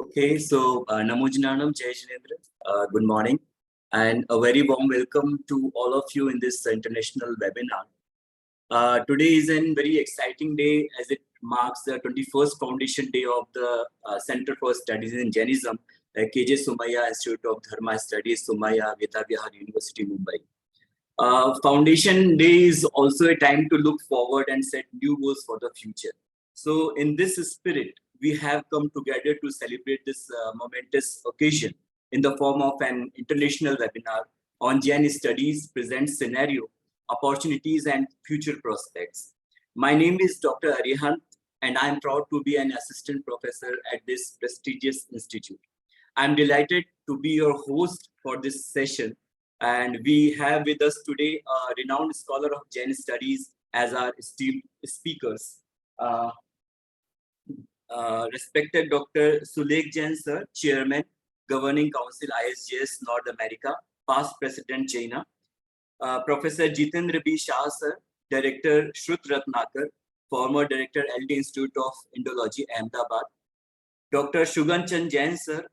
Okay, so Namo Jinanam, Jai Jinendra. Good morning, and a very warm welcome to all of you in this international webinar. Today is a very exciting day as it marks the 21st Foundation Day of the Center for Studies in Jainism, KJ Somaiya Institute of Dharma Studies, Somaiya, Vidyavihar University, Mumbai. Foundation Day is also a time to look forward and set new goals for the future. So in this spirit, we have come together to celebrate this momentous occasion in the form of an international webinar on Jain studies, present scenario, opportunities and future prospects. My name is Dr. Arihant and I am proud to be an assistant professor at this prestigious institute. I'm delighted to be your host for this session, and we have with us today a renowned scholar of Jain studies as our esteemed speakers. Respected Dr. Sulekh Jain sir, Chairman, Governing Council ISJS North America, past President Jaina. Professor Jitendra B. Shah sir, Director Shrut Ratnakar, former Director LD Institute of Indology, Ahmedabad. Dr. Shugan Chand Jain sir,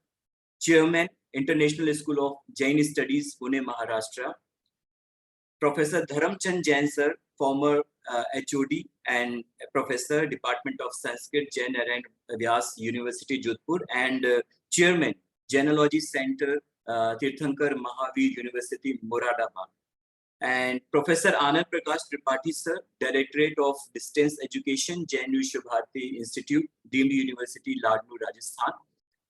Chairman, International School of Jain Studies, Pune, Maharashtra. Professor Dharamchand Jain sir, former HOD and Professor, Department of Sanskrit, Jain and Vyas University, Jodhpur, and Chairman, Jainology Center, Tirthankar Mahavir University, Moradabad. And Professor Anand Prakash Tripathi sir, Directorate of Distance Education, Jain Vishwa Bharati Institute, Deemed University, Ladnu, Rajasthan.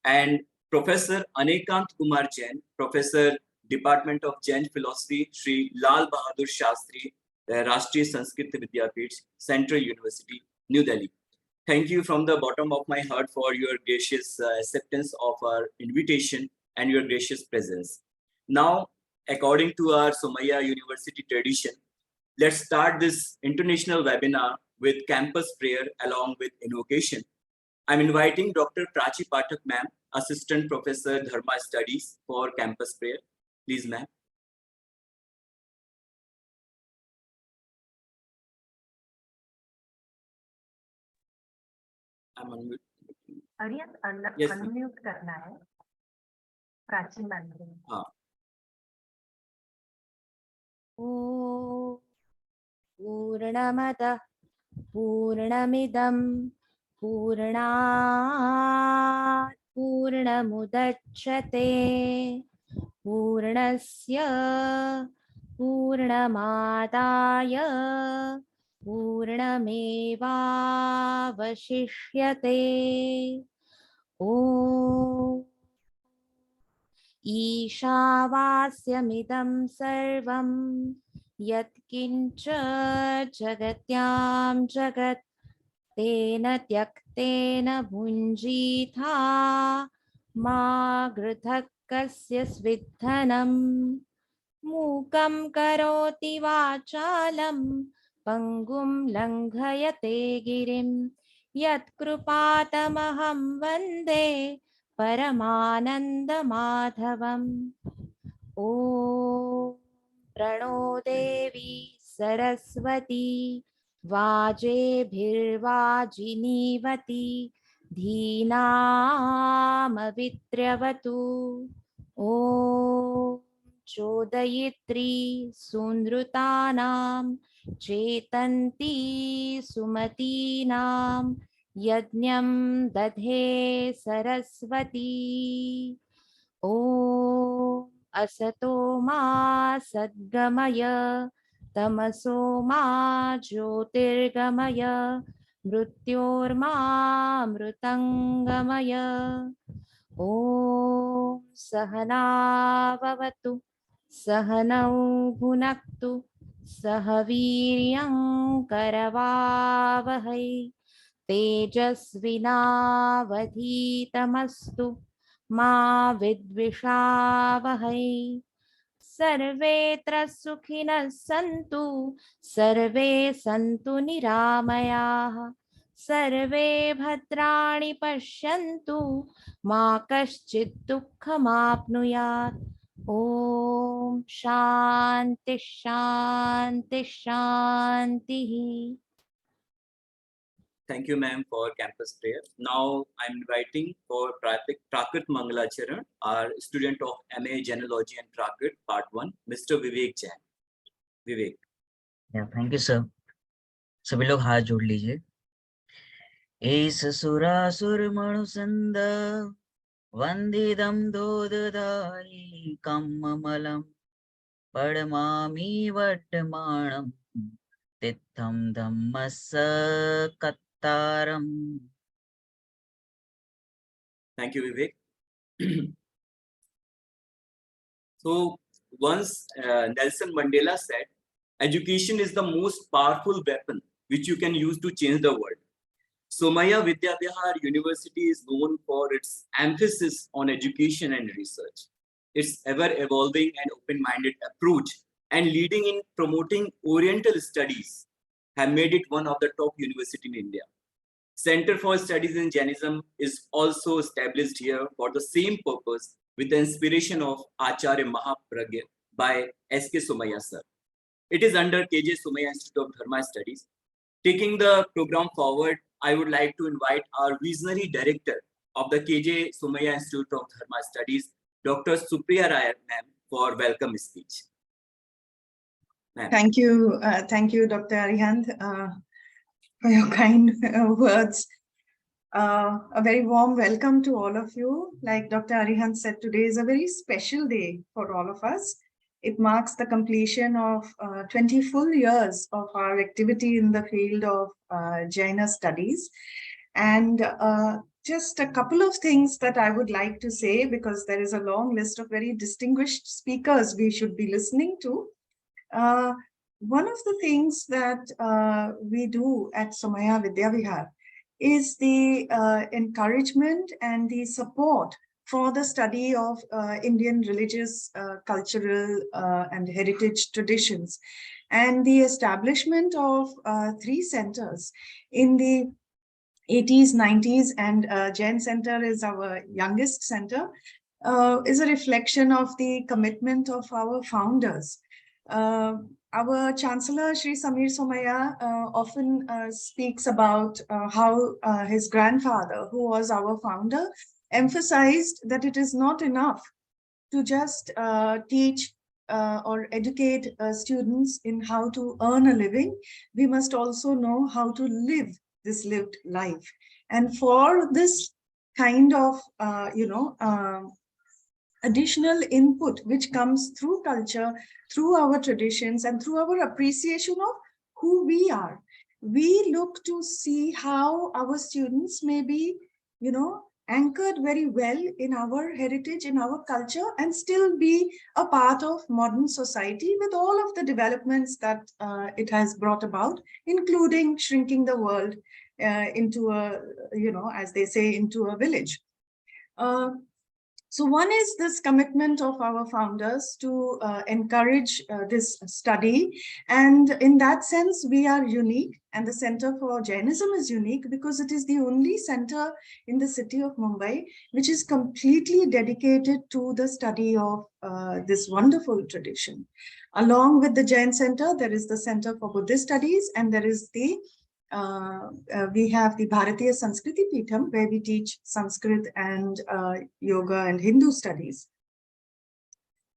And Professor Anekant Kumar Jain, Professor, Department of Jain Philosophy, Sri Lal Bahadur Shastri, Rashtriya Sanskrit Vidyapith, Central University, New Delhi. Thank you from the bottom of my heart for your gracious acceptance of our invitation and your gracious presence. Now, according to our Somaiya University tradition, let's start this international webinar with campus prayer along with invocation. I'm inviting Dr. Prachi Pathak ma'am, Assistant Professor Dharma Studies for campus prayer. Please, ma'am. I'm on mute. Arihant, Yes, unmute करना है Prachi ma'am को। हाँ. ॐ पूर्णमदः पूर्णमिदं पूर्णात् पूर्णमुदच्यते पूर्णस्य पूर्णमादाय पूर्णमेवावशिष्यते। ॐ ईशावास्यमिदं सर्वं यत्किञ्च जगत्यां जगत् तेन त्यक्तेन भुञ्जीथा मा गृधः कस्य स्विद्धनं मूकं करोति वाचालं पङ्गुं लङ्घयते गिरिं यत्कृपातमहं वन्दे परमानन्दमाधवम्। ॐ प्रणो देवी सरस्वती वाजेभिर्वाजिनीवती धीनामवित्र्यवतु। ॐ चोदयित्री सुनृतानां चेतन्ती सुमतीनां यज्ञं दधे सरस्वती। ॐ असतो मा सद्गमय तमसो मा ज्योतिर्गमय मृत्योर्मामृतङ्गमय। ॐ सहना भवतु सहनौ भुनक्तु सह वीर्यं करवावहै तेजस्विनावधीतमस्तु मा विद्विषावहै। सर्वेत्र सुखिनः सन्तु सर्वे सन्तु निरामयाः सर्वे भद्राणि पश्यन्तु मा कश्चित् दुःखमाप्नुयात्। ॐ शान्ति शान्ति शान्तिः। Thank you, ma'am, for campus prayer. Now I'm inviting for Prakrit Mangalacharan, our student of MA Genealogy and Prakrit, Part 1, Mr. Vivek Jain. Vivek. Thank you sir. सभी लोग हाथ जोड़ लीजिए। एस सुरासुर मणुसंद वंदिदं दोदधारी कम्ममलं पडमामि वर्तमानं तित्थं धम्मस्य कत्तारम्। Thank you, Vivek. So once Nelson Mandela said, education is the most powerful weapon which you can use to change the world. Somaiya Vidyavihar University is known for its emphasis on education and research. Its ever-evolving and open-minded approach and leading in promoting Oriental studies have made it one of the top universities in India. Center for Studies in Jainism is also established here for the same purpose with the inspiration of Acharya Mahapragya by S.K. Somaiya sir. It is under KJ Somaiya Institute of Dharma Studies. Taking the program forward, I would like to invite our visionary director of the KJ Somaiya Institute of Dharma Studies, Dr. Supriya ma'am, for welcome speech. Thank you, Dr. Arihant, for your kind words. A very warm welcome to all of you. Like Dr. Arihant said, today is a very special day for all of us. It marks the completion of 20 full years of our activity in the field of Jaina studies. And just a couple of things that I would like to say, because there is a long list of very distinguished speakers we should be listening to. One of the things that we do at Somaiya Vidyavihar is the encouragement and the support for the study of Indian religious, cultural and heritage traditions, and the establishment of 3 centers in the 80s, 90s, and Jain Center is our youngest center, is a reflection of the commitment of our founders. Our Chancellor, Shri Samir Somaiya, often speaks about how his grandfather, who was our founder, emphasized that it is not enough to just teach or educate students in how to earn a living. We must also know how to live this lived life. And for this kind of, additional input which comes through culture, through our traditions, and through our appreciation of who we are, we look to see how our students may be, anchored very well in our heritage, in our culture, and still be a part of modern society with all of the developments that it has brought about, including shrinking the world into a, as they say, into a village. So one is this commitment of our founders to encourage this study. And in that sense, we are unique. And the Center for Jainism is unique because it is the only center in the city of Mumbai which is completely dedicated to the study of this wonderful tradition. Along with the Jain Center, there is the Center for Buddhist Studies, and there is the we have the Bharatiya Sanskriti Peetham, where we teach Sanskrit and yoga and Hindu studies.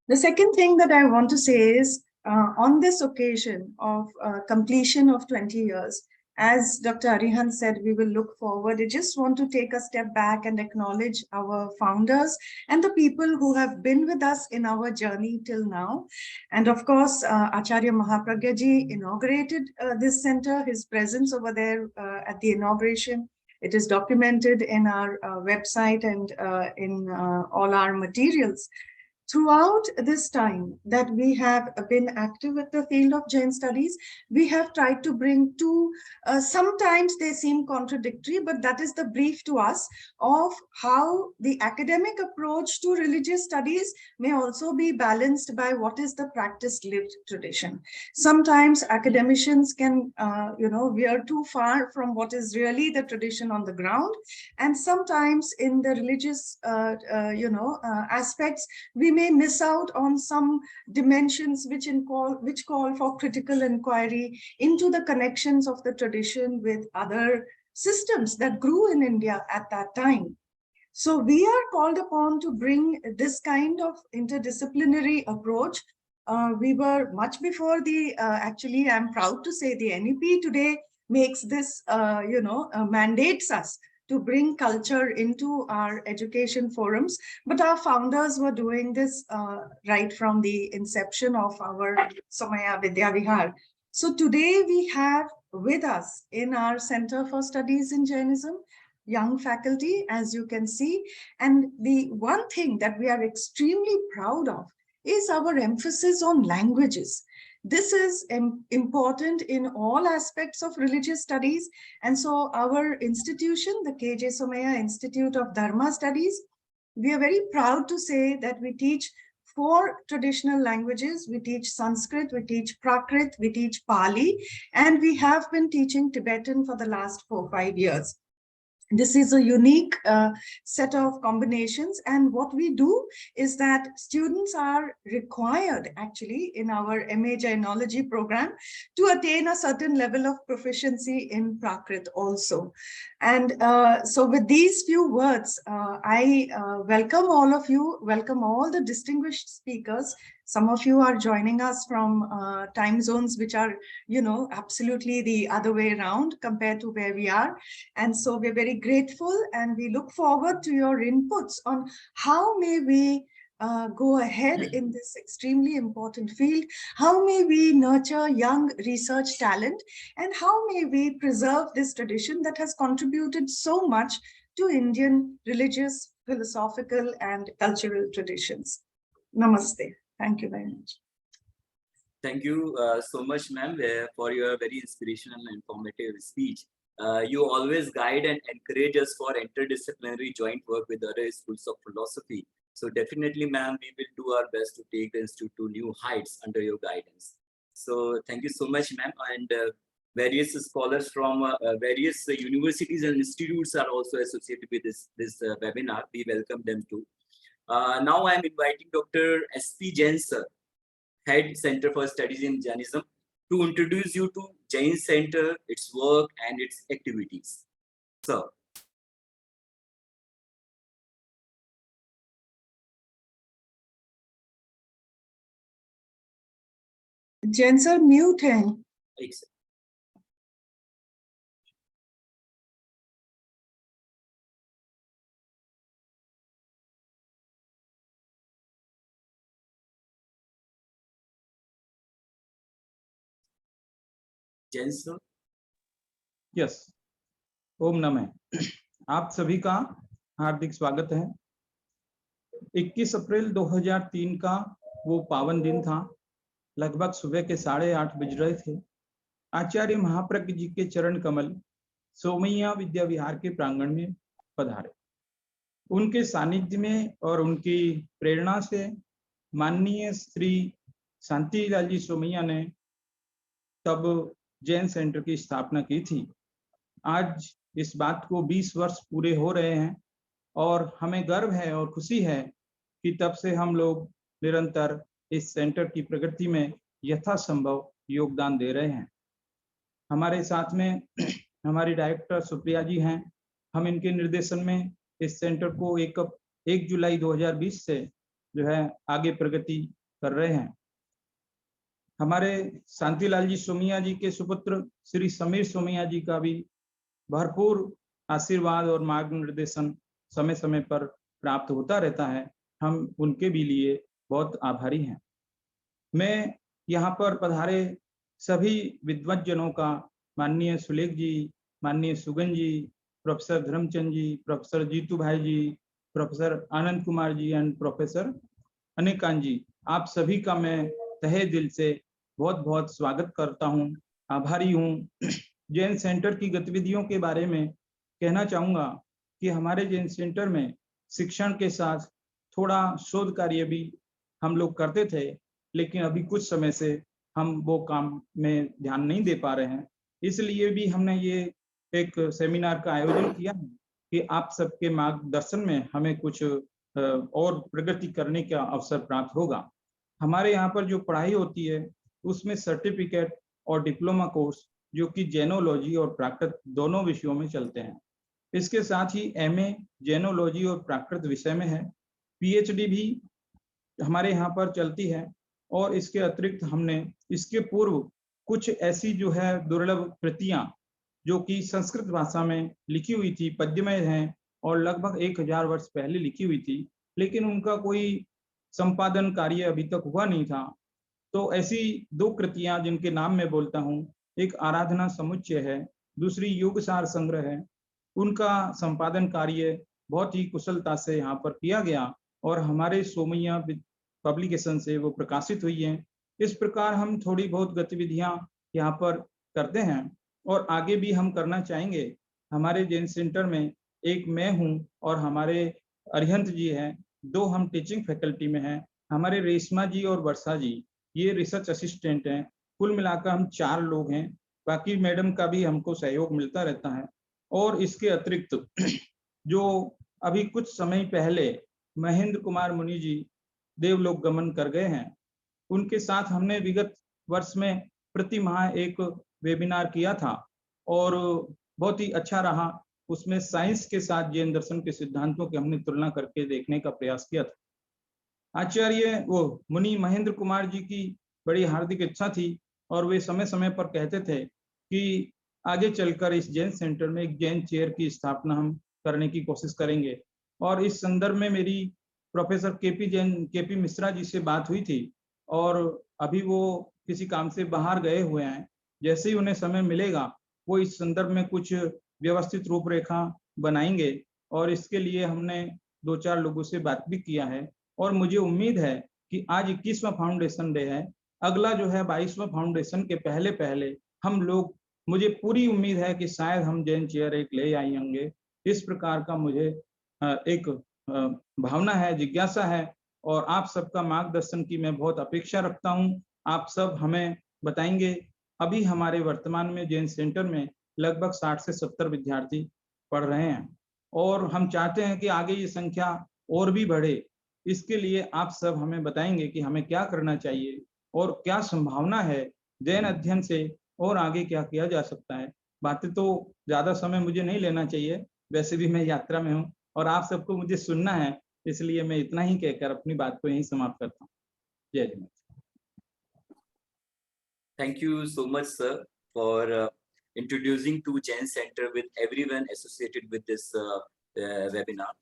The second thing that I want to say is, on this occasion of completion of 20 years, as Dr. Arihant said, we will look forward. I just want to take a step back and acknowledge our founders and the people who have been with us in our journey till now. And of course, Acharya Mahapragya ji inaugurated this center, his presence over there at the inauguration. It is documented in our website and in all our materials. Throughout this time that we have been active with the field of Jain studies, we have tried to bring two, sometimes they seem contradictory, but that is the brief to us of how the academic approach to religious studies may also be balanced by what is the practiced lived tradition. Sometimes academicians can, veer too far from what is really the tradition on the ground. And sometimes in the religious, aspects, we may miss out on some dimensions which call for critical inquiry into the connections of the tradition with other systems that grew in India at that time. So we are called upon to bring this kind of interdisciplinary approach. We were much before the, actually, I'm proud to say the NEP today makes this, mandates us to bring culture into our education forums. But our founders were doing this right from the inception of our Somaiya Vidyavihar. So today we have with us in our Center for Studies in Jainism, young faculty, as you can see. And the one thing that we are extremely proud of is our emphasis on languages. This is important in all aspects of religious studies. And so our institution, the KJ Somaiya Institute of Dharma Studies, we are very proud to say that we teach 4 traditional languages. We teach Sanskrit, we teach Prakrit, we teach Pali, and we have been teaching Tibetan for the last 4-5 years. This is a unique set of combinations, and what we do is that students are required actually in our MA Jainology program to attain a certain level of proficiency in Prakrit also. And so with these few words, I welcome all of you, welcome all the distinguished speakers. Some of you are joining us from time zones which are, absolutely the other way around compared to where we are. And so we're very grateful, and we look forward to your inputs on how may we go ahead in this extremely important field, how may we nurture young research talent, and how may we preserve this tradition that has contributed so much to Indian religious, philosophical, and cultural traditions. Namaste. Thank you very much. Thank you so much, ma'am, for your very inspirational and informative speech. You always guide and encourage us for interdisciplinary joint work with other schools of philosophy. So definitely, ma'am, we will do our best to take the institute to new heights under your guidance. So thank you so much, ma'am. And various scholars from various universities and institutes are also associated with this webinar. We welcome them too. Now I am inviting Dr. S.P. Jain, sir, Head Center for Studies in Jainism, to introduce you to Jain Center, its work and its activities. Sir. Jain sir, mute hai. Jain sir. Yes, ओम नमः। आप सभी का हार्दिक स्वागत है। 21 अप्रैल 2003 का वो पावन दिन था। लगभग सुबह के 8:30 बज रहे थे। आचार्य महाप्रज्ञ जी के चरण कमल सोमैया विद्याविहार के प्रांगण में पधारे। उनके सानिध्य में और उनकी प्रेरणा से माननीय श्री शांतिलाल जी सोमैया ने तब जैन सेंटर की स्थापना की थी। आज इस बात को 20 वर्ष पूरे हो रहे हैं और हमें गर्व है और खुशी है कि तब से हम लोग निरंतर इस सेंटर की प्रगति में यथासंभव योगदान दे रहे हैं। हमारे साथ में हमारी डायरेक्टर सुप्रिया जी हैं। हम इनके निर्देशन में इस सेंटर को 1 जुलाई 2020 से जो है आगे प्रगति कर रहे हैं। हमारे शांतिलाल जी सोमैया जी के सुपुत्र श्री समीर सोमैया जी का भी भरपूर आशीर्वाद और मार्गनिर्देशन समय समय पर प्राप्त होता रहता है। हम उनके भी लिए बहुत आभारी हैं। मैं यहाँ पर पधारे सभी विद्वज्जनों का, माननीय सुलेख जी, माननीय सुगन जी, प्रोफेसर धर्मचंद जी, प्रोफेसर जीतू भाई ji, professor Anand Kumar ji and professor Anekant ji, आप सभी का मैं तहे दिल से बहुत बहुत स्वागत करता हूँ, आभारी हूँ। जैन सेंटर की गतिविधियों के बारे में कहना चाहूँगा कि हमारे जैन सेंटर में शिक्षण के साथ थोड़ा शोध कार्य भी हम लोग करते थे, लेकिन अभी कुछ समय से हम वो काम में ध्यान नहीं दे पा रहे हैं। इसलिए भी हमने ये एक सेमिनार का आयोजन किया है कि आप सबके मार्गदर्शन में हमें कुछ और प्रगति करने का अवसर प्राप्त होगा। हमारे यहाँ पर जो पढ़ाई होती है उसमें सर्टिफिकेट और डिप्लोमा कोर्स जो कि जैनोलॉजी और प्राकृत दोनों विषयों में चलते हैं। इसके साथ ही एमए जैनोलॉजी और प्राकृत विषय में है। पीएचडी भी हमारे यहाँ पर चलती है। और इसके अतिरिक्त हमने इसके पूर्व कुछ ऐसी जो है दुर्लभ कृतियां जो कि संस्कृत भाषा में लिखी हुई थी, पद्यमय हैं और लगभग 1000 वर्ष पहले लिखी हुई थी, लेकिन उनका कोई संपादन कार्य अभी तक हुआ नहीं था। तो ऐसी 2 कृतियां जिनके नाम मैं बोलता हूँ, एक आराधना समुच्चय है, दूसरी योग सार संग्रह है। उनका संपादन कार्य बहुत ही कुशलता से यहाँ पर किया गया और हमारे सोमैया पब्लिकेशन से वो प्रकाशित हुई हैं। इस प्रकार हम थोड़ी बहुत गतिविधियां यहाँ पर करते हैं और आगे भी हम करना चाहेंगे। हमारे जैन सेंटर में एक मैं हूँ और हमारे अरिहंत जी हैं, 2 हम टीचिंग फैकल्टी में हैं। हमारे रेशमा जी और वर्षा जी ये रिसर्च असिस्टेंट हैं। कुल मिलाकर हम 4 लोग हैं। बाकी मैडम का भी हमको सहयोग मिलता रहता है। और इसके अतिरिक्त जो अभी कुछ समय पहले महेंद्र कुमार मुनि जी देवलोक गमन कर गए हैं, उनके साथ हमने विगत वर्ष में प्रति माह एक वेबिनार किया था और बहुत ही अच्छा रहा। उसमें साइंस के साथ जैन दर्शन के सिद्धांतों की हमने तुलना करके देखने का प्रयास किया था। आचार्य वो मुनि महेंद्र कुमार जी की बड़ी हार्दिक इच्छा थी और वे समय समय पर कहते थे कि आगे चलकर इस जैन सेंटर में एक जैन चेयर की स्थापना हम करने की कोशिश करेंगे। और इस संदर्भ में मेरी प्रोफेसर केपी मिश्रा जी से बात हुई थी और अभी वो किसी काम से बाहर गए हुए हैं। जैसे ही उन्हें समय मिलेगा वो इस संदर्भ में कुछ व्यवस्थित रूपरेखा बनाएंगे और इसके लिए हमने 2-4 लोगों से बात भी किया है। और मुझे उम्मीद है कि आज 21वां फाउंडेशन डे है, अगला जो है 22वां फाउंडेशन के पहले पहले हम लोग, मुझे पूरी उम्मीद है कि शायद हम जैन चेयर एक ले आएंगे। इस प्रकार का मुझे एक भावना है, जिज्ञासा है और आप सबका मार्गदर्शन की मैं बहुत अपेक्षा रखता हूं। आप सब हमें बताएंगे। अभी हमारे वर्तमान में जैन सेंटर में लगभग 60 से 70 विद्यार्थी पढ़ रहे हैं और हम चाहते हैं कि आगे ये संख्या और भी बढ़े। इसके लिए आप सब हमें बताएंगे कि हमें क्या करना चाहिए और क्या संभावना है जैन अध्ययन से और आगे क्या किया जा सकता है। बातें तो ज्यादा समय मुझे नहीं लेना चाहिए, वैसे भी मैं यात्रा में हूँ और आप सबको मुझे सुनना है, इसलिए मैं इतना ही कहकर अपनी बात को यहीं समाप्त करता हूँ। जय Hind. Thank you so much, sir, for introducing to Jain Center with everyone associated with this webinar.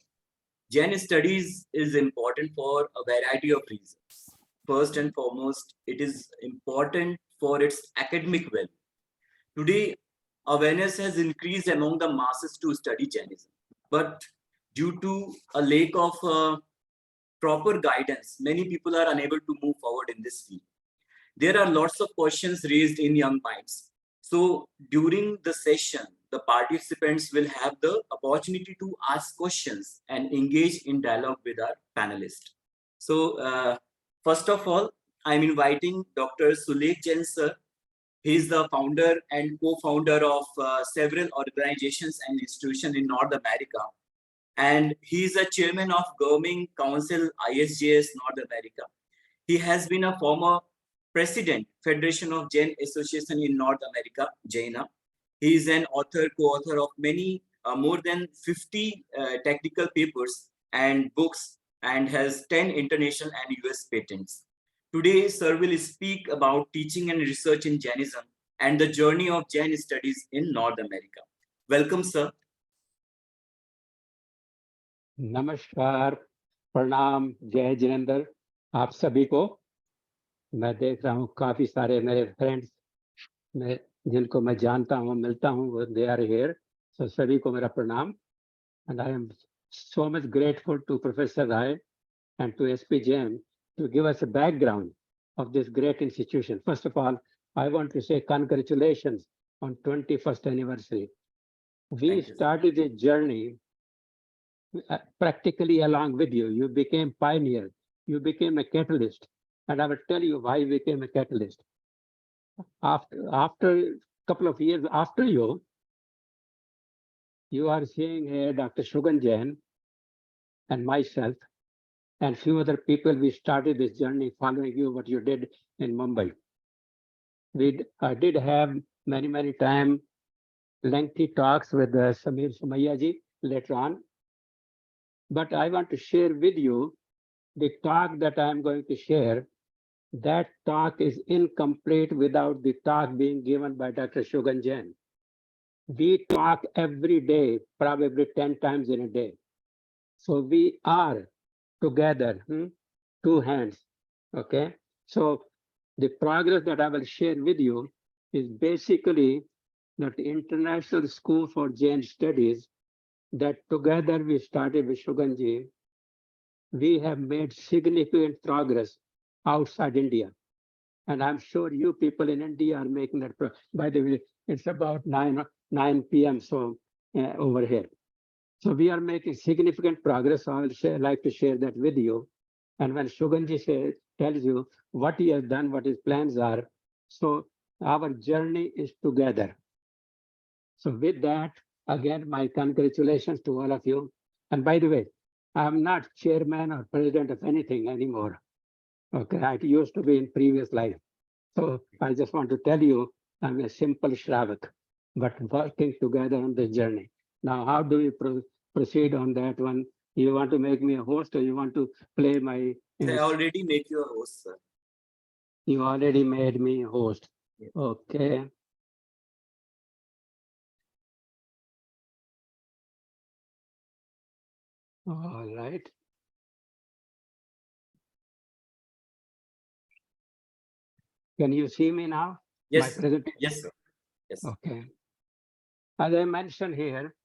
Jain studies is important for a variety of reasons. First and foremost, it is important for its academic value. Today, awareness has increased among the masses to study Jainism, but due to a lack of proper guidance, many people are unable to move forward in this field. There are lots of questions raised in young minds. So during the session, the participants will have the opportunity to ask questions and engage in dialogue with our panelists. So first of all, I'm inviting Dr. Sulek Jain sir. He is the founder and co-founder of several organizations and institutions in North America. And he is a chairman of Governing Council ISJS North America. He has been a former president, Federation of Jain Association in North America, Jaina. He is an author, co-author of many, more than 50 technical papers and books, and has 10 international and US patents. Today, sir will speak about teaching and research in Jainism and the journey of Jain studies in North America. Welcome, sir. नमस्कार, प्रणाम, जय जिनेंद्र आप सभी को। मैं देख रहा हूँ काफी सारे मेरे फ्रेंड्स जिनको मैं जानता हूँ, मिलता हूँ, दे आर हियर। सो सभी को मेरा प्रणाम। And I am so much grateful to professor Rai and to SP Jain to give us a background of this great institution. First of all, I want to say congratulations on 21st anniversary. We started a journey practically along with you. You became pioneer, you became a catalyst, and I will tell you why you became a catalyst. After a couple of years after you are seeing here Dr. Shugan Jain and myself and few other people. We started this journey following you, what you did in Mumbai. We did have many time lengthy talks with Somaiya ji later on. But I want to share with you the talk that I'm going to share. That talk is incomplete without the talk being given by Dr. Shugan Jain. We talk every day, probably 10 times in a day. So we are together, two hands, okay? So the progress that I will share with you is basically that the International School for Jain Studies that together we started with Shuganji, we have made significant progress outside India. And I'm sure you people in India are making that. By the way, it's about 9 p.m. So over here. So we are making significant progress. So I will like to share that with you. And when Shuganji tells you what he has done, what his plans are, so our journey is together. So with that, again, my congratulations to all of you. And by the way, I'm not chairman or president of anything anymore. Okay, I used to be in previous life. So I just want to tell you, I'm a simple Shravak, but working together on this journey. Now, how do we proceed on that one? You want to make me a host or you want to play my... I already make you a host, sir. You already made me a host. Yeah. Okay. All right. Can you see me now? Yes, My sir. presentation? Yes, sir. Yes. Okay. As I mentioned here,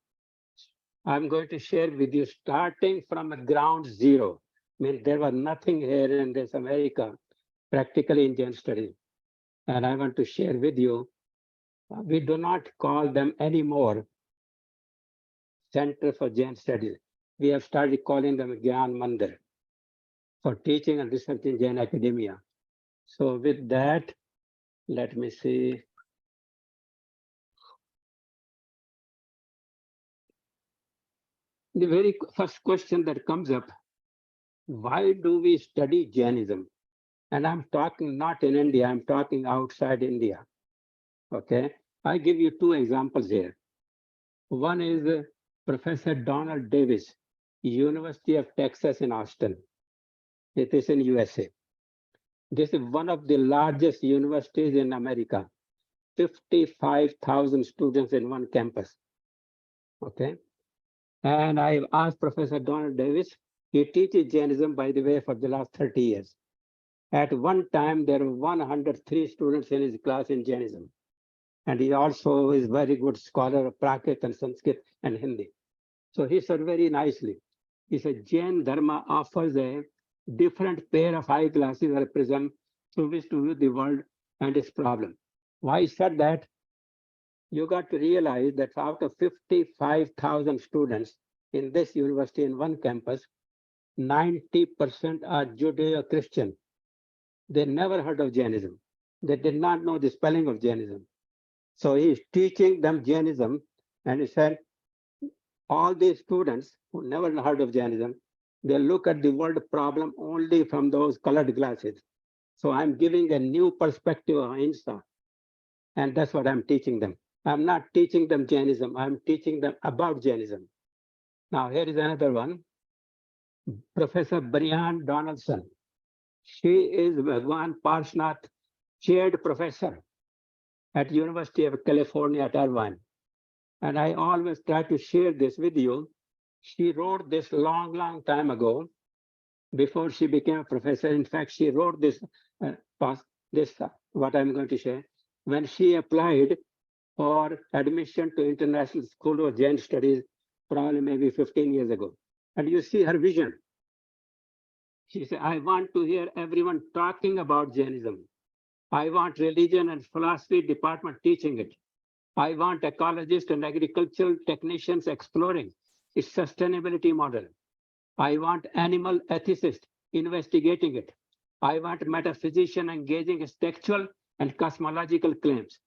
I'm going to share with you starting from a ground zero. I mean, there was nothing here in this America, practically in Jain studies. And I want to share with you, we do not call them anymore Center for Jain Studies. We have started calling them Gyan Mandir for teaching and research in Jain academia. So with that, let me see. The very first question that comes up, why do we study Jainism? And I'm talking not in India, I'm talking outside India. Okay, I give you two examples here. One is Professor Donald Davis, University of Texas in Austin. It is in USA. This is one of the largest universities in America. 55,000 students in one campus. Okay. And I asked Professor Donald Davis, he teaches Jainism, by the way, for the last 30 years. At one time, there were 103 students in his class in Jainism. And he also is very good scholar of Prakrit and Sanskrit and Hindi. So he said very nicely, he said, Jain Dharma offers a different pair of eyeglasses or a prism through which to view the world and its problem. Why he said that? You got to realize that out of 55,000 students in this university in one campus, 90% are Judeo-Christian. They never heard of Jainism. They did not know the spelling of Jainism. So he's teaching them Jainism, and he said, all these students who never heard of Jainism, they look at the world problem only from those colored glasses. So I'm giving a new perspective of Ahimsa, and that's what I'm teaching them. I'm not teaching them Jainism, I'm teaching them about Jainism. Now here is another one. Professor Brian Donaldson. She is Bhagwan Parsnath chaired professor at University of California at Irvine. And I always try to share this with you. She wrote this long time ago, before she became a professor. In fact, she wrote this, what I'm going to share, when she applied for admission to International School of Jain Studies, probably maybe 15 years ago. And you see her vision. She said, I want to hear everyone talking about Jainism. I want religion and philosophy department teaching it. I want ecologists and agricultural technicians exploring its sustainability model. I want animal ethicists investigating it. I want metaphysicians engaging its textual and cosmological claims.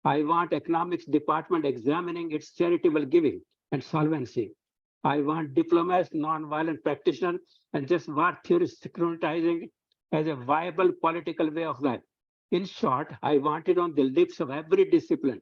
I want economics department examining its charitable giving and solvency. I want diplomats, non-violent practitioners, and just war theorists scrutinizing it as a viable political way of life. In short, I wanted on the lips of every discipline,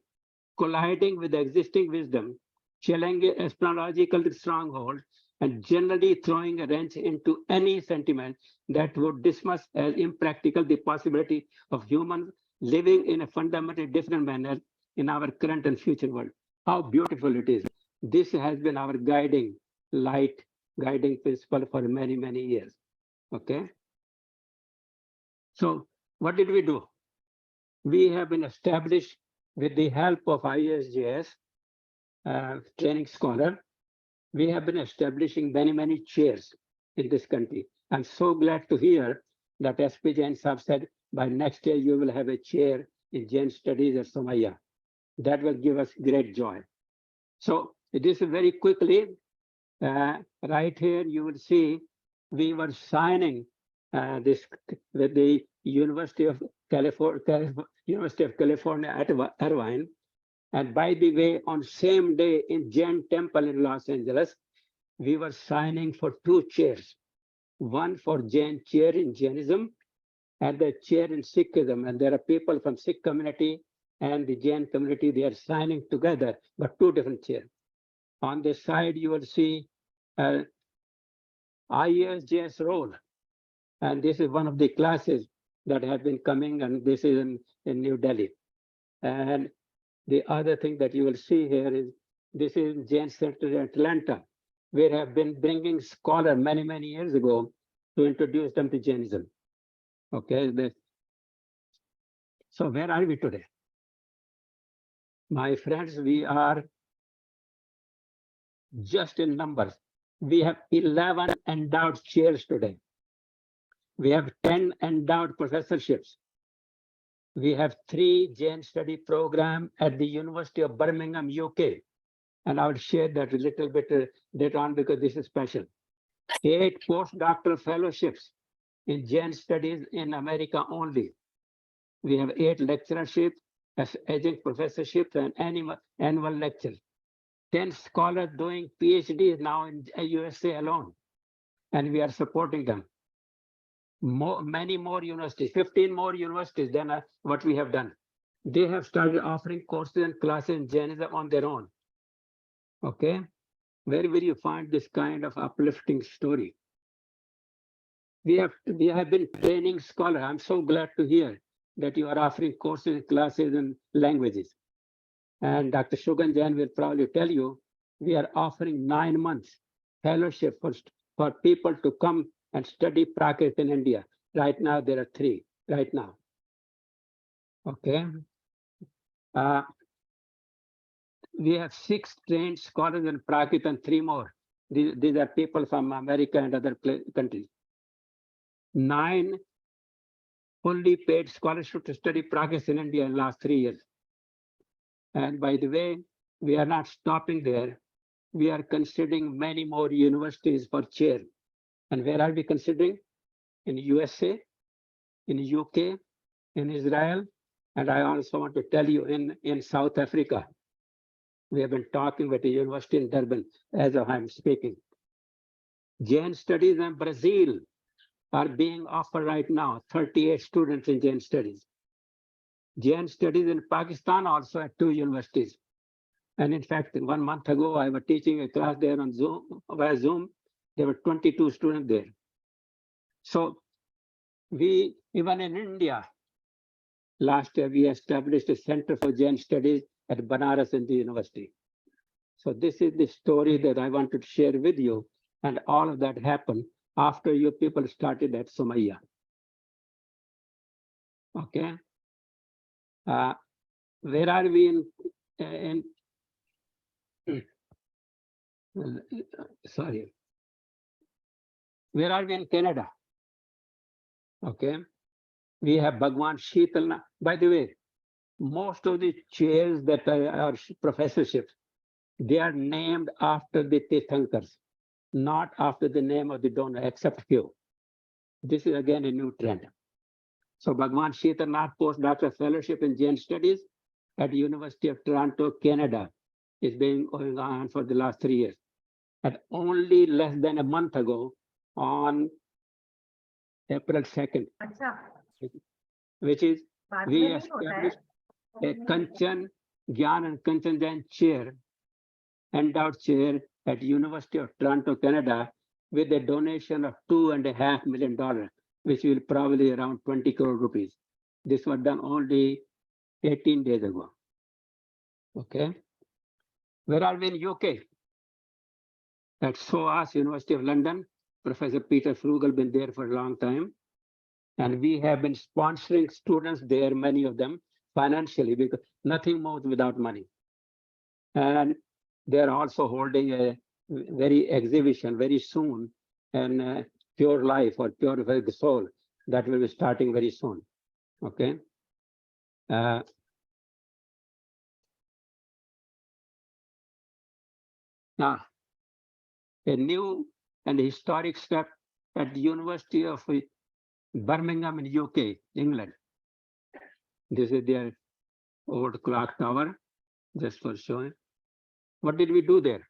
colliding with existing wisdom, challenging epistemological stronghold, and generally throwing a wrench into any sentiment that would dismiss as impractical the possibility of humans living in a fundamentally different manner in our current and future world. How beautiful it is. This has been our guiding light, guiding principle for many, many years. Okay. So what did we do? We have been established with the help of ISJS training scholar. We have been establishing many, many chairs in this country. I'm so glad to hear that SP Jain Sahab said by next year you will have a chair in Jain studies at Somaiya. That will give us great joy. So this is very quickly, right here you will see we were signing this with the University of California at Irvine. And by the way, on same day in Jain Temple in Los Angeles, we were signing for 2 chairs. One for Jain chair in Jainism and the chair in Sikhism. And there are people from Sikh community and the Jain community, they are signing together, but 2 different chairs. On this side, you will see ISJS role. And this is one of the classes that have been coming, and this is in New Delhi. And the other thing that you will see here is this is Jain Center in Atlanta. We have been bringing scholars many, many years ago to introduce them to Jainism. Okay. So where are we today? My friends, we are just in numbers. We have 11 endowed chairs today. We have 10 endowed professorships. We have 3 Jain study program at the University of Birmingham, UK. And I will share that a little bit later on because this is special. 8 postdoctoral fellowships in Jain studies in America only. We have 8 lecturerships, adjunct professorships, and annual lectures. 10 scholars doing PhDs now in USA alone. And we are supporting them. Many more universities, 15 more universities than what we have done. They have started offering courses and classes in Jainism on their own. Okay, where will you find this kind of uplifting story? We have been training scholars. I'm so glad to hear that you are offering courses and classes in languages. And Dr. Shugan Jain will probably tell you, we are offering 9 months fellowship for people to come and study Prakrit in India. Right now, there are 3 right now. Okay. We have 6 trained scholars in Prakrit and 3 more. These are people from America and other countries. 9 fully paid scholarships to study Prakrit in India in the last 3 years. And by the way, we are not stopping there. We are considering many more universities for chair. And where are we considering? In USA, in UK, in Israel, and I also want to tell you in South Africa. We have been talking with the university in Durban as I'm speaking. Jain studies in Brazil are being offered right now, 38 students in Jain studies. Jain studies in Pakistan also at 2 universities. And in fact, 1 month ago, I was teaching a class there on Zoom, via Zoom. There were 22 students there. So we, even in India, last year, we established a Center for Jain Studies at Banaras Hindu University. So this is the story that I wanted to share with you. And all of that happened after you people started at Somaiya. Okay. Where are we sorry. Where are we in Canada? Okay. We have Bhagwan Sheetal. By the way, most of the chairs that are professorships, they are named after the Tirthankars, not after the name of the donor, except few. This is again a new trend. So Bhagwan Sheetalnath postdoctoral fellowship in Jain studies at University of Toronto, Canada, is being going on for the last 3 years. And only less than a month ago, on April 2nd, which is बाद We में नहीं होता है established a Kanchan Gyan and Kanchan Jain chair, endowed chair at University of Toronto, Canada, with a donation of $2.5 million, which will probably around 20 crore rupees. This was done only 18 days ago. Okay. Where are we in UK? At SOAS, University of London, Professor Peter Frugal been there for a long time. And we have been sponsoring students there, many of them, financially, because nothing moves without money. And they're also holding a very exhibition very soon, and Pure Life or Pure Soul, that will be starting very soon. Okay. Now, a new and historic step at the University of Birmingham in UK, England. This is their old clock tower, just for showing. What did we do there?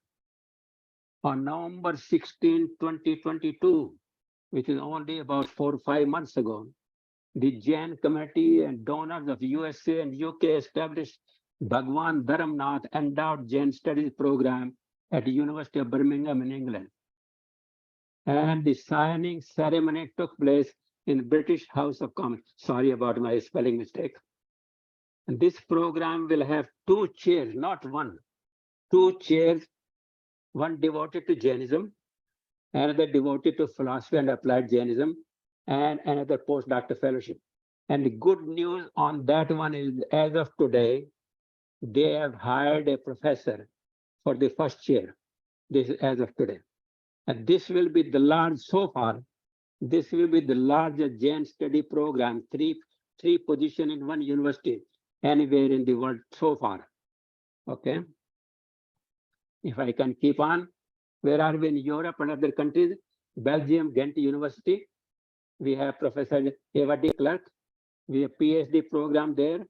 On November 16, 2022, which is only about 4 or 5 months ago, the Jain community and donors of USA and UK established Bhagwan Dharamnath Endowed Jain Studies Program at the University of Birmingham in England. And the signing ceremony took place in British House of Commons. Sorry about my spelling mistake. And this program will have 2 chairs, not 1, 2 chairs, one devoted to Jainism, another devoted to philosophy and applied Jainism, and another postdoctoral fellowship. And the good news on that one is, as of today, they have hired a professor for the first chair. This is as of today. And this will be the large, so far, this will be the largest Jain study program, three position in one university, anywhere in the world so far. Okay. If I can keep on, where are we in Europe and other countries? Belgium, Ghent University. We have Professor Eva de Klerk. We have PhD program there.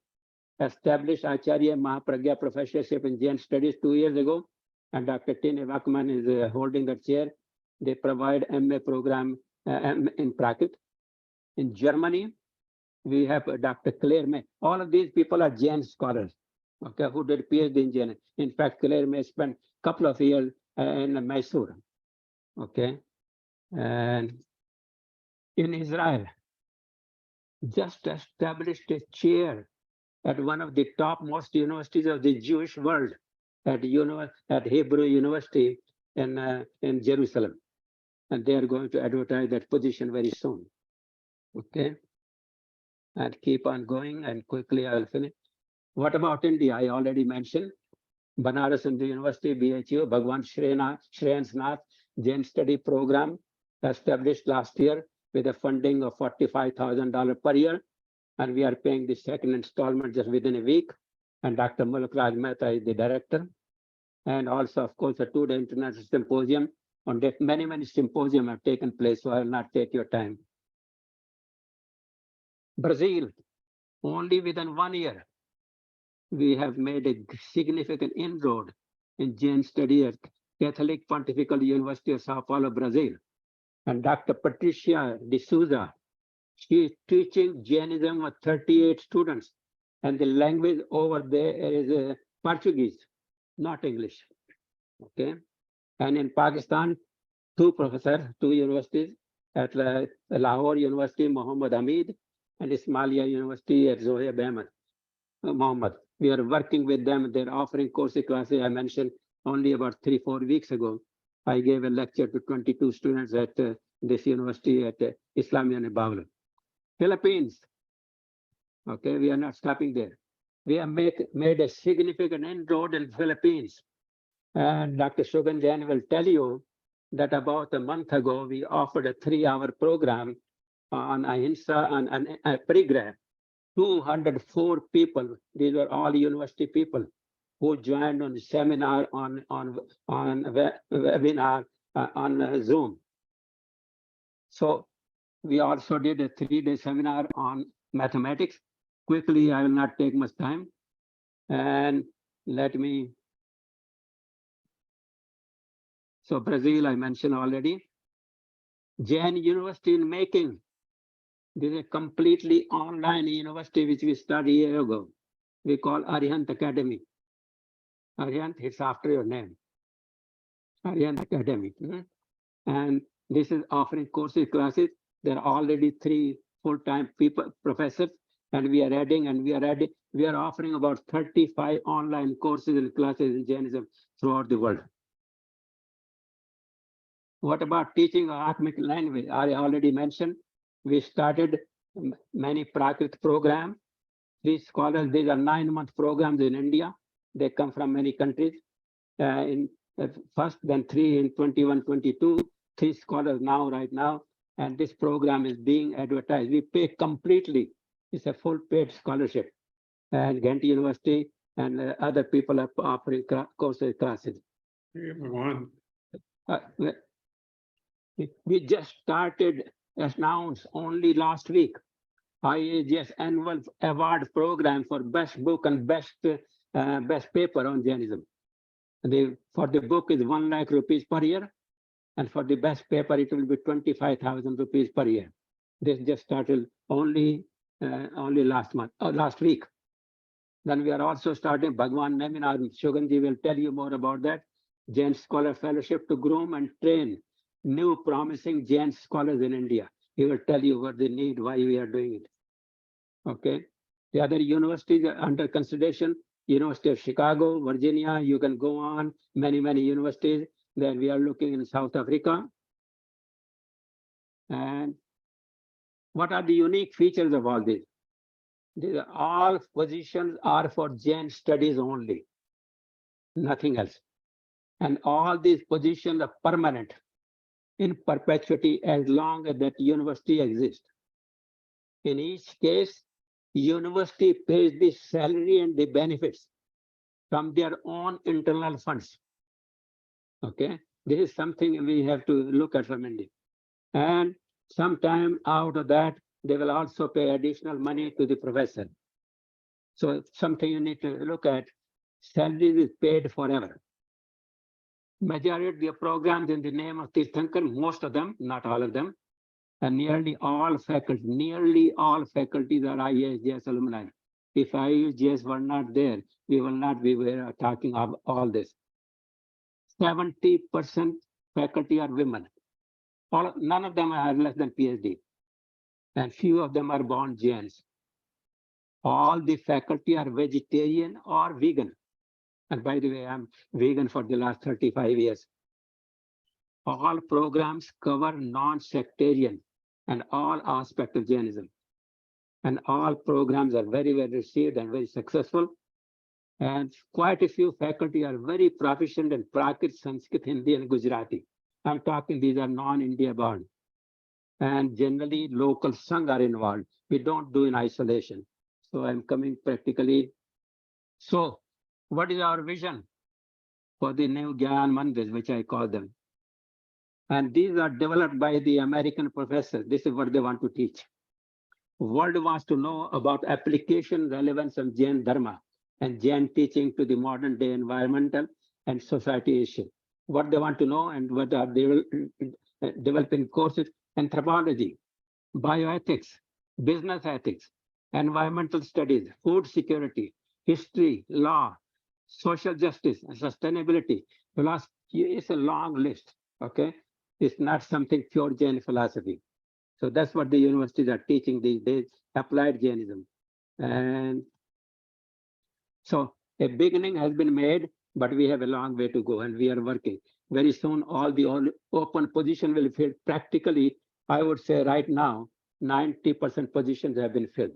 Established Acharya Mahapragya Professorship in Jain Studies 2 years ago. And Dr. Tine Wakman is holding that chair. They provide MA program in Prakrit. In Germany, we have Dr. Claire May. All of these people are Jain scholars, okay, who did PhD in Jain. In fact, Claire May spent a couple of years in Mysore, okay. And in Israel, just established a chair at one of the topmost universities of the Jewish world, at Hebrew University in Jerusalem. And they are going to advertise that position very soon. Okay. And keep on going, and quickly I will finish. What about India? I already mentioned Banaras Hindu University, BHU, Bhagwan Shreyansnath Jain Study Program, established last year with a funding of $45,000 per year. And we are paying the second installment just within a week. And Dr. Muluk Raj Mehta is the director. And also, of course, a 2-day international symposium. On that, many symposiums have taken place, so I will not take your time. Brazil, only within 1 year, we have made a significant inroad in Jain study at Catholic Pontifical University of Sao Paulo, Brazil. And Dr. Patricia de Souza, she is teaching Jainism with 38 students. And the language over there is Portuguese, not English. Okay. And in Pakistan, 2 professors, 2 universities, at Lahore University, Muhammad Hamid, and Ismailia University at Zohaib Ahmed Muhammad. We are working with them. They're offering courses, classes. I mentioned only about 3-4 weeks ago. I gave a lecture to 22 students at this university at Islamia in Bangla. Philippines. Okay, we are not stopping there. We have made a significant inroad in Philippines. And Dr. Shogun Jain will tell you that about a month ago, we offered a 3-hour program on Ahimsa and Parigraha. 204 people, these were all university people who joined on the seminar on webinar on Zoom. So we also did a 3-day seminar on mathematics. Quickly, I will not take much time. And let me. So Brazil, I mentioned already. Jain University in making. This is a completely online university which we started a year ago. We call Arihant Academy. Arihant, it's after your name. Arihant Academy. And this is offering courses, classes. There are already 3 full-time people, professors, and we are adding, we are offering about 35 online courses and classes in Jainism throughout the world. What about teaching Atmic language? I already mentioned, we started many Prakrit programs. These scholars, these are 9-month programs in India. They come from many countries. First, then 3 in 21, 22, 3 scholars right now. And this program is being advertised. We pay completely. It's a full paid scholarship. And Ghent University and other people are offering courses, classes. We just started, announced only last week, IAGS annual award program for best book and best paper on Jainism. For the book is 1 lakh rupees per year, and for the best paper it will be 25,000 rupees per year. This just started only last week. Then we are also starting Bhagwan Neminar. Shoganji will tell you more about that. Jain Scholar Fellowship to groom and train new promising Jain scholars in India. He will tell you what they need, why we are doing it. Okay. The other universities are under consideration. University of Chicago, Virginia, you can go on, many universities. Then we are looking in South Africa. And what are the unique features of all this? All positions are for Jain studies only, nothing else. And all these positions are permanent, in perpetuity, as long as that university exists. In each case, university pays the salary and the benefits from their own internal funds. Okay, this is something we have to look at from India. And sometime out of that, they will also pay additional money to the professor. So something you need to look at, salary is paid forever. Majority of the programs in the name of Tirthankar, most of them, not all of them, and nearly all faculties are IASJS alumni. If IASJS were not there, we will not be talking about all this. 70% faculty are women. None of them are less than PhD. And few of them are born Jains. All the faculty are vegetarian or vegan. And by the way, I'm vegan for the last 35 years. All programs cover non-sectarian and all aspects of Jainism. And all programs are very well received and very successful. And quite a few faculty are very proficient in Prakrit, Sanskrit, Hindi, and Gujarati. I'm talking, these are non-India born. And generally local Sangh are involved. We don't do in isolation. So I'm coming practically. So what is our vision for the new Gyan Mandirs, which I call them? And these are developed by the American professors. This is what they want to teach. World wants to know about application relevance of Jain Dharma and Jain teaching to the modern day environmental and society issue. What they want to know and what are they developing courses: anthropology, bioethics, business ethics, environmental studies, food security, history, law, social justice, and sustainability. Philosophy, it's a long list, okay? It's not something pure Jain philosophy. So that's what the universities are teaching these days, applied Jainism. And so a beginning has been made, but we have a long way to go and we are working. Very soon, all the open position will fill. Practically, I would say right now, 90% positions have been filled.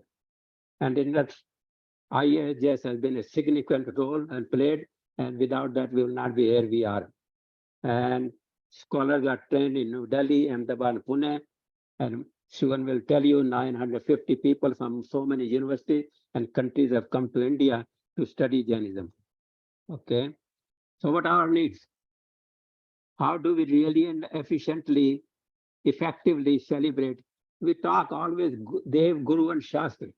And in that, IASJS has been a significant role and played, and without that, we will not be here we are. And scholars are trained in New Delhi, Ahmedabad, Pune, and Shivan will tell you 950 people from so many universities and countries have come to India to study Jainism. Okay, so what are our needs? How do we really and efficiently, effectively celebrate? We talk always Dev, Guru, and Shastra.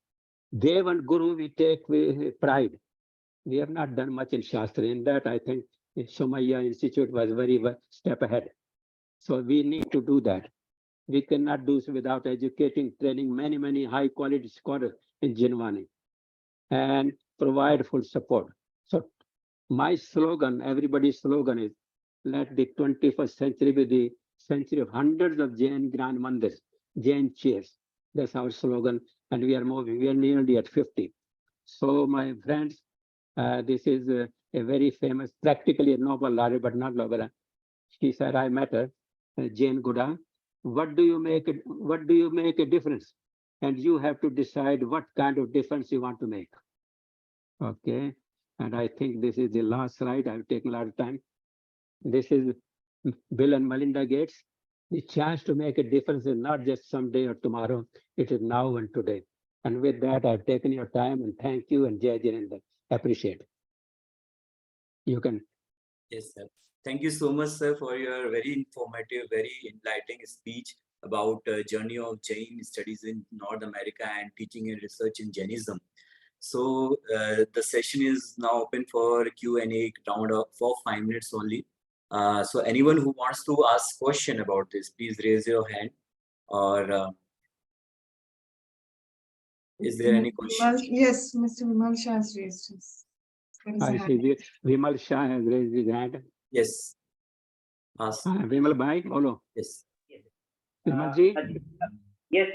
Dev and Guru, we take with pride. We have not done much in Shastra. In that, I think Somaiya Institute was very step ahead. So we need to do that. We cannot do so without educating, training many high quality scholars in Jinwani and provide full support. So my slogan, everybody's slogan is, let the 21st century be the century of hundreds of Jain Grand Mandirs, Jain chairs. That's our slogan, and we are moving. We are nearly at 50. So my friends, this is a very famous, practically a Nobel laureate, but not Nobel. She said, I met her, Jane Goodall. What do you make a difference? And you have to decide what kind of difference you want to make. Okay. And I think this is the last slide. I've taken a lot of time. This is Bill and Melinda Gates. The chance to make a difference is not just someday or tomorrow. It is now and today. And with that, I've taken your time, and thank you, and Jai Jain. Appreciate. You can. Yes, sir. Thank you so much, sir, for your very informative, very enlightening speech about journey of Jain studies in North America and teaching and research in Jainism. So the session is now open for Q&A round for 5 minutes only. So anyone who wants to ask question about this, please raise your hand. Or is there any question? Yes, Mr. Vimal Shah has raised his. I see Vimal Shah has raised his hand. Yes. Ask. Vimal Bhai, bolo. Yes. Vimal ji? Yes.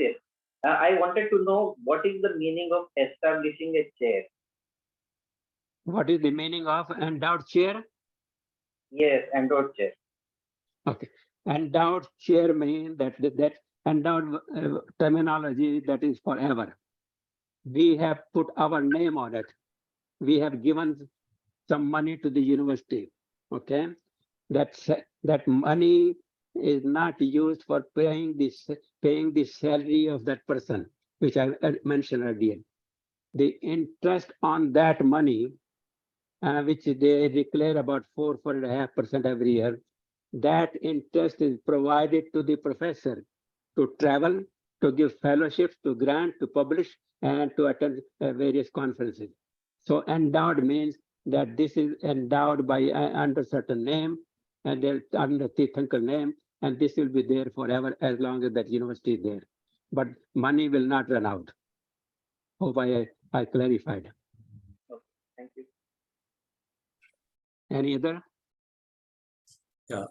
I wanted to know what is the meaning of establishing a chair. What is the meaning of endowed chair? Yes, endowed chair. Okay. Endowed chair means that endowed terminology that is forever. We have put our name on it. We have given some money to the university. Okay. That money is not used for paying the salary of that person, which I mentioned earlier. The interest on that money, which they declare about 4.5% every year, that interest is provided to the professor to travel, to give fellowships, to grant, to publish, and to attend various conferences. So endowed means that this is endowed by under certain name, and they're under Tirthankar name, and this will be there forever as long as that university is there. But money will not run out. Hope I clarified. Okay, thank you. Any other? Yeah.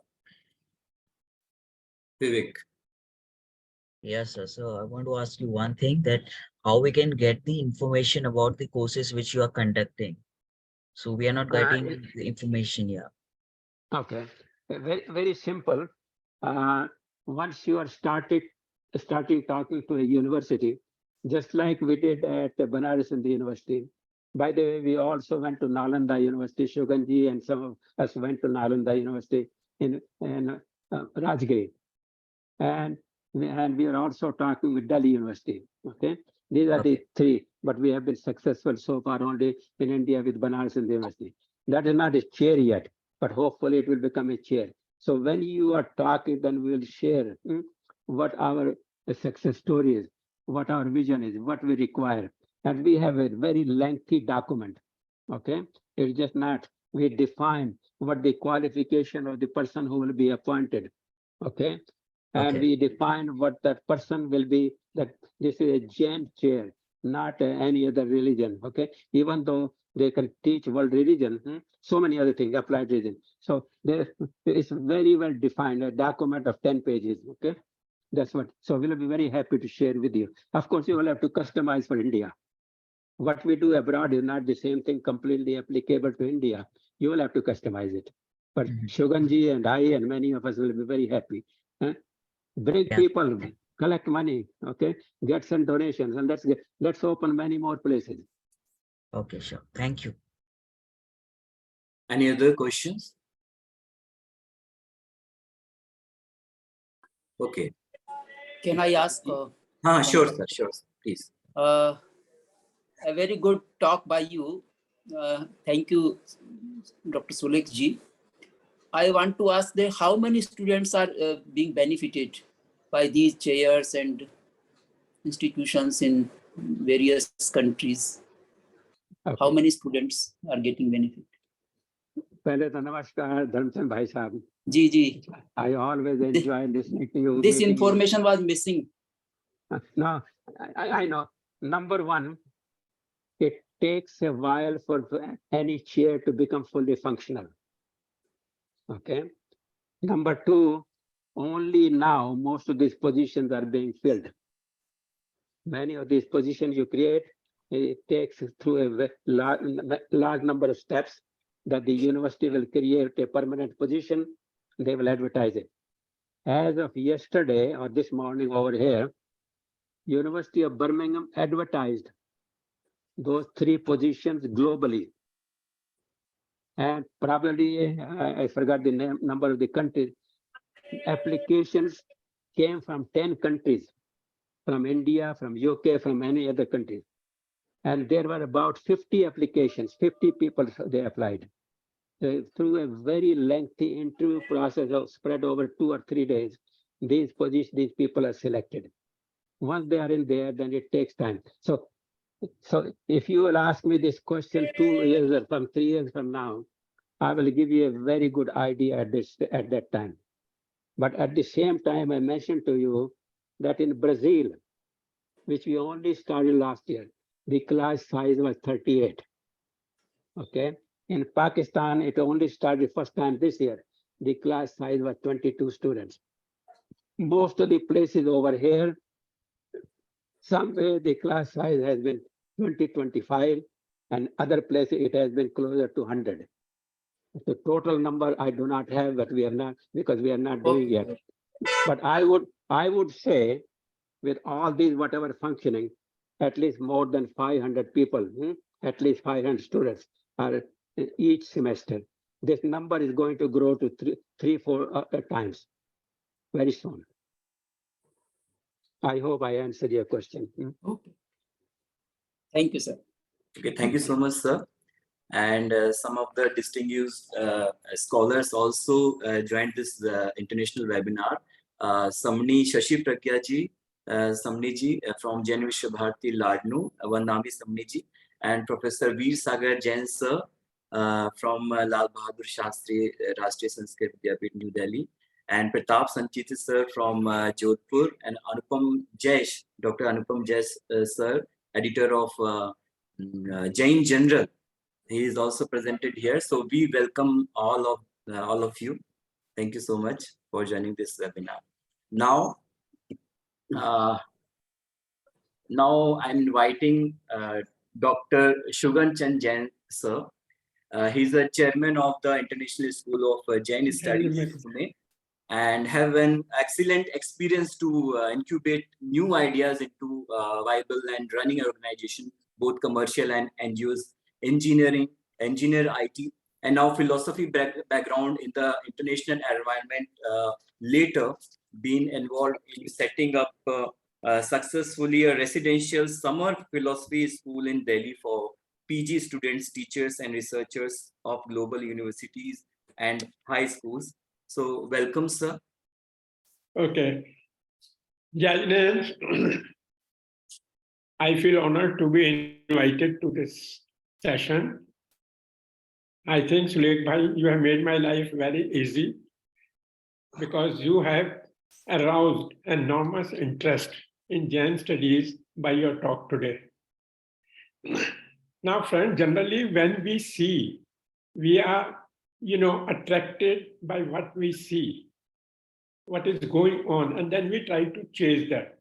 Vivek. Yes, sir. So I want to ask you one thing, that how we can get the information about the courses which you are conducting. So we are not getting the information here. Okay, very simple. Once you are starting talking to a university, just like we did at Banaras in the university. By the way, we also went to Nalanda University, Shogunji, and some of us went to Nalanda University in Rajgiri. And we are also talking with Delhi University. Okay, these are the three, but we have been successful so far only in India with Banaras in the university. That is not a chair yet, but hopefully it will become a chair. So when you are talking, then we will share what our success story is, what our vision is, what we require. And we have a very lengthy document. Okay, it's just not, we define what the qualification of the person who will be appointed. Okay. And we define what that person will be, that this is a Jain chair, not any other religion. Okay. Even though they can teach world religion, so many other things, applied religion. So there is very well defined, a document of 10 pages. Okay. That's what. So we'll be very happy to share with you. Of course, you will have to customize for India. What we do abroad is not the same thing completely applicable to India. You will have to customize it. But Shogunji and I and many of us will be very happy. Bring people, collect money, okay, get some donations, and let's open many more places. Okay, sure. Thank you. Any other questions? Okay. Can I ask? Sure, sir. Sure, sir. Please. A very good talk by you. Thank you, Dr. Sulek ji. I want to ask how many students are being benefited by these chairs and institutions in various countries? Okay. How many students are getting benefit? पहले तो नमस्कार धर्मचंद भाई साहब. Ji. I always enjoy listening to you. This meeting you. information was missing. No, I know. Number one, it takes a while for any chair to become fully functional. Okay. Number two, only now most of these positions are being filled. Many of these positions you create, it takes through a large number of steps that the university will create a permanent position. They will advertise it. As of yesterday or this morning over here, University of Birmingham advertised those 3 positions globally. And probably, I forgot the number of the countries. Applications came from 10 countries, from India, from UK, from many other countries. And there were about 50 applications, 50 people they applied. Through a very lengthy interview process of spread over 2 or 3 days, these people are selected. Once they are in there, then it takes time. So if you will ask me this question 2 years or 3 years from now, I will give you a very good idea at that time. But at the same time, I mentioned to you that in Brazil, which we only started last year, the class size was 38. Okay. In Pakistan, it only started first time this year. The class size was 22 students. Most of the places over here, somewhere the class size has been 20, 25, and other places it has been closer to 100. The total number I do not have, but we are not, because we are not doing yet. But I would say, with all these whatever functioning, at least more than 500 people, at least 500 students are each semester. This number is going to grow to 3-4 times very soon. I hope I answered your question. Okay. Thank you, sir. Okay, thank you so much, sir. And some of the distinguished scholars also joined this international webinar. Samni Shashi Pragya ji, Samni ji from Jain Vishyabharati Ladnu, Vandami Samni ji, and Professor Veer Sagar Jain sir from Lal Bahadur Shastri Rashtriya Sanskrit Vidyapith, New Delhi, and Pratap Sanchit sir from Jodhpur, and Anupam Jaish, Dr. Anupam Jaish sir, editor of Jain General. He is also presented here. So we welcome all of you. Thank you so much for joining this webinar. Now I'm inviting Dr. Shugan Chand Jain sir. He's the chairman of the International School of Jain Studies in Pune, and have an excellent experience to incubate new ideas into viable and running organization, both commercial and NGOs, engineer IT, and now philosophy background in the international environment, later been involved in setting up successfully a residential summer philosophy school in Delhi for PG students, teachers and researchers of global universities and high schools. So welcome, sir. Okay. Jain, I feel honored to be invited to this session. I think, Sulekh Bhai, you have made my life very easy because you have aroused enormous interest in Jain studies by your talk today. Now, friends, generally when we see, we are, attracted by what we see, what is going on, and then we try to chase that.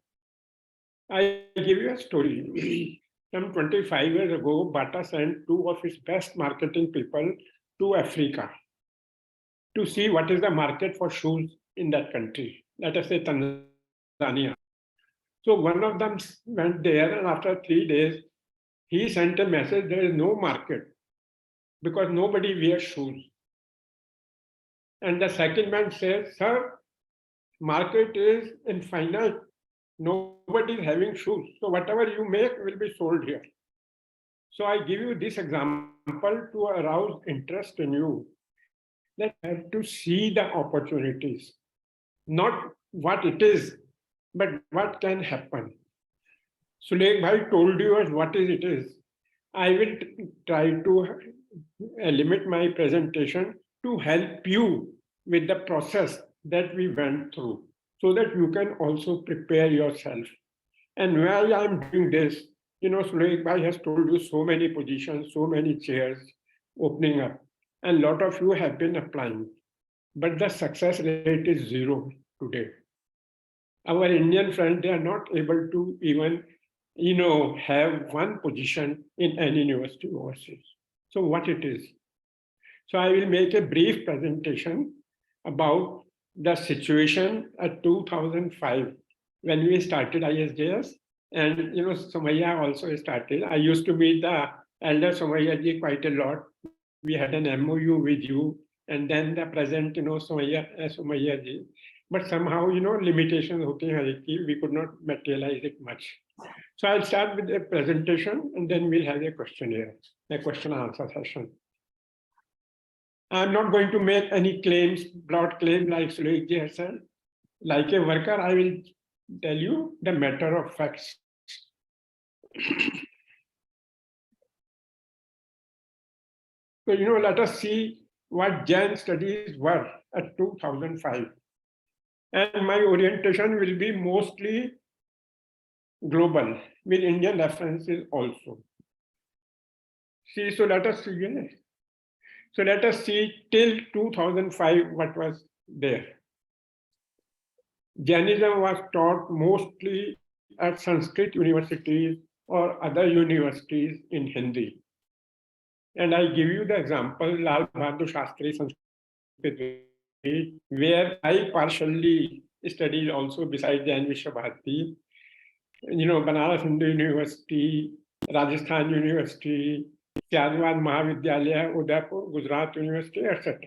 I give you a story. Some 25 years ago, Bata sent 2 of his best marketing people to Africa to see what is the market for shoes in that country, let us say Tanzania. So one of them went there, and after 3 days, he sent a message, there is no market because nobody wears shoes. And the second man says, sir, market is infinite. Nobody is having shoes. So whatever you make will be sold here. So I give you this example to arouse interest in you. That you have to see the opportunities, not what it is, but what can happen. Sulekh Bhai told you what it is. I will try to limit my presentation to help you with the process that we went through, so that you can also prepare yourself. And while I'm doing this, Suleik Bhai has told you so many positions, so many chairs opening up, and a lot of you have been applying, but the success rate is 0 today. Our Indian friends, they are not able to even, have one position in any university overseas. So what it is? So I will make a brief presentation about the situation at 2005 when we started ISJS, and Somaiya also started. I used to meet the elder Somaiya ji quite a lot. We had an MOU with you, and then the present, Somaiya ji. But somehow, limitations hote hain ki we could not materialize it much. So I'll start with a presentation, and then we'll have a questionnaire, a question and answer session. I'm not going to make any claims, broad claims like Suleik ji has said. Like a worker, I will tell you the matter of facts. So, let us see what Jain studies were at 2005. And my orientation will be mostly global, with Indian references also. See, so let us see. So let us see till 2005 what was there. Jainism was taught mostly at Sanskrit universities or other universities in Hindi. And I give you the example, Lal Bahadur Shastri Sanskrit, where I partially studied also besides Jain Vishwa Bharati, Banaras Hindu University, Rajasthan University, Syadwad Mahavidyalaya, Udaipur, Gujarat University, etc.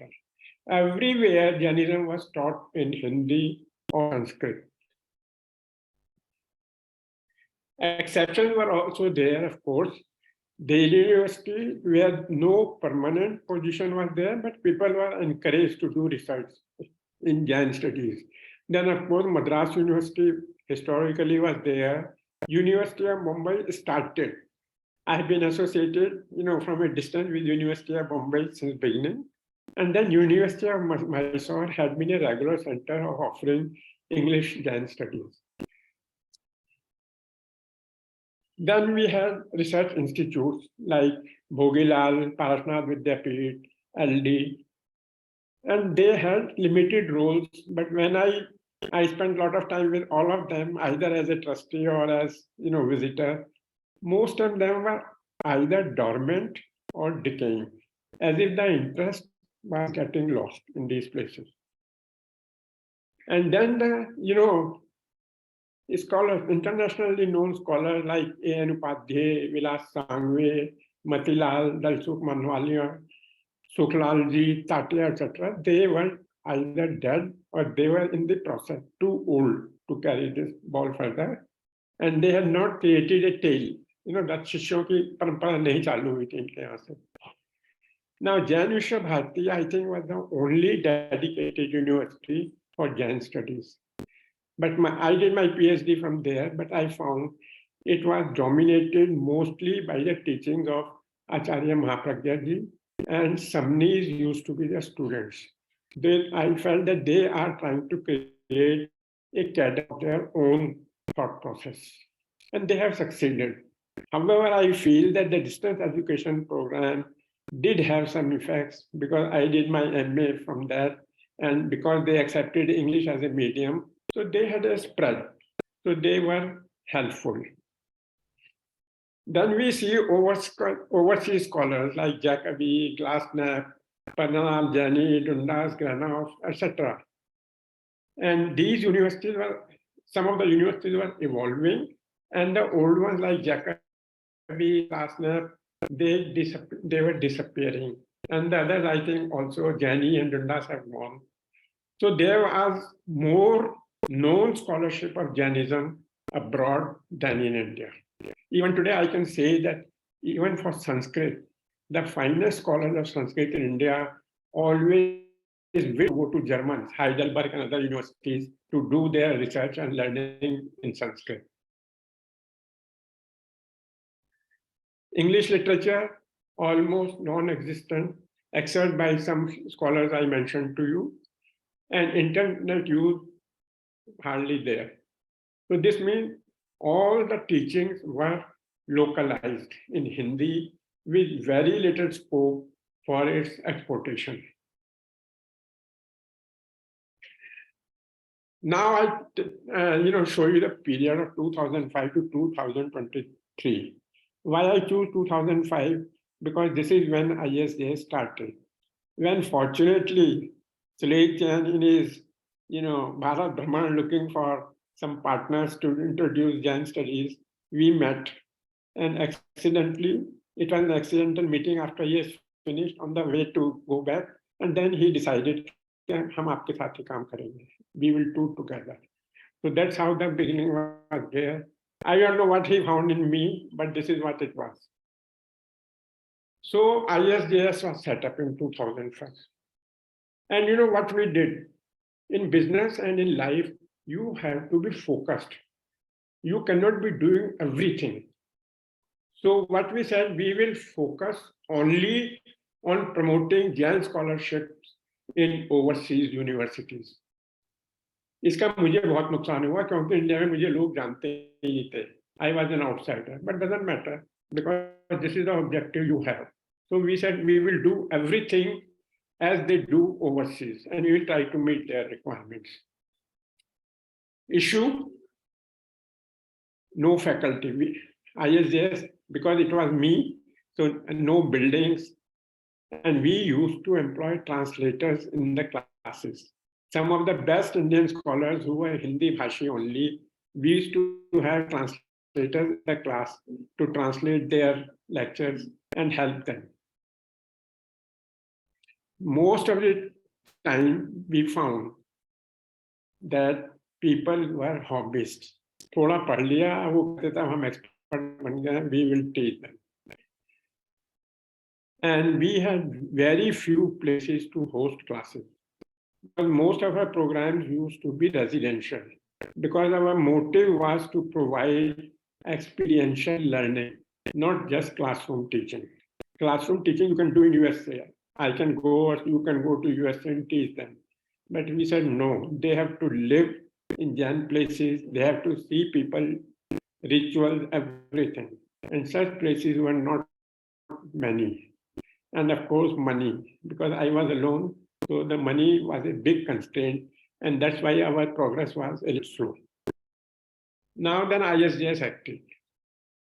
Everywhere Jainism was taught in Hindi or Sanskrit. Exceptions were also there, of course. Delhi University, where no permanent position was there, but people were encouraged to do research in Jain studies. Then, of course, Madras University historically was there. University of Mumbai started. I have been associated, from a distance with University of Mumbai since beginning. And then University of Mysore had been a regular center of offering English Jain studies. Then we had research institutes like Bhogilal, Parashnath Vidyapeeth, LD, and they had limited roles. But when I spent a lot of time with all of them, either as a trustee or as visitor, most of them were either dormant or decaying, as if the interest was getting lost in these places. And then the scholars, internationally known scholars like A.N. Upadhyay, Vilas Sangve, Matilal, Dalsukh Manwalia, Sukhlalji, Tatia, etc., they were either dead or they were in the process, too old to carry this ball further. And they had not created a tail. That Shishyo ki parampara nahi chalu hui thi inke yahan se. Now, Jain Vishwa Bharati, I think, was the only dedicated university for Jain studies. But I did my PhD from there, but I found it was dominated mostly by the teachings of Acharya Mahapragya ji, and Samnis used to be the students. I felt that they are trying to create a cadre of their own thought process, and they have succeeded. However, I feel that the distance education program did have some effects because I did my MA from that, and because they accepted English as a medium, so they had a spread. So they were helpful. Then we see overseas scholars like Jacobi, Glasnap, Parnal, Jani, Dundas, Granov, etc. And these universities were, some of the universities were evolving, and the old ones like Jacobi, Glasnap, they were disappearing. And the others, I think, also Jani and Dundas have gone. So there was more known scholarship of Jainism abroad than in India. Even today, I can say that even for Sanskrit, the finest scholars of Sanskrit in India always will go to Germans, Heidelberg and other universities to do their research and learning in Sanskrit. English literature almost non-existent, except by some scholars I mentioned to you, and internet use hardly there. So this means all the teachings were localized in Hindi with very little scope for its exportation. Now I show you the period of 2005 to 2023. Why I choose 2005? Because this is when ISJ started. When fortunately, Suleik Jain in his Bharat Dharma looking for some partners to introduce Jain studies, we met. And accidentally, it was an accidental meeting after he has finished on the way to go back. And then he decided, हम आपके साथ ही काम करेंगे. We will do together. So that's how the beginning was there. I don't know what he found in me, but this is what it was. So ISJS was set up in 2005. And you know what we did? In business and in life, you have to be focused. You cannot be doing everything. So what we said, we will focus only on promoting Jain scholarships in overseas universities. इसका मुझे बहुत नुकसान हुआ क्योंकि India में मुझे लोग जानते ही थे. I was an outsider, but doesn't matter because this is the objective you have. So we said we will do everything as they do overseas, and we will try to meet their requirements. Issue: no faculty. ISJS, because it was me, so no buildings, and we used to employ translators in the classes. Some of the best Indian scholars who were Hindi Bhashi only, we used to have translators in the class to translate their lectures and help them. Most of the time we found that people were hobbyists. थोड़ा पढ़ लिया, वो कहते थे हम expert बन गए, we will teach them. And we had very few places to host classes. Most of our programs used to be residential because our motive was to provide experiential learning, not just classroom teaching. Classroom teaching you can do in USA. I can go or you can go to USA and teach them. But we said no, they have to live in Jain places, they have to see people, rituals, everything. And such places were not many. And of course, money, because I was alone. So the money was a big constraint, and that's why our progress was a little slow. Now then ISJS acted.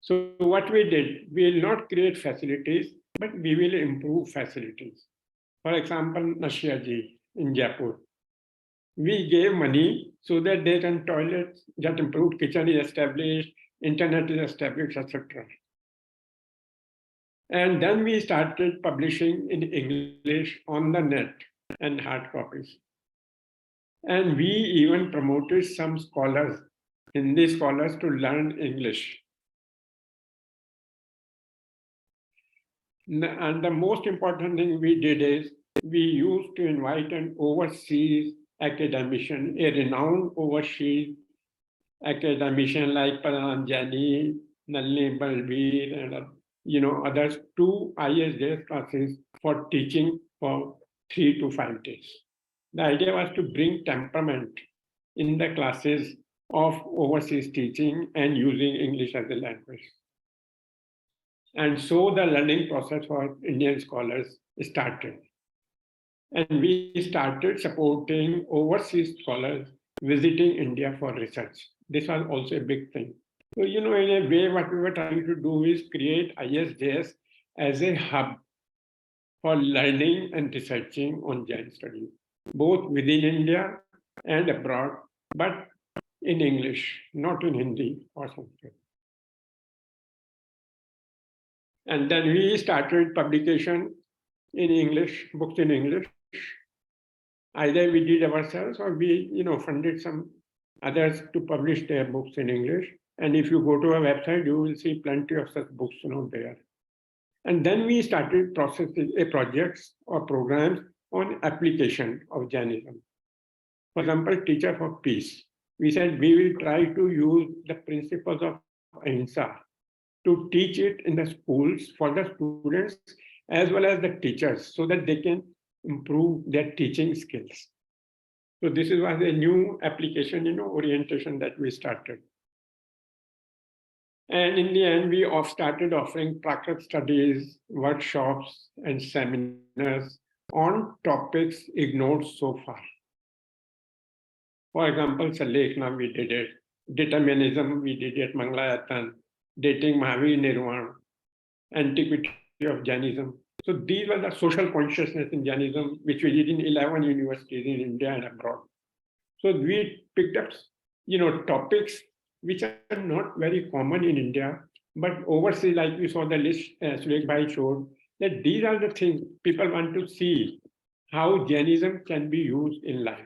So what we did, we will not create facilities, but we will improve facilities. For example, Nashiaji in Jaipur. We gave money so that they can toilets get improved, kitchen is established, internet is established, etc. And then we started publishing in English on the net and hard copies. And we even promoted some scholars, Hindi scholars, to learn English. And the most important thing we did is we used to invite an overseas academician, a renowned overseas academician like Paranjani, Nalini Balbir, and others to ISJS classes for teaching for 3 to 5 days. The idea was to bring temperament in the classes of overseas teaching and using English as a language. And so the learning process for Indian scholars started. And we started supporting overseas scholars visiting India for research. This was also a big thing. So, in a way, what we were trying to do is create ISJS as a hub for learning and researching on Jain studies, both within India and abroad, but in English, not in Hindi or something. And then we started publication in English, books in English. Either we did ourselves or we, funded some others to publish their books in English. And if you go to our website, you will see plenty of such books there. And then we started processing projects or programs on application of Jainism. For example, Teacher for Peace. We said we will try to use the principles of ahimsa to teach it in the schools for the students as well as the teachers so that they can improve their teaching skills. So this was a new application, orientation that we started. And in the end, we started offering Prakrit studies, workshops, and seminars on topics ignored so far. For example, Salekna, we did it. Determinism, we did it. Manglayatan, dating Mahavir Nirvana, antiquity of Jainism. So these were the social consciousness in Jainism, which we did in 11 universities in India and abroad. So we picked up, topics which are not very common in India, but overseas, like we saw the list Suresh Bhai showed, that these are the things people want to see, how Jainism can be used in life.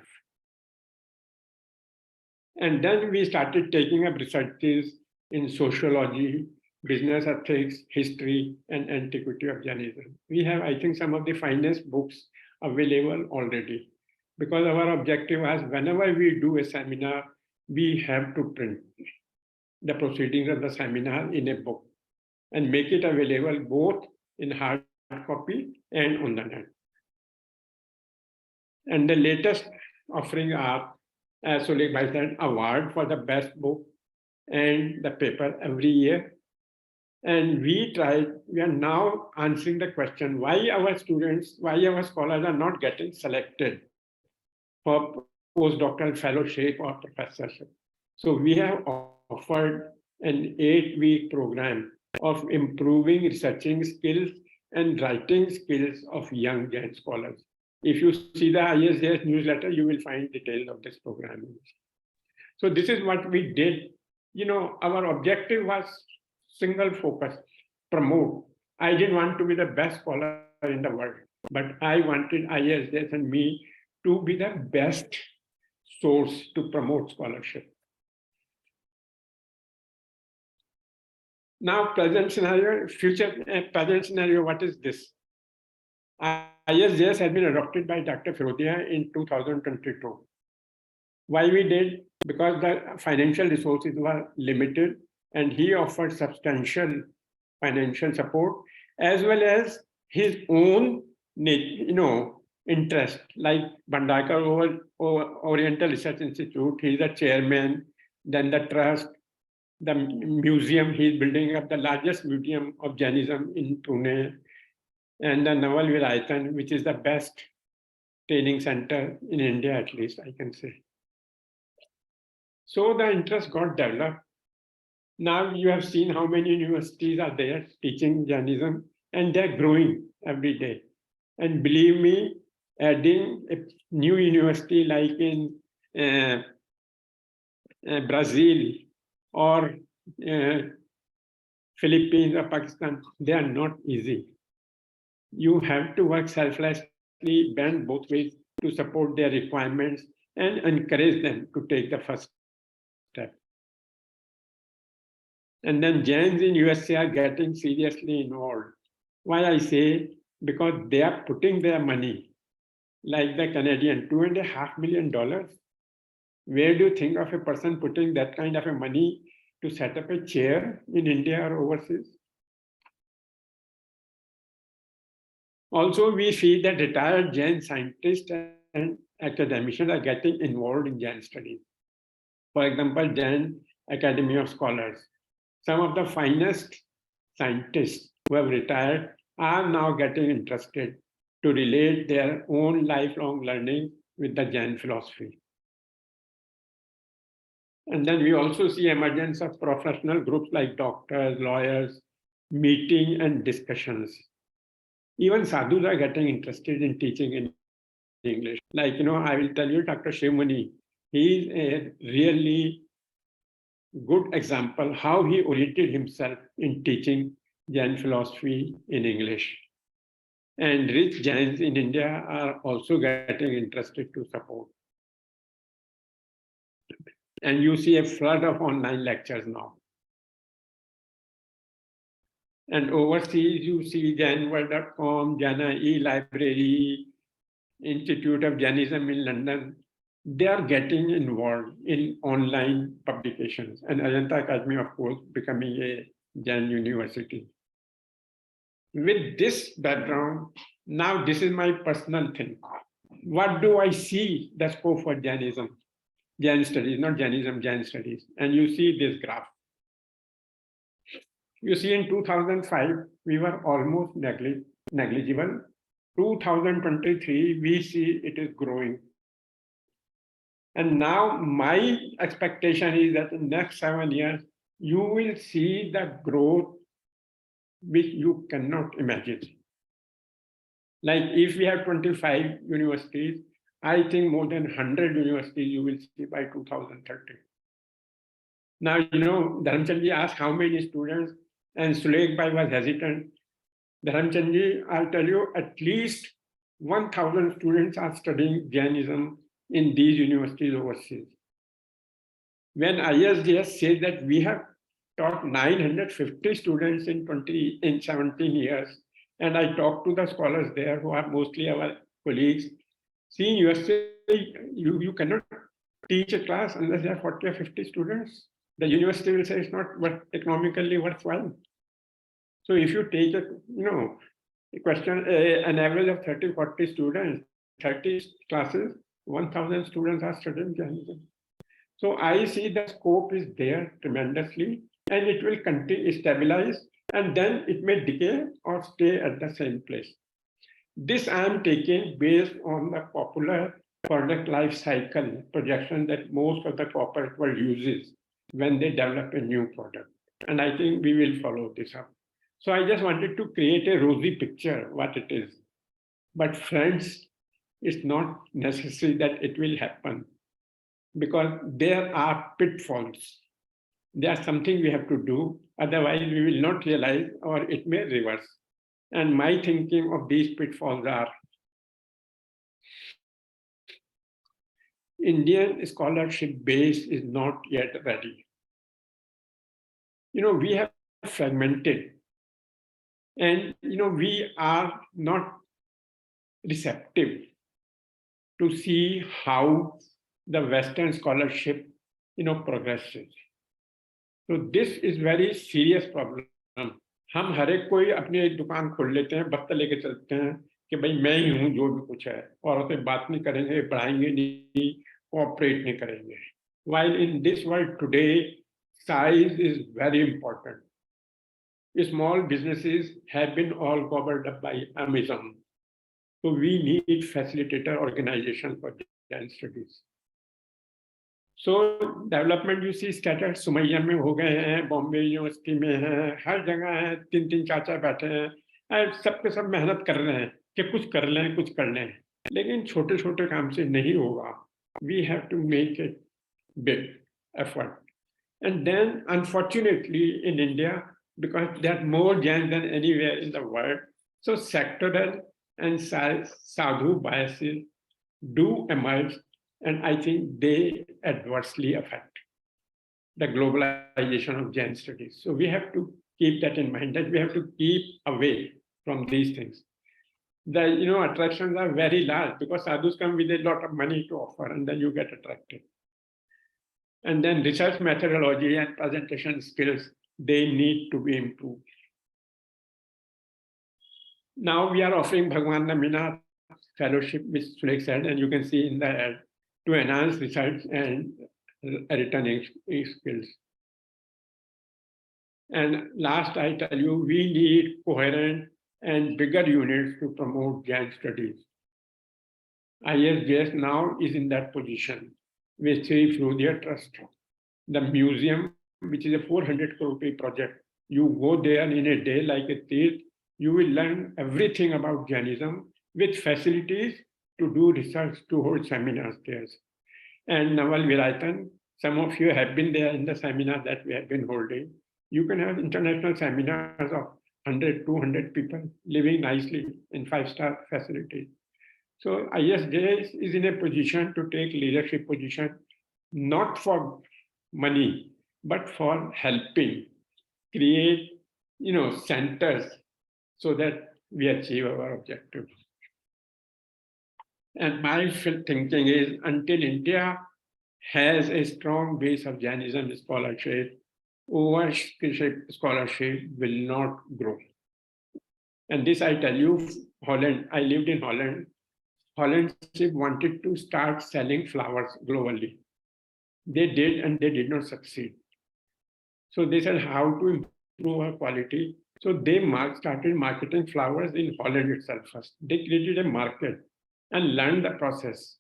And then we started taking up researches in sociology, business ethics, history, and antiquity of Jainism. We have, I think, some of the finest books available already, because our objective was whenever we do a seminar, we have to print the proceedings of the seminar in a book and make it available both in hard copy and on the net. And the latest offering are, as Suleik Bhai said, award for the best book and the paper every year. And we are now answering the question, why our students, why our scholars are not getting selected for postdoctoral fellowship or professorship. So we have offered an 8-week program of improving researching skills and writing skills of young Jain scholars. If you see the ISJS newsletter, you will find details of this program. So this is what we did. Our objective was single focus, promote. I didn't want to be the best scholar in the world, but I wanted ISJS and me to be the best source to promote scholarship. Now, present scenario, present scenario, what is this? ISJS has been adopted by Dr. Firodia in 2022. Why we did? Because the financial resources were limited and he offered substantial financial support as well as his own, interest, like Bhandakar Oriental Research Institute, he's the chairman, then the trust, the museum, he's building up the largest museum of Jainism in Pune, and the Naval Vilayatan, which is the best training center in India, at least I can say. So the interest got developed. Now you have seen how many universities are there teaching Jainism, and they're growing every day. And believe me, adding a new university like in Brazil or Philippines or Pakistan, they are not easy. You have to work selflessly, bend both ways to support their requirements and encourage them to take the first step. And then Jains in USA are getting seriously involved. Why I say? Because they are putting their money, like the Canadian, $2.5 million. Where do you think of a person putting that kind of a money to set up a chair in India or overseas? Also, we see that retired Jain scientists and academicians are getting involved in Jain studies. For example, Jain Academy of Scholars. Some of the finest scientists who have retired are now getting interested to relate their own lifelong learning with the Jain philosophy. And then we also see emergence of professional groups like doctors, lawyers, meeting and discussions. Even sadhus are getting interested in teaching in English. Like, I will tell you, Dr. Shivmani, he is a really good example how he oriented himself in teaching Jain philosophy in English. And rich Jains in India are also getting interested to support. And you see a flood of online lectures now. And overseas, you see jainworld.com, Jaina e-library, Institute of Jainism in London. They are getting involved in online publications. And Ajanta Academy, of course, becoming a Jain University. With this background, now this is my personal thing. What do I see the scope for Jainism? Jain studies, not Jainism, Jain studies. And you see this graph. You see in 2005, we were almost negligible. 2023, we see it is growing. And now my expectation is that in the next 7 years, you will see the growth which you cannot imagine. Like if we have 25 universities, I think more than 100 universities you will see by 2030. Now, you know, Dharamchandji asked how many students, and Sulekh Bhai was hesitant. Dharamchandji, I'll tell you, at least 1,000 students are studying Jainism in these universities overseas. When ISDS says that we have taught 950 students in 17 years, and I talked to the scholars there who are mostly our colleagues, see, in USA, you cannot teach a class unless there are 40 or 50 students. The university will say it's not economically worthwhile. So if you take a question, an average of 30, 40 students, 30 classes, 1,000 students are studying Jainism. So I see the scope is there tremendously, and it will continue, stabilize, and then it may decay or stay at the same place. This I am taking based on the popular product life cycle projection that most of the corporate world uses when they develop a new product. And I think we will follow this up. So I just wanted to create a rosy picture what it is. But friends, it's not necessary that it will happen, because there are pitfalls. There's something we have to do, otherwise we will not realize, or it may reverse. And my thinking of these pitfalls are: Indian scholarship base is not yet ready. We have fragmented, and we are not receptive to see how the Western scholarship progresses. So this is very serious problem. हम हर एक कोई अपनी एक दुकान खोल लेते हैं, बत्ता लेके चलते हैं कि भाई मैं ही हूँ जो भी कुछ है, औरतें बात नहीं करेंगे, बढ़ाएंगे नहीं, cooperate नहीं करेंगे. While in this world today, size is very important. Small businesses have been all gobbled up by Amazon. So we need facilitator organization for Jain studies. So development you see scattered. Somaiya में हो गए हैं, Bombay University में है, हर जगह है, 3-3 चाचा बैठे हैं, और सबके सब मेहनत कर रहे हैं कि कुछ कर लें, कुछ कर लें, लेकिन छोटे-छोटे काम से नहीं होगा. We have to make a big effort. And then unfortunately in India, because there are more Jains than anywhere in the world, so sectoral and sadhu biases do emerge, and I think they adversely affect the globalization of Jain studies. So we have to keep that in mind, that we have to keep away from these things. The attractions are very large because sadhus come with a lot of money to offer, and then you get attracted. And then research methodology and presentation skills, they need to be improved. Now we are offering Bhagwan Naminath Fellowship, which Sulekh said, and you can see in the ad, to enhance research and written skills. And last, I tell you, we need coherent and bigger units to promote Jain studies. ISJS now is in that position with Sri Frudia Trust. The museum, which is a 400 crore rupee project, you go there in a day like a thief, you will learn everything about Jainism with facilities to do research, to hold seminars there. And Naval Viraitan, some of you have been there in the seminar that we have been holding. You can have international seminars of 100, 200 people living nicely in 5-star facilities. So ISJ is in a position to take leadership position, not for money, but for helping create, centers so that we achieve our objectives. And my thinking is, until India has a strong base of Jainism scholarship, scholarship will not grow. And this I tell you, Holland, I lived in Holland. Holland wanted to start selling flowers globally. They did, and they did not succeed. So they said how to improve our quality. So they started marketing flowers in Holland itself first. They created a market and learned the process.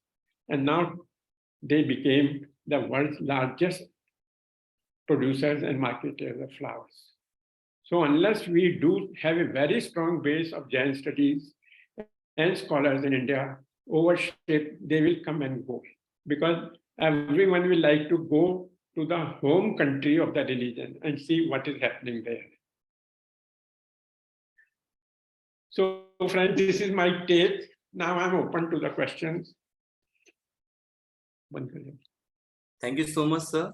And now they became the world's largest producers and marketers of flowers. So unless we do have a very strong base of Jain studies and scholars in India, overship, they will come and go. Because everyone will like to go to the home country of the religion and see what is happening there. So friends, this is my take. Now I'm open to the questions. Thank you so much, sir,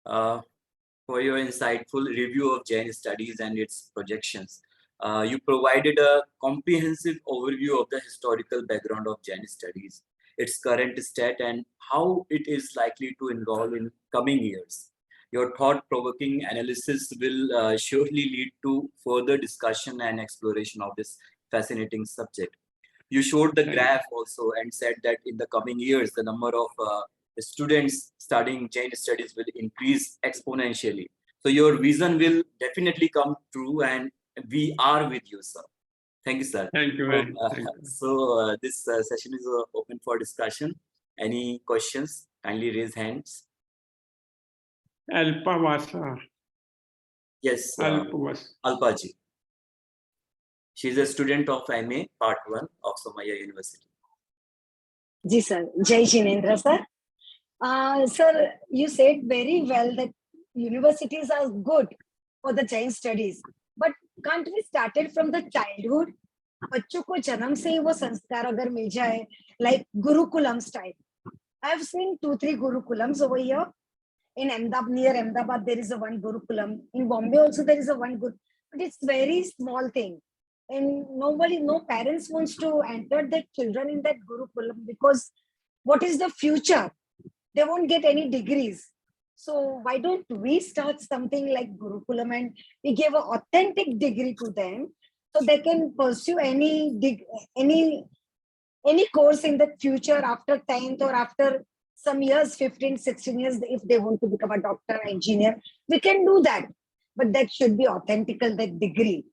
for your insightful review of Jain studies and its projections. You provided a comprehensive overview of the historical background of Jain studies, its current state, and how it is likely to evolve in coming years. Your thought-provoking analysis will surely lead to further discussion and exploration of this fascinating subject. You showed the graph also and said that in the coming years, the number of students studying Jain studies will increase exponentially. So your vision will definitely come true, and we are with you, sir. Thank you, sir. Thank you. So this session is open for discussion. Any questions? Kindly raise hands. Alpa Varsha. Yes, Alpa Alpaji. She is a student of MA Part 1 of Somaiya University. Ji sir, Jai Jinendra sir. Sir, you said very well that universities are good for the Jain studies, but can't we start it from the childhood? बच्चों को जन्म से ही वो संस्कार अगर मिल जाए, like Gurukulam style. I have seen 2-3 Gurukulams over here. In Ahmedabad, near Ahmedabad, there is a one Gurukulam. In Bombay also there is a one Gurukulam, but it's very small thing. And no parents wants to enter their children in that Gurukulam because what is the future? They won't get any degrees. So why don't we start something like Gurukulam and we give an authentic degree to them so they can pursue any course in the future after 10th or after some years, 15, 16 years, if they want to become a doctor, engineer, we can do that. But that should be authentical, that degree.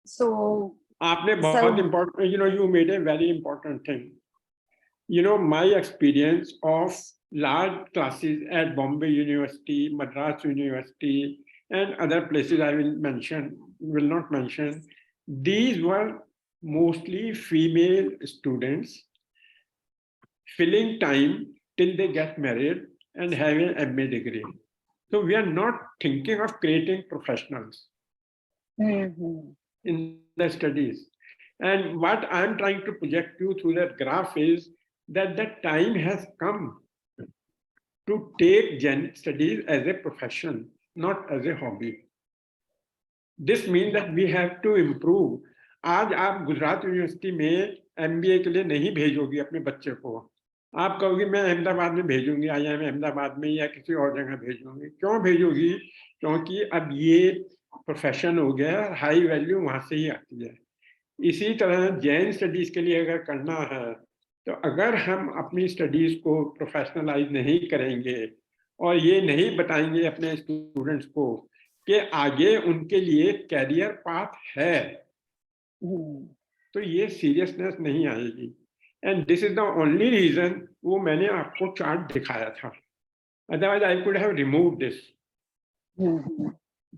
So, आपने बहुत important, you made a very important thing. My experience of large classes at Bombay University, Madras University, and other places I will not mention, these were mostly female students filling time till they get married and have an MA degree. So we are not thinking of creating professionals in the studies. And what I'm trying to project you through that graph is that the time has come to take Jain studies as a profession, not as a hobby. This means that we have to improve. आज आप Gujarat university में MBA के लिए नहीं भेजोगी अपने बच्चे को. आप कहोगी मैं अहमदाबाद में भेजूंगी, IIM अहमदाबाद में या किसी और जगह भेजूंगी. क्यों भेजोगी? क्योंकि अब ये प्रोफेशन हो गया, हाई वैल्यू वहां से ही आती है. इसी तरह जैन स्टडीज के लिए अगर करना है तो अगर हम अपनी स्टडीज को प्रोफेशनलाइज नहीं करेंगे और ये नहीं बताएंगे अपने स्टूडेंट्स को कि आगे उनके लिए कैरियर पाथ है, तो ये सीरियसनेस नहीं आएगी. And this is the only reason वो मैंने आपको चार्ट दिखाया था. Otherwise I could have removed this.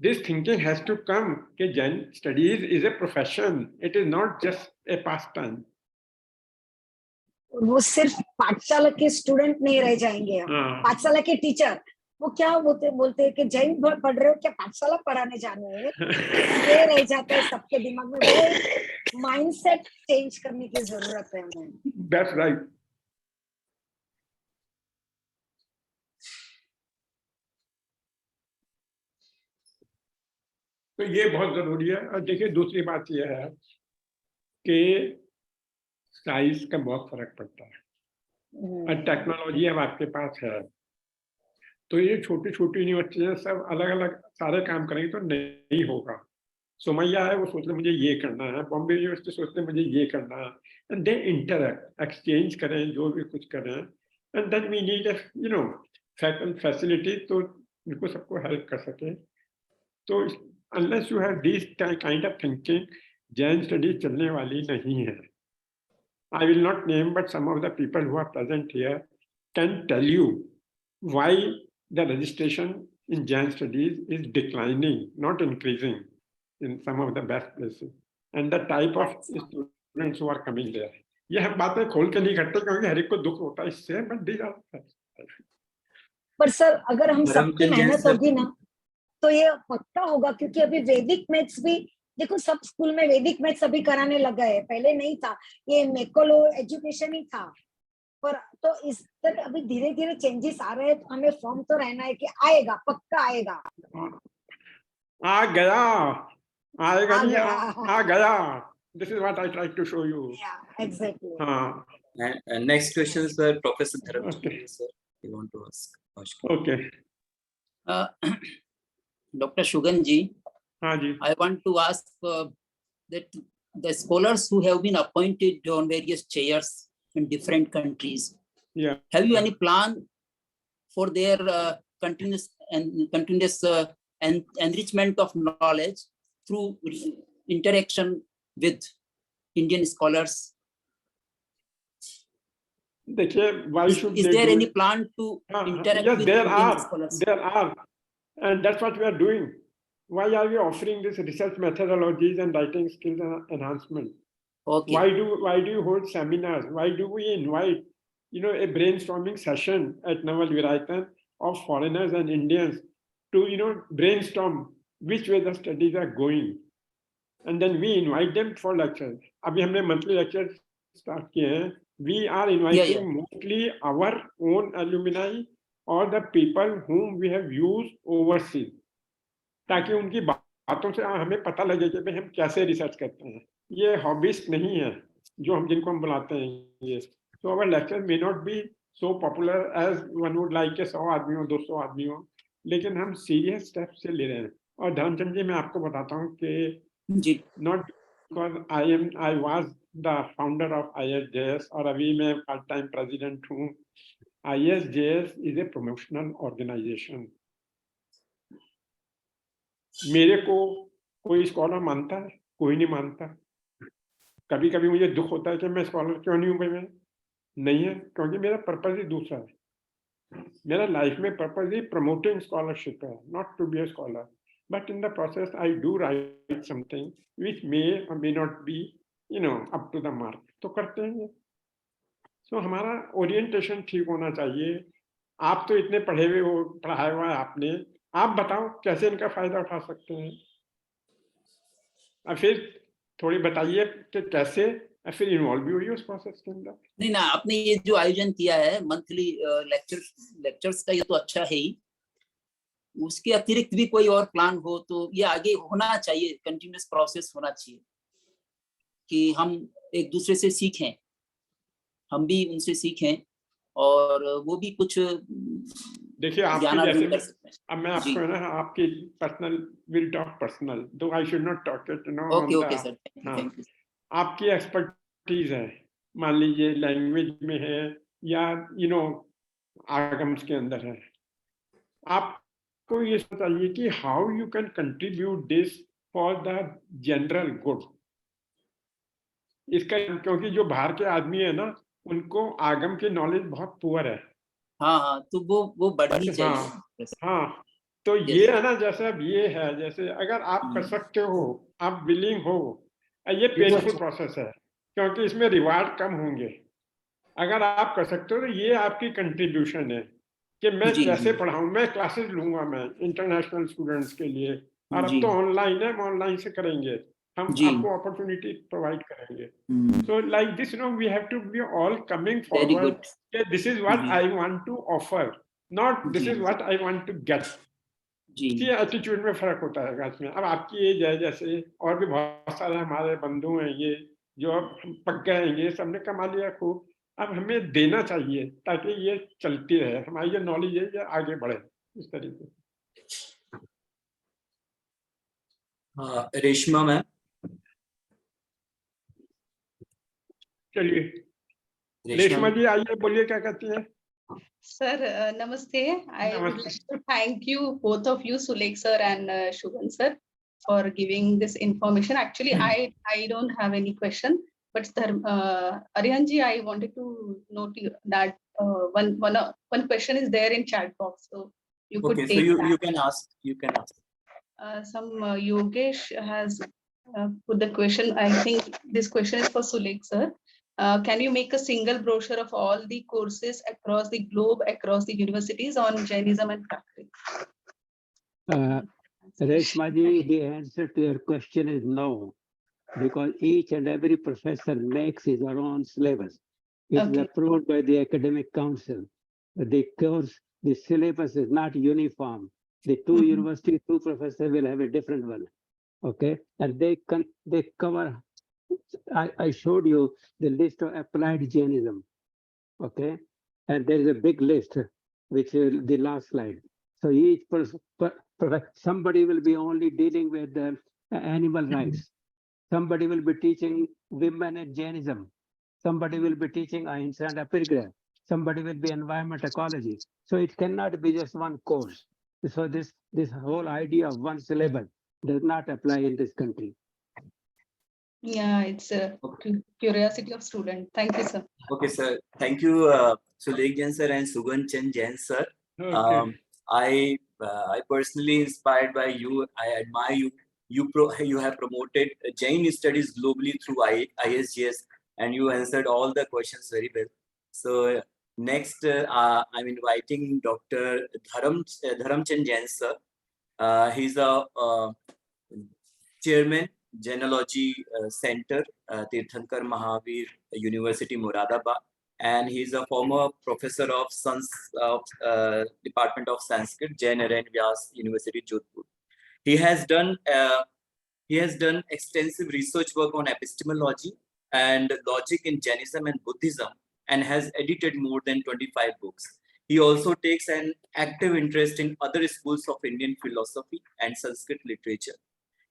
This thinking has to come that Jain studies is a profession. It is not just a pastime. वो सिर्फ पाठशाला के स्टूडेंट नहीं रह जाएंगे. पाठशाला के टीचर वो क्या बोलते हैं कि जैन पढ़ रहे हो क्या, पाठशाला पढ़ाने जाने हैं, ये रह जाता है सबके दिमाग में. वो माइंडसेट चेंज करने की जरूरत है हमें. That's right. तो ये बहुत जरूरी है. और देखिए दूसरी बात यह है कि साइज का बहुत फर्क पड़ता है. और टेक्नोलॉजी अब आपके पास है तो ये छोटी छोटी यूनिवर्सिटियां सब अलग अलग सारे काम करेंगे तो नहीं होगा। सोमैया है, वो सोचते मुझे ये करना है, बॉम्बे यूनिवर्सिटी सोचते मुझे ये करना है, एंड दे इंटरैक्ट, एक्सचेंज करें, जो भी कुछ करें, and then we need facility तो इनको सबको हेल्प कर सके। तो unless you have this kind of thinking, Jain studies चलने वाली नहीं है। I will not name, but some of the people who are present here can tell you why the registration in Jain studies is declining, not increasing in some of the best places, and the type of students who are coming there. ये हम बातें खोल के नहीं करते क्योंकि हर एक को दुख होता है इससे, but these are facts. पर सर अगर हम सबकी धर्मचंद जैन मेहनत सर। होगी ना तो ये पक्का होगा, क्योंकि अभी वैदिक मैथ्स भी देखो, सब स्कूल में वैदिक मैथ्स अभी कराने लगा है, पहले नहीं था, ये मेकोलो एजुकेशन ही था। पर तो इस तरह अभी धीरे धीरे चेंजेस आ रहे हैं, तो हमें फॉर्म तो रहना है कि आएगा, पक्का आएगा। आ गया, आएगा आ नहीं, गया। आ गया। This is what I tried to show you. Yeah, exactly. हाँ. And next question, sir, Professor Dharmchand, Okay. sir, you want to ask? Okay. Dr. Shugan ji, हाँ जी. I want to ask that the scholars who have been appointed on various chairs in different countries, Yeah. have you any plan for their continuous enrichment of knowledge through interaction with Indian scholars? देखिए, why should Is they there do any it? plan to interact Yes, with there Indian scholars? There are, and that's what we are doing. Why are we offering this research methodologies and writing skills enhancement? Okay. Why do you hold seminars? Why do we invite, a brainstorming session at Naval Viraitan of foreigners and Indians to, brainstorm which way the studies are going, and then we invite them for lectures. अभी हमने monthly lectures start किए हैं. We are inviting mostly our own alumni or the people whom we have used overseas, ताकि उनकी बातों से हमें पता लगे कि भाई हम कैसे रिसर्च करते हैं. ये हॉबिस्ट नहीं है जो जिनको हम बुलाते हैं ये. So our lecture may not be so popular as one would like के 100 आदमी हो, 200 आदमी हो, लेकिन हम सीरियस स्टेप से ले रहे हैं. और धर्मचंद जी, मैं आपको बताता हूँ कि not because I was the founder of ISJS और अभी मैं पार्ट टाइम प्रेसिडेंट हूँ. ISJS is a promotional organization. मेरे को कोई स्कॉलर मानता है, कोई नहीं मानता. कभी कभी मुझे दुख होता है कि मैं स्कॉलर क्यों नहीं हूँ. भाई मैं नहीं है, क्योंकि मेरा पर्पस ही दूसरा है. मेरा लाइफ में पर्पस ही प्रमोटिंग स्कॉलरशिप है, not to be a scholar. But in the process I do write something which may और may not be up to the mark. तो करते हैं. सो हमारा ओरिएंटेशन ठीक होना चाहिए. आप तो इतने पढ़ाया हुआ है आपने, आप बताओ कैसे इनका फायदा उठा सकते हैं. और फिर थोड़ी बताइए कि कैसे, और फिर इन्वॉल्व भी हुई उस प्रोसेस के अंदर. नहीं ना, आपने ये जो आयोजन किया है मंथली लेक्चर्स का, ये तो अच्छा है ही. उसके अतिरिक्त भी कोई और प्लान हो तो ये आगे होना चाहिए. कंटिन्यूअस प्रोसेस होना चाहिए कि हम एक दूसरे से सीखें, हम भी उनसे सीखें और वो भी कुछ. देखिए, आपके जैसे अब मैं आपको है ना, आपकी पर्सनल विल टॉक पर्सनल, दो I should not talk it okay sir, thank you. आपकी एक्सपर्टीज है, मान लीजिए लैंग्वेज में है या आगम्स के अंदर है. आपको ये बताइए कि how you can contribute this for the general good. इसका क्योंकि जो बाहर के आदमी है ना, उनको आगम की नॉलेज बहुत पुअर है. हाँ, तो वो बढ़नी चाहिए. हाँ, तो ये है ना, जैसे अब ये है, जैसे अगर आप कर सकते हो, आप विलिंग हो, ये पेनफुल प्रोसेस है क्योंकि इसमें रिवार्ड कम होंगे. अगर आप कर सकते हो तो ये आपकी कंट्रीब्यूशन है कि मैं कैसे पढ़ाऊं. मैं क्लासेस लूंगा, मैं इंटरनेशनल स्टूडेंट्स के लिए, और अब तो ऑनलाइन है, ऑनलाइन से करेंगे, हम आपको अपॉर्चुनिटी प्रोवाइड करेंगे. So like this, we have to be all coming forward. This is what I want to offer, not this is what I want to get. जी. एटीट्यूड में फर्क होता है इसमें. अब आपकी एज है, जैसे और भी बहुत सारे हमारे बंधु हैं ये जो अब पक गए हैं, ये सबने कमा लिया खूब. अब हमें देना चाहिए ताकि ये चलती रहे, हमारी जो नॉलेज है ये आगे बढ़े. इस तरीके से। रेशमा मैम। चलिए रेशमा जी आइए, बोलिए क्या कहती हैं। Sir, namaste. I would Namaste. like to thank you, both of you, Sulek sir and Shugan sir, for giving this information. Actually, I don't have any question, but Arihant ji, I wanted to note that one question is there in chat box, so you could Okay, so take that. you can ask. You can ask. Some Yogesh has put the question. I think this question is for Sulek sir. Can you make a single brochure of all the courses across the globe, across the universities on Jainism and practice? Reshma ji, the answer to your question is no, because each and every professor makes his own syllabus. It is Okay. approved by the academic council. The course, the syllabus is not uniform. The two universities, two professors will have a different one. Okay, and they cover. I showed you the list of applied Jainism. Okay, and there is a big list, which is the last slide. So each somebody will be only dealing with animal rights. Somebody will be teaching women in Jainism. Somebody will be teaching Ahimsa and Aparigraha. Somebody will be environment ecology. So it cannot be just one course. So this whole idea of one syllabus does not apply in this country. Yeah, it's a curiosity of student. Thank you, sir. Okay, sir. Thank you, Sulek Jain sir and Sugan Chand Jain sir. Okay. I personally inspired by you. I admire you. You have promoted Jain studies globally through ISGS, and you answered all the questions very well. So next, I'm inviting Dr. Dharam Chand Jain sir. He's a chairman, Genealogy Center, Tirthankar Mahavir University, Moradabad, and he's a former professor of Department of Sanskrit, Jain Vyas University, Jodhpur. He has done extensive research work on epistemology and logic in Jainism and Buddhism, and has edited more than 25 books. He also takes an active interest in other schools of Indian philosophy and Sanskrit literature.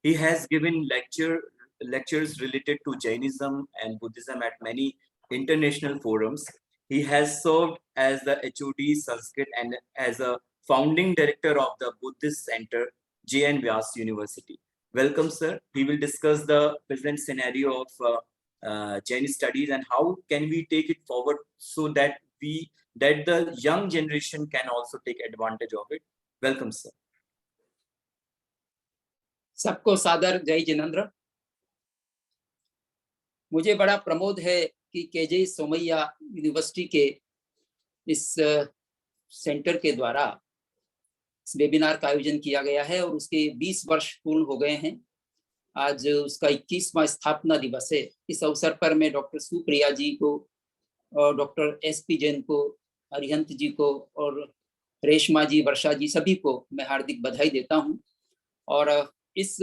He has given lectures related to Jainism and Buddhism at many international forums. He has served as the HOD Sanskrit and as a founding director of the Buddhist Center, Jain Vyas University. Welcome, sir. He will discuss the present scenario of Jain studies and how can we take it forward so that the young generation can also take advantage of it. Welcome, sir. सबको सादर जय जिनेंद्र। मुझे बड़ा प्रमोद है कि KJ Somaiya university के इस centre के द्वारा इस वेबिनार का आयोजन किया गया है और उसके 20 वर्ष पूर्ण हो गए हैं। आज उसका 21वां स्थापना दिवस है। इस अवसर पर मैं डॉक्टर सुप्रिया जी को और डॉक्टर SP जैन को, अरिहंत जी को और रेशमा जी, वर्षा जी, सभी को मैं हार्दिक बधाई देता हूं। और इस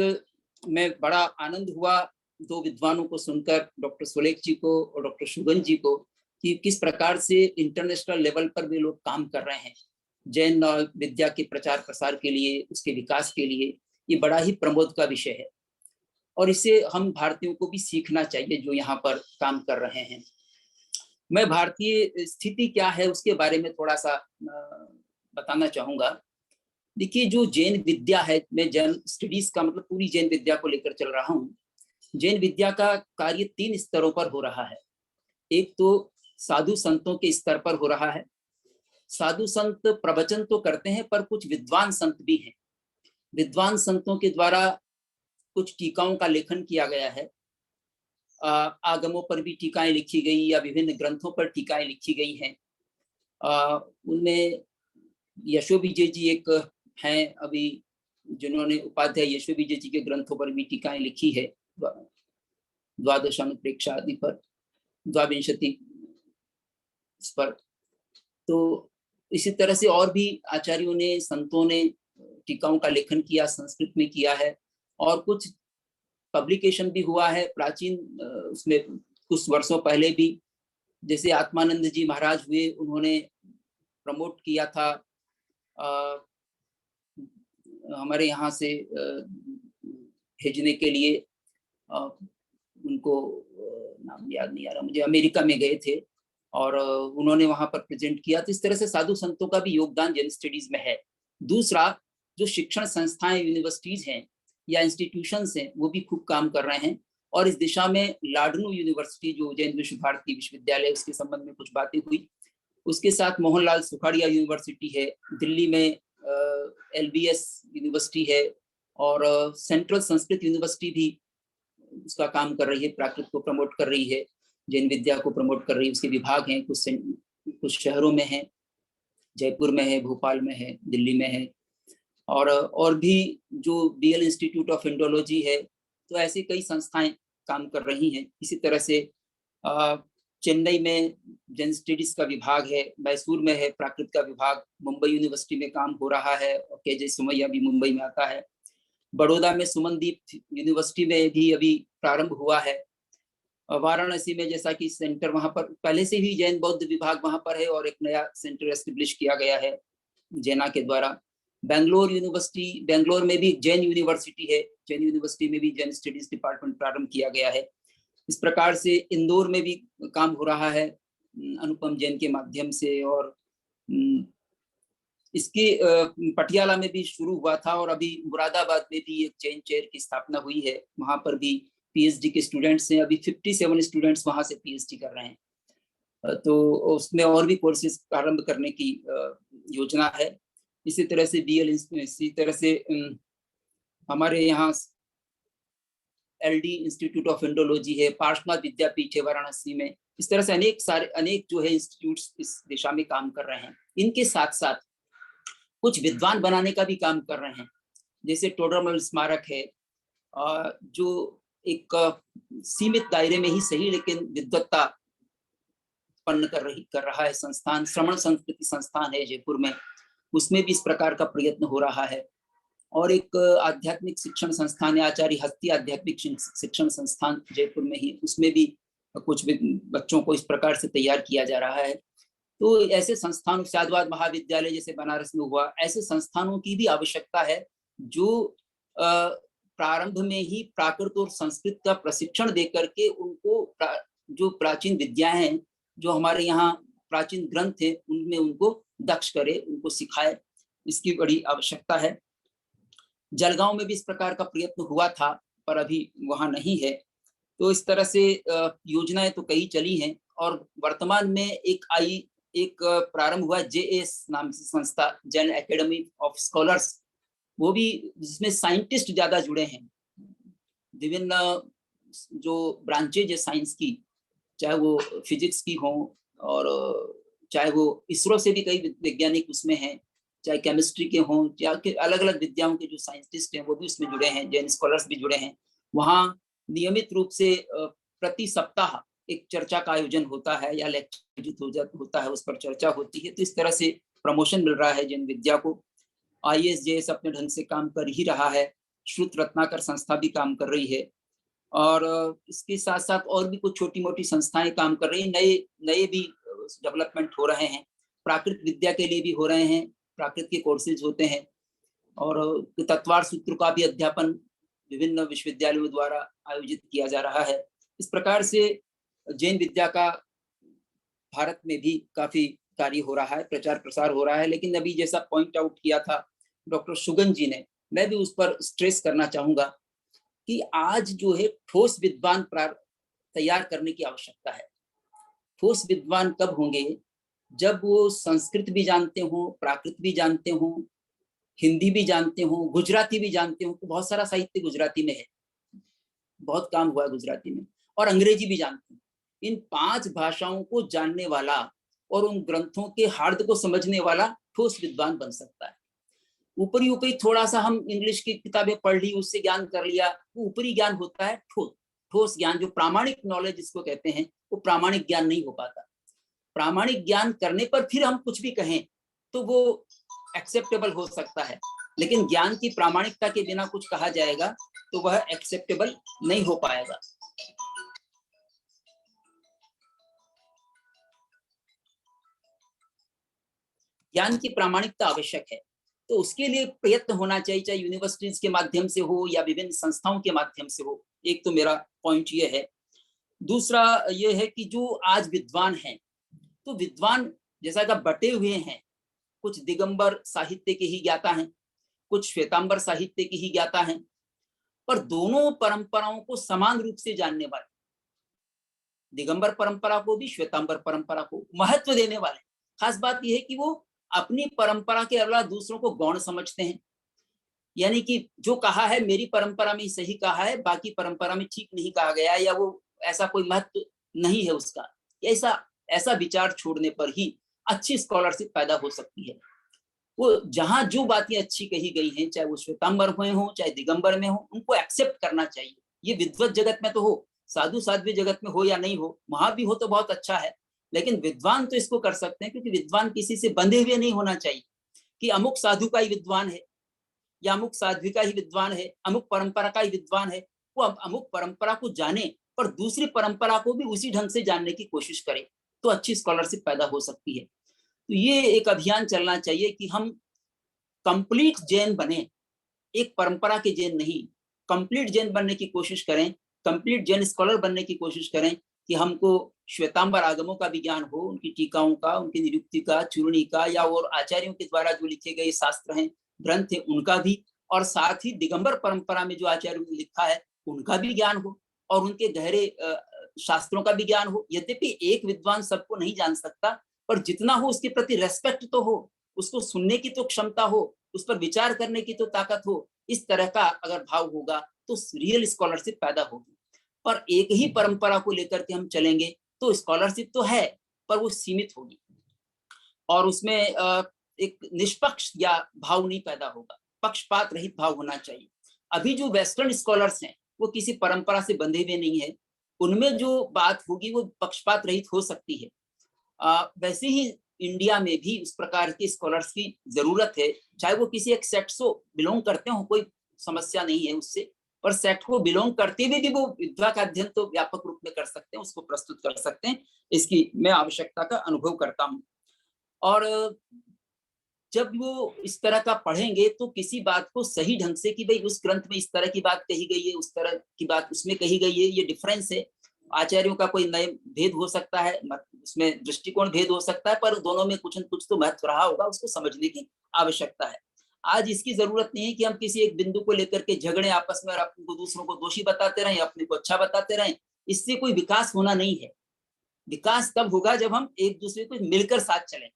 में बड़ा आनंद हुआ दो विद्वानों को सुनकर, डॉक्टर सुलेख जी को और डॉक्टर शुगन जी को, कि किस प्रकार से इंटरनेशनल लेवल पर भी लोग काम कर रहे हैं जैन विद्या के प्रचार प्रसार के लिए, उसके विकास के लिए। ये बड़ा ही प्रमोद का विषय है और इसे हम भारतीयों को भी सीखना चाहिए जो यहाँ पर काम कर रहे हैं। मैं भारतीय स्थिति क्या है उसके बारे में थोड़ा सा बताना चाहूंगा। देखिए, जो जैन विद्या है, मैं जैन स्टडीज का मतलब पूरी जैन विद्या को लेकर चल रहा हूँ। जैन विद्या का कार्य 3 स्तरों पर हो रहा है। एक तो साधु संतों के स्तर पर हो रहा है। साधु संत प्रवचन तो करते हैं, पर कुछ विद्वान संत भी हैं। विद्वान संतों के द्वारा कुछ टीकाओं का लेखन किया गया है। आगमों पर भी टीकाएं लिखी गई या विभिन्न ग्रंथों पर टीकाएं लिखी गई हैं। उनमें यशो विजय जी एक हैं अभी, जिन्होंने उपाध्याय यशो विजय जी के ग्रंथों पर भी टीकाएं लिखी है, द्वादशानुप्रेक्षा आदि पर, द्वाविंशति इस पर। तो इसी तरह से और भी आचार्यों ने, संतों ने टीकाओं का लेखन किया, संस्कृत में किया है और कुछ पब्लिकेशन भी हुआ है प्राचीन उसमें कुछ वर्षों पहले भी। जैसे आत्मानंद जी महाराज हुए, उन्होंने प्रमोट किया था हमारे यहाँ से भेजने के लिए उनको नाम याद नहीं आ रहा मुझे, अमेरिका में गए थे और उन्होंने वहां पर प्रेजेंट किया। तो इस तरह से साधु संतों का भी योगदान जैन स्टडीज में है। दूसरा, जो शिक्षण संस्थाएं, यूनिवर्सिटीज हैं या इंस्टीट्यूशंस हैं, वो भी खूब काम कर रहे हैं। और इस दिशा में लाडनू यूनिवर्सिटी, जो जैन विश्व भारती विश्वविद्यालय, उसके संबंध में कुछ बातें हुई। उसके साथ मोहनलाल सुखाड़िया यूनिवर्सिटी है, दिल्ली में LBS यूनिवर्सिटी है, और सेंट्रल संस्कृत यूनिवर्सिटी भी उसका काम कर रही है, प्राकृत को प्रमोट कर रही है, जैन विद्या को प्रमोट कर रही है। उसके विभाग हैं, कुछ शहरों में है, जयपुर में है, भोपाल में है, दिल्ली में है, और भी जो BL इंस्टीट्यूट ऑफ इंडोलॉजी है। तो ऐसी कई संस्थाएं काम कर रही हैं। इसी तरह से चेन्नई में जैन स्टडीज का विभाग है, मैसूर में है प्राकृत का विभाग, मुंबई यूनिवर्सिटी में काम हो रहा है, और KJ सोमैया भी मुंबई में आता है। बड़ौदा में सुमनदीप यूनिवर्सिटी में भी अभी प्रारंभ हुआ है। वाराणसी में जैसा कि सेंटर, वहां पर पहले से ही जैन बौद्ध विभाग वहां पर है, और एक नया सेंटर एस्टेब्लिश किया गया है जैना के द्वारा। बेंगलोर यूनिवर्सिटी, बेंगलोर में भी जैन यूनिवर्सिटी है, जैन यूनिवर्सिटी में भी जैन स्टडीज डिपार्टमेंट प्रारंभ किया गया है। इस प्रकार से इंदौर में भी काम हो रहा है अनुपम जैन के माध्यम से, और इसके पटियाला में भी शुरू हुआ था, और अभी मुरादाबाद में भी एक जैन चेयर की स्थापना हुई है। वहां पर भी PhD के स्टूडेंट्स हैं, अभी 57 स्टूडेंट्स वहां से PhD कर रहे हैं। तो उसमें और भी कोर्सेज प्रारंभ करने की योजना है। इसी तरह से BL, इसी तरह से हमारे यहाँ LD इंस्टीट्यूट ऑफ इंडोलॉजी है, पार्श्वनाथ विद्यापीठ है वाराणसी में। इस तरह से अनेक जो है इंस्टीट्यूट्स इस दिशा में काम कर रहे हैं। इनके साथ साथ कुछ विद्वान बनाने का भी काम कर रहे हैं, जैसे टोडरमल स्मारक है, जो एक सीमित दायरे में ही सही लेकिन विद्वत्ता उत्पन्न कर रहा है संस्थान। श्रमण संस्कृति संस्थान है जयपुर में, उसमें भी इस प्रकार का प्रयत्न हो रहा है। और एक आध्यात्मिक शिक्षण संस्थान है, आचार्य हस्ती आध्यात्मिक शिक्षण संस्थान जयपुर में ही, उसमें भी कुछ बच्चों को इस प्रकार से तैयार किया जा रहा है। तो ऐसे संस्थानों, साधुवाद महाविद्यालय जैसे बनारस में हुआ, ऐसे संस्थानों की भी आवश्यकता है जो प्रारंभ में ही प्राकृत और संस्कृत का प्रशिक्षण दे करके उनको जो प्राचीन विद्याएं हैं, जो हमारे यहाँ प्राचीन ग्रंथ है, उनमें उनको दक्ष करे, उनको सिखाए। इसकी बड़ी आवश्यकता है। जलगांव में भी इस प्रकार का प्रयत्न हुआ था, पर अभी वहां नहीं है। तो इस तरह से योजनाएं तो कई चली हैं, और वर्तमान में एक प्रारंभ हुआ JS नाम से संस्था, जैन एकेडमी ऑफ स्कॉलर्स, वो भी जिसमें साइंटिस्ट ज्यादा जुड़े हैं। विभिन्न जो ब्रांचेज है साइंस की, चाहे वो फिजिक्स की हो, और चाहे वो इसरो से भी कई वैज्ञानिक उसमें हैं, चाहे केमिस्ट्री के हों, या अलग अलग विद्याओं के जो साइंटिस्ट हैं वो भी उसमें जुड़े हैं, जैन स्कॉलर्स भी जुड़े हैं। वहाँ नियमित रूप से प्रति सप्ताह एक चर्चा का आयोजन होता है, या लेक्चर होता है, उस पर चर्चा होती है। तो इस तरह से प्रमोशन मिल रहा है जैन विद्या को। ISJS अपने ढंग से काम कर ही रहा है, श्रुत रत्नाकर संस्था भी काम कर रही है, और इसके साथ साथ और भी कुछ छोटी मोटी संस्थाएं काम कर रही हैं। नए भी डेवलपमेंट हो रहे हैं, प्राकृत विद्या के लिए भी हो रहे हैं, प्राकृत के कोर्सेज होते हैं, और तत्वार सूत्र का भी अध्यापन विभिन्न विश्वविद्यालयों द्वारा आयोजित किया जा रहा है। इस प्रकार से जैन विद्या का भारत में भी काफी कार्य हो रहा है, प्रचार प्रसार हो रहा है। लेकिन अभी जैसा पॉइंट आउट किया था डॉक्टर शुगन जी ने, मैं भी उस पर स्ट्रेस करना चाहूंगा कि आज जो है ठोस विद्वान तैयार करने की आवश्यकता है। ठोस विद्वान कब होंगे? जब वो संस्कृत भी जानते हो, प्राकृत भी जानते हो, हिंदी भी जानते हो, गुजराती भी जानते हो। तो बहुत सारा साहित्य गुजराती में है, बहुत काम हुआ है गुजराती में, और अंग्रेजी भी जानते हो। इन 5 भाषाओं को जानने वाला और उन ग्रंथों के हार्द को समझने वाला ठोस विद्वान बन सकता है। ऊपरी थोड़ा सा हम इंग्लिश की किताबें पढ़ ली, उससे ज्ञान कर लिया, वो ऊपरी ज्ञान होता है। ठोस ज्ञान, जो प्रामाणिक नॉलेज जिसको कहते हैं, वो प्रामाणिक ज्ञान नहीं हो पाता। प्रामाणिक ज्ञान करने पर फिर हम कुछ भी कहें तो वो एक्सेप्टेबल हो सकता है, लेकिन ज्ञान की प्रामाणिकता के बिना कुछ कहा जाएगा तो वह एक्सेप्टेबल नहीं हो पाएगा। ज्ञान की प्रामाणिकता आवश्यक है। तो उसके लिए प्रयत्न होना चाहिए, चाहे यूनिवर्सिटीज के माध्यम से हो या विभिन्न संस्थाओं के माध्यम से हो। एक तो मेरा पॉइंट ये है। दूसरा ये है कि जो आज विद्वान हैं, तो विद्वान जैसा कि बटे हुए हैं, कुछ दिगंबर साहित्य के ही ज्ञाता हैं, कुछ श्वेतांबर साहित्य की ही ज्ञाता हैं, पर दोनों परंपराओं को समान रूप से जानने वाले, दिगंबर परंपरा को भी श्वेतांबर परंपरा को महत्व देने वाले। खास बात यह है कि वो अपनी परंपरा के अलावा दूसरों को गौण समझते हैं, यानी कि जो कहा है मेरी परंपरा में सही कहा है, बाकी परंपरा में ठीक नहीं कहा गया, या वो ऐसा कोई महत्व नहीं है उसका। ऐसा विचार छोड़ने पर ही अच्छी स्कॉलरशिप पैदा हो सकती है। वो जहां जो बातें अच्छी कही गई हैं, चाहे वो श्वेतांबर में हो चाहे दिगंबर में हो, उनको एक्सेप्ट करना चाहिए। ये विद्वत जगत में तो हो, साधु साध्वी जगत में हो या नहीं हो, वहां भी हो तो बहुत अच्छा है, लेकिन विद्वान तो इसको कर सकते हैं, क्योंकि विद्वान किसी से बंधे हुए नहीं होना चाहिए कि अमुक साधु का ही विद्वान है या अमुक साध्वी का ही विद्वान है, अमुक परंपरा का ही विद्वान है। वो अमुक परंपरा को जाने पर दूसरी परंपरा को भी उसी ढंग से जानने की कोशिश करे, तो अच्छी स्कॉलरशिप पैदा हो सकती है। तो ये एक अभियान चलना चाहिए कि हम कंप्लीट जैन बने, एक परंपरा के जैन नहीं, कंप्लीट जैन बनने की कोशिश करें, कंप्लीट जैन स्कॉलर बनने की कोशिश करें, कि हमको श्वेतांबर आगमों का भी ज्ञान हो, उनकी टीकाओं का, उनकी निरुक्ति का, चूर्णी का, या और आचार्यों के द्वारा जो लिखे गए शास्त्र हैं, ग्रंथ है, उनका भी, और साथ ही दिगंबर परंपरा में जो आचार्यों ने लिखा है उनका भी ज्ञान हो, और उनके गहरे शास्त्रों का भी ज्ञान हो। यद्यपि एक विद्वान सबको नहीं जान सकता, पर जितना हो उसके प्रति रेस्पेक्ट तो हो, उसको सुनने की तो क्षमता हो, उस पर विचार करने की तो ताकत हो। इस तरह का अगर भाव होगा तो रियल स्कॉलरशिप पैदा होगी। पर एक ही परंपरा को लेकर के हम चलेंगे तो स्कॉलरशिप तो है, पर वो सीमित होगी, और उसमें एक निष्पक्ष या भाव नहीं पैदा होगा, पक्षपात रहित भाव होना चाहिए। अभी जो वेस्टर्न स्कॉलर्स हैं वो किसी परंपरा से बंधे हुए नहीं है, उनमें जो बात होगी वो पक्षपात रहित हो सकती है। वैसे ही इंडिया में भी उस प्रकार के स्कॉलर्स की जरूरत है, चाहे वो किसी एक सेक्ट से बिलोंग करते हो, कोई समस्या नहीं है उससे, पर सेक्ट को बिलोंग करते हुए भी वो विद्या का अध्ययन तो व्यापक रूप में कर सकते हैं, उसको प्रस्तुत कर सकते हैं। इसकी मैं आवश्यकता का अनुभव करता हूँ। और जब वो इस तरह का पढ़ेंगे तो किसी बात को सही ढंग से, कि भाई उस ग्रंथ में इस तरह की बात कही गई है, उस तरह की बात उसमें कही गई है, ये डिफरेंस है। आचार्यों का कोई नए भेद हो सकता है, उसमें दृष्टिकोण भेद हो सकता है, पर दोनों में कुछ न कुछ तो महत्व रहा होगा, उसको समझने की आवश्यकता है। आज इसकी जरूरत नहीं है कि हम किसी एक बिंदु को लेकर के झगड़े आपस में और अपने दूसरों को दोषी बताते रहें, अपने को अच्छा बताते रहें। इससे कोई विकास होना नहीं है। विकास तब होगा जब हम एक दूसरे को मिलकर साथ चलें,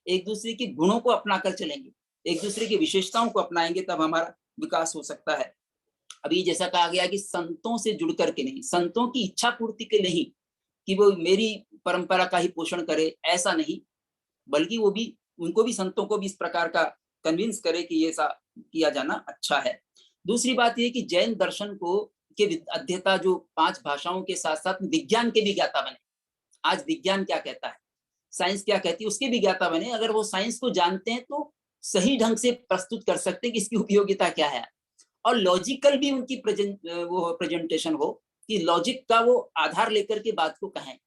एक दूसरे के गुणों को अपनाकर चलेंगे, एक दूसरे की विशेषताओं को अपनाएंगे, तब हमारा विकास हो सकता है। अभी जैसा कहा गया कि संतों से जुड़ करके नहीं, संतों की इच्छा पूर्ति के नहीं कि वो मेरी परंपरा का ही पोषण करे, ऐसा नहीं, बल्कि वो भी, उनको भी, संतों को भी इस प्रकार का कन्विंस करे कि ये ऐसा किया जाना अच्छा है। दूसरी बात ये कि जैन दर्शन को के अध्येता जो 5 भाषाओं के साथ साथ विज्ञान के भी ज्ञाता बने। आज विज्ञान क्या कहता है, साइंस क्या कहती है, उसके भी ज्ञाता बने। अगर वो साइंस को जानते हैं तो सही ढंग से प्रस्तुत कर सकते हैं कि इसकी उपयोगिता क्या है, और लॉजिकल भी उनकी प्रेजेंटेशन हो, कि लॉजिक का वो आधार लेकर के बात को कहें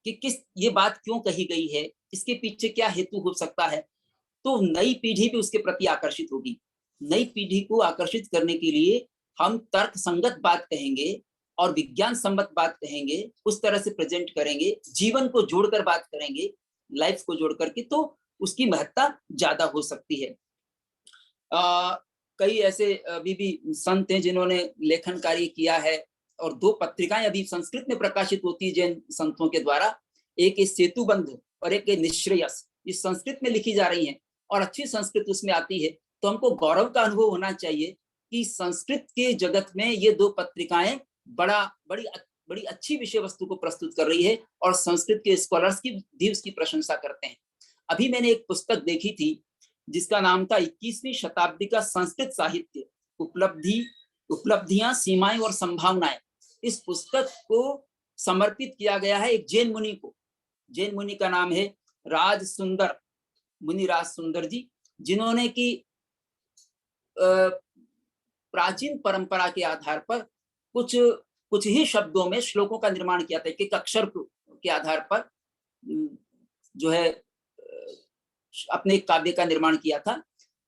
कि किस ये बात क्यों कही गई है, इसके पीछे क्या हेतु हो सकता है। तो नई पीढ़ी भी उसके प्रति आकर्षित होगी। नई पीढ़ी को आकर्षित करने के लिए हम तर्क संगत बात कहेंगे और विज्ञान सम्मत बात कहेंगे, उस तरह से प्रेजेंट करेंगे, जीवन को जोड़कर बात करेंगे, लाइफ को जोड़ करके, तो उसकी महत्ता ज्यादा हो सकती है। कई ऐसे अभी भी संत हैं जिन्होंने लेखन कार्य किया है, और 2 पत्रिकाएं अभी संस्कृत में प्रकाशित होती है जैन संतों के द्वारा। एक सेतुबंध और एक निश्रेयस, इस संस्कृत में लिखी जा रही हैं और अच्छी संस्कृत उसमें आती है। तो हमको गौरव का अनुभव होना चाहिए कि संस्कृत के जगत में ये 2 पत्रिकाएं बड़ी अच्छी विषय वस्तु को प्रस्तुत कर रही है, और संस्कृत के स्कॉलर्स की भी उसकी प्रशंसा करते हैं। अभी मैंने एक पुस्तक देखी थी जिसका नाम था 21वीं शताब्दी का संस्कृत साहित्य, उपलब्धियां, सीमाएं और संभावनाएं। इस पुस्तक को समर्पित किया गया है एक जैन मुनि को। जैन मुनि का नाम है राज सुंदर जी, जिन्होंने की प्राचीन परंपरा के आधार पर कुछ ही शब्दों में श्लोकों का निर्माण किया था, एक अक्षर के आधार पर जो है अपने काव्य का निर्माण किया था।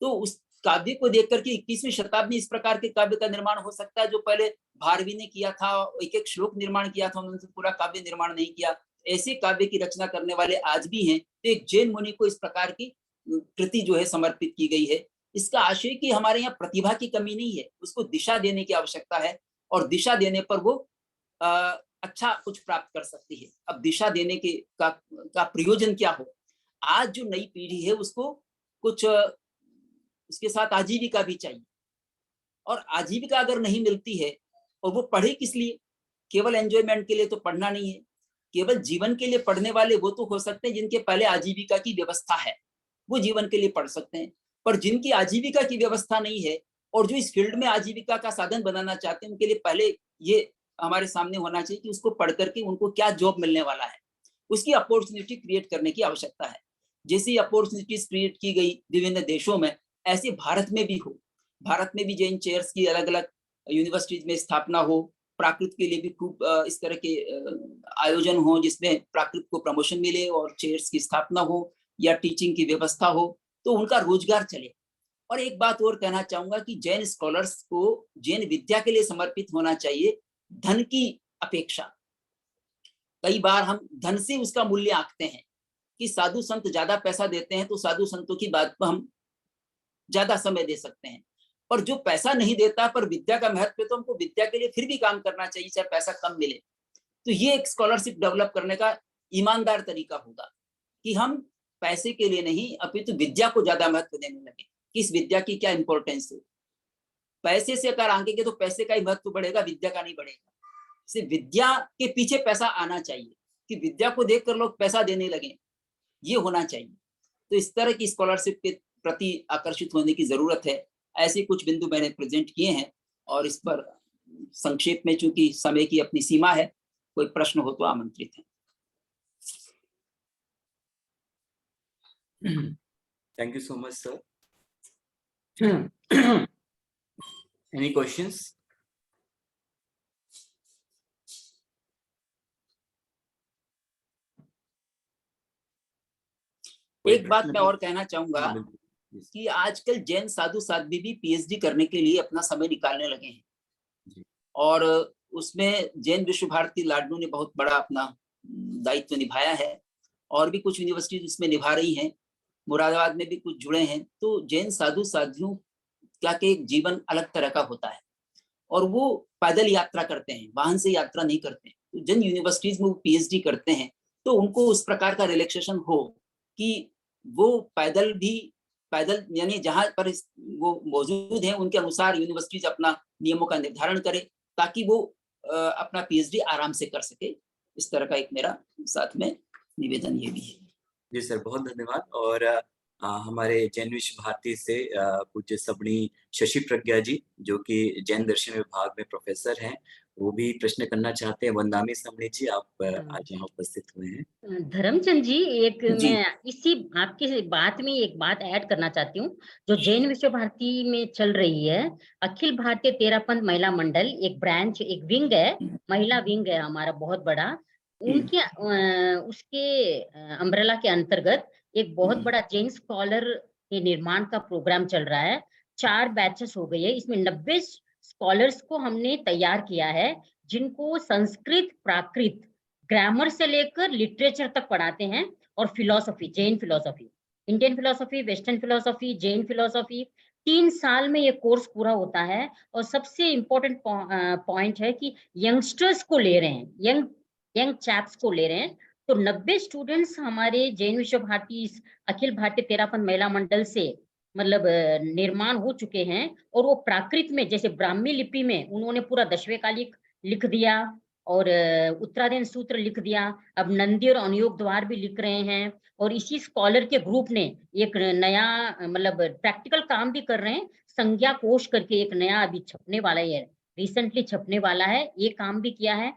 तो काव्य को देख करके 21वीं शताब्दी इस प्रकार के काव्य का निर्माण हो सकता है जो पहले भारवी ने किया था, एक एक श्लोक निर्माण किया था, उन्होंने पूरा काव्य निर्माण नहीं किया। ऐसे काव्य की रचना करने वाले आज भी हैं। तो एक जैन मुनि को इस प्रकार की कृति जो है समर्पित की गई है। इसका आशय कि हमारे यहाँ प्रतिभा की कमी नहीं है, उसको दिशा देने की आवश्यकता है, और दिशा देने पर वो अच्छा कुछ प्राप्त कर सकती है। अब दिशा देने के का प्रयोजन क्या हो? आज जो नई पीढ़ी है उसको कुछ उसके साथ आजीविका भी चाहिए, और आजीविका अगर नहीं मिलती है और वो पढ़े किस लिए? केवल एंजॉयमेंट के लिए तो पढ़ना नहीं है। केवल जीवन के लिए पढ़ने वाले वो तो हो सकते हैं जिनके पहले आजीविका की व्यवस्था है, वो जीवन के लिए पढ़ सकते हैं। पर जिनकी आजीविका की व्यवस्था नहीं है और जो इस फील्ड में आजीविका का साधन बनाना चाहते हैं, उनके लिए पहले ये हमारे सामने होना चाहिए कि उसको पढ़ करके उनको क्या जॉब मिलने वाला है, उसकी अपॉर्चुनिटी क्रिएट करने की आवश्यकता है। जैसी अपॉर्चुनिटीज क्रिएट की गई विभिन्न देशों में, ऐसे भारत में भी हो। भारत में भी जैन चेयर्स की अलग अलग यूनिवर्सिटीज में स्थापना हो, प्राकृत के लिए भी खूब इस तरह के आयोजन हो जिसमें प्राकृत को प्रमोशन मिले और चेयर्स की स्थापना हो या टीचिंग की व्यवस्था हो, तो उनका रोजगार चले। और एक बात और कहना चाहूंगा कि जैन स्कॉलर्स को जैन विद्या के लिए समर्पित होना चाहिए, धन की अपेक्षा। कई बार हम धन से उसका मूल्य आंकते हैं कि साधु संत ज्यादा पैसा देते हैं तो साधु संतों की बात पर हम ज्यादा समय दे सकते हैं, पर जो पैसा नहीं देता पर विद्या का महत्व है तो हमको विद्या के लिए फिर भी काम करना चाहिए चाहे पैसा कम मिले। तो ये एक स्कॉलरशिप डेवलप करने का ईमानदार तरीका होगा कि हम पैसे के लिए नहीं अपितु विद्या को ज्यादा महत्व देने लगे कि इस विद्या की क्या इंपॉर्टेंस है। पैसे से अगर आंकेंगे तो पैसे का ही महत्व बढ़ेगा, विद्या का नहीं बढ़ेगा। इसे विद्या के पीछे पैसा आना चाहिए कि विद्या को देखकर लोग पैसा देने लगे, ये होना चाहिए। तो इस तरह की स्कॉलरशिप के प्रति आकर्षित होने की जरूरत है। ऐसे कुछ बिंदु मैंने प्रेजेंट किए हैं और इस पर संक्षेप में, चूंकि समय की अपनी सीमा है, कोई प्रश्न हो तो आमंत्रित है। Thank you so much, sir. Any questions? एक बात मैं और कहना चाहूंगा कि आजकल जैन साधु साध्वी भी पीएचडी करने के लिए अपना समय निकालने लगे हैं, और उसमें जैन विश्व भारती लाडनू ने बहुत बड़ा अपना दायित्व निभाया है, और भी कुछ यूनिवर्सिटीज इसमें निभा रही हैं, मुरादाबाद में भी कुछ जुड़े हैं। तो जैन साधु साध्वियों का के जीवन अलग तरह का होता है, और वो पैदल यात्रा करते हैं, वाहन से यात्रा नहीं करते। तो जैन यूनिवर्सिटीज में वो पीएचडी करते हैं तो उनको उस प्रकार का रिलैक्सेशन हो कि वो पैदल यानी जहां पर वो मौजूद हैं उनके अनुसार यूनिवर्सिटीज अपना नियमों का निर्धारण करे ताकि वो अपना पीएचडी आराम से कर सके। इस तरह का एक मेरा साथ में निवेदन ये भी है। जी सर, बहुत धन्यवाद। और हमारे जैन विश्व भारती से पूज्य सबनी शशि प्रज्ञा जी, जो कि जैन दर्शन विभाग में प्रोफेसर हैं, वो भी प्रश्न करना चाहते हैं। वंदामी सबनी जी, आप आज यहाँ उपस्थित हुए हैं। धर्मचंद जी, एक जी। मैं इसी आपकी बात में एक बात ऐड करना चाहती हूँ। जो जैन विश्व भारती में चल रही है अखिल भारतीय तेरापंथ महिला मंडल, एक ब्रांच, एक विंग है, महिला विंग है हमारा बहुत बड़ा, उनके उसके अम्ब्रेला के अंतर्गत एक बहुत बड़ा जैन स्कॉलर के निर्माण का प्रोग्राम चल रहा है। 4 बैचेस हो गई है, इसमें 90 स्कॉलर्स को हमने तैयार किया है, जिनको संस्कृत, प्राकृत, ग्रामर से लेकर लिटरेचर तक पढ़ाते हैं, और philosophy, Jain philosophy, Indian philosophy, western philosophy, Jain philosophy. 3 साल में ये कोर्स पूरा होता है। और सबसे इम्पोर्टेंट पॉइंट है कि यंगस्टर्स को ले रहे हैं, यंग चैप्स को ले रहे हैं। तो 90 स्टूडेंट्स हमारे जैन विश्व भारती अखिल भारतीय तेरापंथ महिला मंडल से मतलब निर्माण हो चुके हैं, और वो प्राकृत में जैसे ब्राह्मी लिपि में उन्होंने पूरा 10वें कालिक लिख दिया और उत्तराधीन सूत्र लिख दिया। अब नंदी और अनुयोग द्वार भी लिख रहे हैं, और इसी स्कॉलर के ग्रुप ने एक नया मतलब प्रैक्टिकल काम भी कर रहे हैं। संज्ञा कोश करके एक नया अभी छपने वाला है, रिसेंटली छपने वाला है, ये काम भी किया है।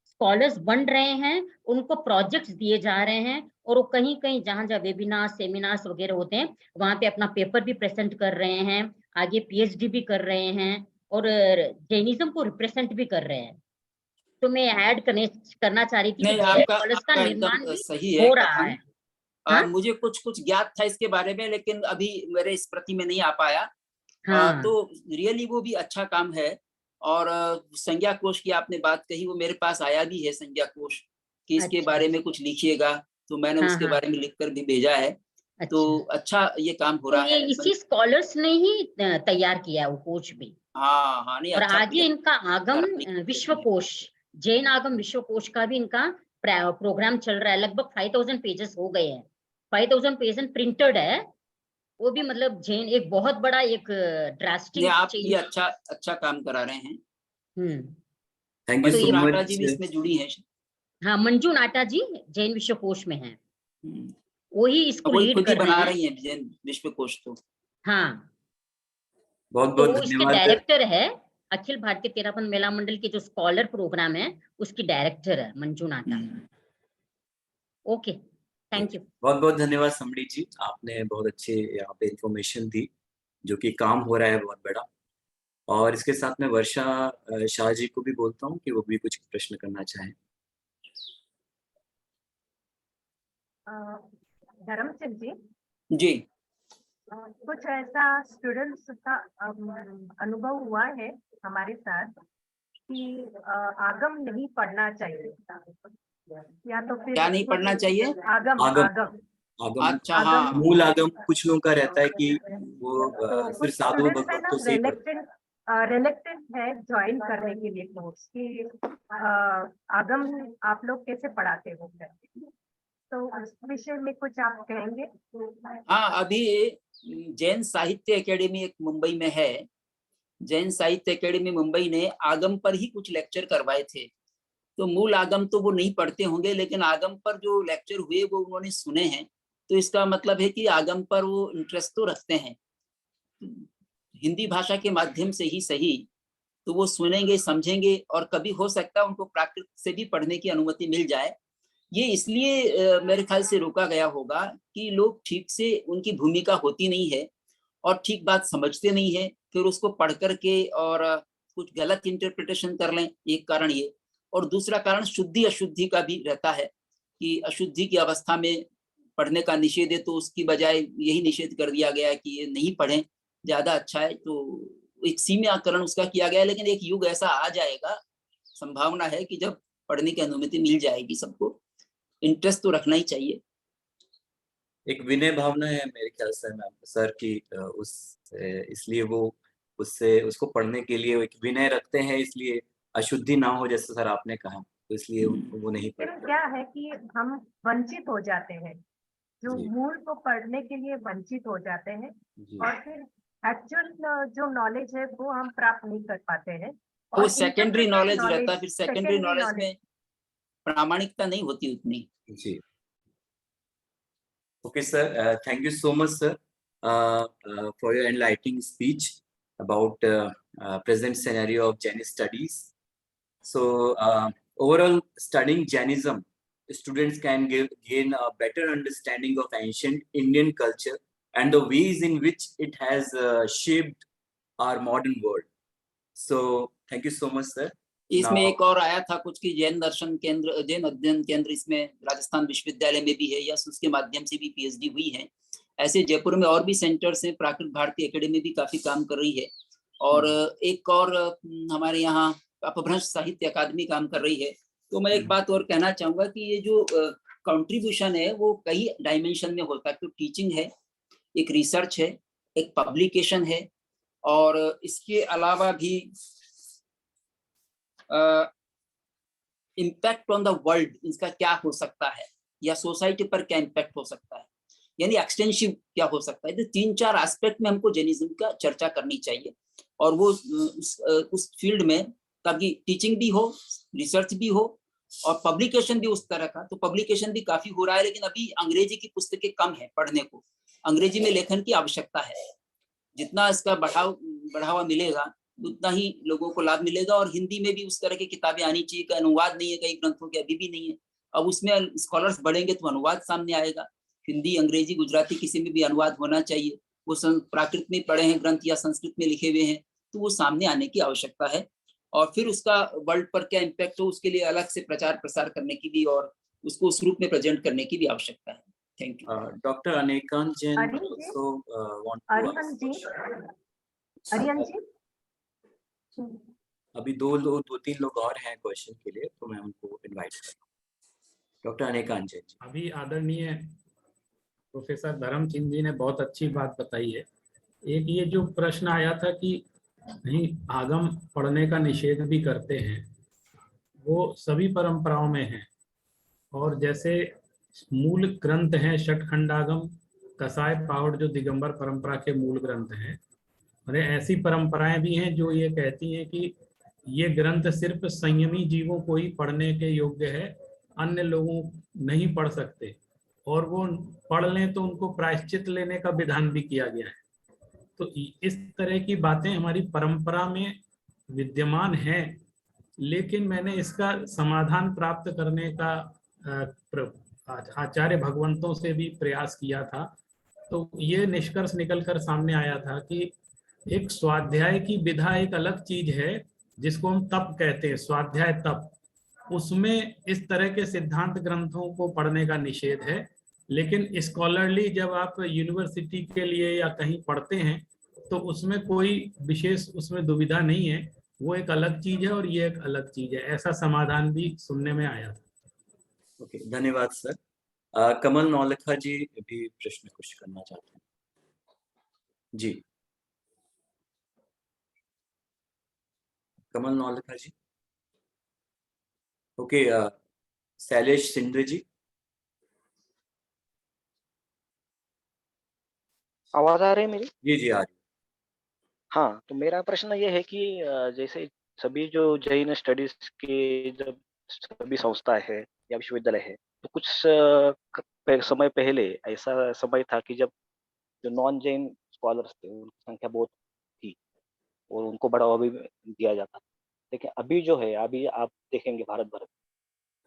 स्कॉलर्स बन रहे हैं, उनको प्रोजेक्ट्स दिए जा रहे हैं, और वो कहीं कहीं जहां वेबिनार, सेमिनार्स वगैरह होते हैं वहां पे अपना पेपर भी प्रेजेंट कर रहे हैं, आगे पीएचडी भी कर रहे हैं, और जैनिज्म को रिप्रेजेंट भी कर रहे हैं। तो मैं ऐड करना चाह रही थी कि आपका निर्माण सही हो रहा है। मुझे कुछ ज्ञात था इसके बारे में, लेकिन अभी मेरे स्मृति में नहीं आ पाया। हाँ तो रियली वो भी अच्छा काम है। और संज्ञा कोश की आपने बात कही, वो मेरे पास आया भी है संज्ञा कोश कि इसके अच्छा बारे में कुछ लिखिएगा, तो मैंने हाँ उसके हाँ बारे में लिखकर भी भेजा है। तो अच्छा अच्छा ये काम हो तो रहा ये है। इसी स्कॉलर्स ने ही तैयार किया है वो कोश भी। हाँ हाँ, नहीं और अच्छा आज ये इनका आगम किया। विश्वकोश, जैन आगम विश्वकोश का भी इनका प्रोग्राम चल रहा है। लगभग 5000 पेजेस हो गए हैं, 5000 पेजेस प्रिंटेड है। वो भी मतलब जैन एक बहुत बड़ा एक नहीं, ड्रास्टिक आप चेंज। ये अच्छा काम करा रहे हैं। थैंक यू तो सो ये नाटा जी भी मच। इसमें जुड़ी है। हाँ, मंजू नाटा जी जैन विश्वकोश में है, वही इसको वही लीड खुद ही कर रहे बना हैं। रही है जैन विश्वकोश। तो हाँ, बहुत तो बहुत वो इसके धन्यवाद। डायरेक्टर है। अखिल भारतीय तेरापंथ महिला मंडल के जो स्कॉलर प्रोग्राम है उसकी डायरेक्टर है Manju Nata. Okay, thank you. बहुत बहुत धन्यवाद समड़ी जी, आपने बहुत अच्छे यहाँ पे इंफॉर्मेशन दी, जो कि काम हो रहा है बहुत बड़ा। और इसके साथ में वर्षा शाह जी को भी बोलता हूँ कि वो भी कुछ प्रश्न करना चाहें। धर्मसिंह जी जी, कुछ ऐसा स्टूडेंट्स का अनुभव हुआ है हमारे साथ कि आगम नहीं पढ़ना चाहिए, या तो फिर क्या नहीं पढ़ना चाहिए? आगम आगम आगम आगम अच्छा, हाँ मूल आगम कुछ लोगों का रहता है कि वो तो सिर्फ कुछ साधु स्टूडेंट्स है ना भक्तों से ही पढ़ते रिलेक्टेंट है ज्वाइन करने के लिए कोर्स कि आगम आप लोग कैसे पढ़ाते हो, तो उस विषय में कुछ आप कहेंगे? हाँ। अभी जैन साहित्य एकेडमी एक मुंबई में है, जैन साहित्य एकेडमी मुंबई ने आगम पर ही कुछ लेक्चर करवाए थे। तो मूल आगम तो वो नहीं पढ़ते होंगे, लेकिन आगम पर जो लेक्चर हुए वो उन्होंने सुने हैं। तो इसका मतलब है कि आगम पर वो इंटरेस्ट तो रखते हैं, हिंदी भाषा के माध्यम से ही सही। तो वो सुनेंगे, समझेंगे, और कभी हो सकता है उनको प्राकृत से भी पढ़ने की अनुमति मिल जाए। ये इसलिए मेरे ख्याल से रोका गया होगा कि लोग ठीक से, उनकी भूमिका होती नहीं है और ठीक बात समझते नहीं है, फिर उसको पढ़ करके और कुछ गलत इंटरप्रिटेशन कर लें, एक कारण ये। और दूसरा कारण शुद्धि अशुद्धि का भी रहता है कि अशुद्धि की अवस्था में पढ़ने का निषेध है, तो उसकी बजाय यही निषेध कर दिया गया है कि ये नहीं पढ़ें, ज्यादा अच्छा है। तो एक सीमाकरण उसका किया गया है। लेकिन एक युग ऐसा आ जाएगा, संभावना है कि जब पढ़ने की अनुमति मिल जाएगी सबको। इंटरेस्ट तो रखना ही चाहिए। एक विनय भावना है मेरे ख्याल से मैम सर की, इसलिए वो उसको पढ़ने के लिए एक विनय रखते हैं, इसलिए अशुद्धि ना हो, जैसे सर आपने कहा, तो इसलिए वो नहीं पढ़ते। क्या है कि हम वंचित हो जाते हैं, जो मूल को पढ़ने के लिए वंचित हो जाते हैं, और फिर एक्चुअल जो नॉलेज है वो हम प्राप्त नहीं कर पाते हैं। वो सेकेंडरी नॉलेज रहता है, फिर सेकेंडरी नॉलेज में प्रामाणिकता नहीं होती उतनी। जी, okay sir, thank you so much sir for your enlightening speech about present scenario of Jain studies. So overall, studying Jainism, students can gain a better understanding of ancient Indian culture and the ways in which it has shaped our modern world. So thank you so much sir. इसमें एक और आया था कुछ कि जैन दर्शन केंद्र, जैन अध्ययन केंद्र इसमें राजस्थान विश्वविद्यालय में भी है, या उसके माध्यम से भी पीएचडी हुई है। ऐसे जयपुर में और भी सेंटर्स हैं, प्राकृत भारती एकेडमी भी काफी काम कर रही है, और एक और हमारे यहाँ अपभ्रंश साहित्य अकादमी काम कर रही है। तो मैं एक बात और कहना चाहूंगा कि ये जो कंट्रीब्यूशन है वो कई डायमेंशन में होता है। तो टीचिंग है, एक रिसर्च है, एक पब्लिकेशन है, और इसके अलावा भी इम्पैक्ट ऑन द वर्ल्ड इसका क्या हो सकता है, या सोसाइटी पर क्या इम्पैक्ट हो सकता है, यानी एक्सटेंसिव क्या हो सकता है। तो 3-4 एस्पेक्ट में हमको जैनिज्म का चर्चा करनी चाहिए, और वो उस फील्ड में ताकि टीचिंग भी हो, रिसर्च भी हो, और पब्लिकेशन भी उस तरह का। तो पब्लिकेशन भी काफी हो रहा है, लेकिन अभी अंग्रेजी की पुस्तकें कम है पढ़ने को, अंग्रेजी में लेखन की आवश्यकता है। जितना इसका बढ़ावा मिलेगा उतना ही लोगों को लाभ मिलेगा। और हिंदी में भी उस तरह की किताबें आनी चाहिए, का अनुवाद नहीं है, कई ग्रंथों के अभी भी नहीं है। अब उसमें स्कॉलर्स बढ़ेंगे तो अनुवाद सामने आएगा, हिंदी, अंग्रेजी, गुजराती किसी में भी अनुवाद होना चाहिए। वो प्राकृत में पढ़े हैं ग्रंथ या संस्कृत में लिखे हुए हैं, तो वो सामने आने की आवश्यकता है। और फिर उसका वर्ल्ड पर क्या इम्पैक्ट हो, उसके लिए अलग से प्रचार प्रसार करने की भी, और उसको उस रूप में प्रेजेंट करने की भी आवश्यकता है। Thank you. Doctor Anekant Jain Arihant ji, Arihant ji अभी दो तीन लोग और हैं क्वेश्चन के लिए, तो मैं उनको इनवाइट करूँ। डॉक्टर अनेकांत जैन जी। अभी आदरणीय प्रोफेसर धर्मचंद जी ने बहुत अच्छी बात बताई है। एक ये जो प्रश्न आया था कि नहीं आगम पढ़ने का निषेध भी करते हैं, वो सभी परंपराओं में है। और जैसे मूल ग्रंथ हैं षटखंडागम, कसाय पावड़ जो दिगंबर परंपरा के मूल ग्रंथ हैं, और ऐसी परंपराएं भी हैं जो ये कहती हैं कि ये ग्रंथ सिर्फ संयमी जीवों को ही पढ़ने के योग्य है, अन्य लोगों नहीं पढ़ सकते, और वो पढ़ लें तो उनको प्रायश्चित लेने का विधान भी किया गया है। तो इस तरह की बातें हमारी परंपरा में विद्यमान है, लेकिन मैंने इसका समाधान प्राप्त करने का आचार्य भगवंतों से भी प्रयास किया था। तो ये निष्कर्ष निकलकर सामने आया था कि एक स्वाध्याय की विधा एक अलग चीज है, जिसको हम तप कहते हैं, स्वाध्याय तप। उसमें इस तरह के सिद्धांत ग्रंथों को पढ़ने का निषेध है, लेकिन स्कॉलरली जब आप यूनिवर्सिटी के लिए या कहीं पढ़ते हैं तो उसमें कोई विशेष उसमें दुविधा नहीं है, वो एक अलग चीज है और ये एक अलग चीज है। ऐसा समाधान भी सुनने में आया था। ओके, धन्यवाद सर। कमल नौलखा जी भी प्रश्न कुछ करना चाहते हैं जी। कमल नौलखा जी। ओके, शैलेश सिंधु जी। आवाज आ रही है मेरी? जी जी आ रही। हाँ, तो मेरा प्रश्न ये है कि जैसे सभी जो जैन स्टडीज के जब सभी संस्था है या विश्वविद्यालय है, तो कुछ समय पहले ऐसा समय था कि जब जो नॉन जैन स्कॉलर्स थे उनकी संख्या बहुत थी और उनको बढ़ावा भी दिया जाता था। लेकिन अभी जो है, अभी आप देखेंगे भारत भर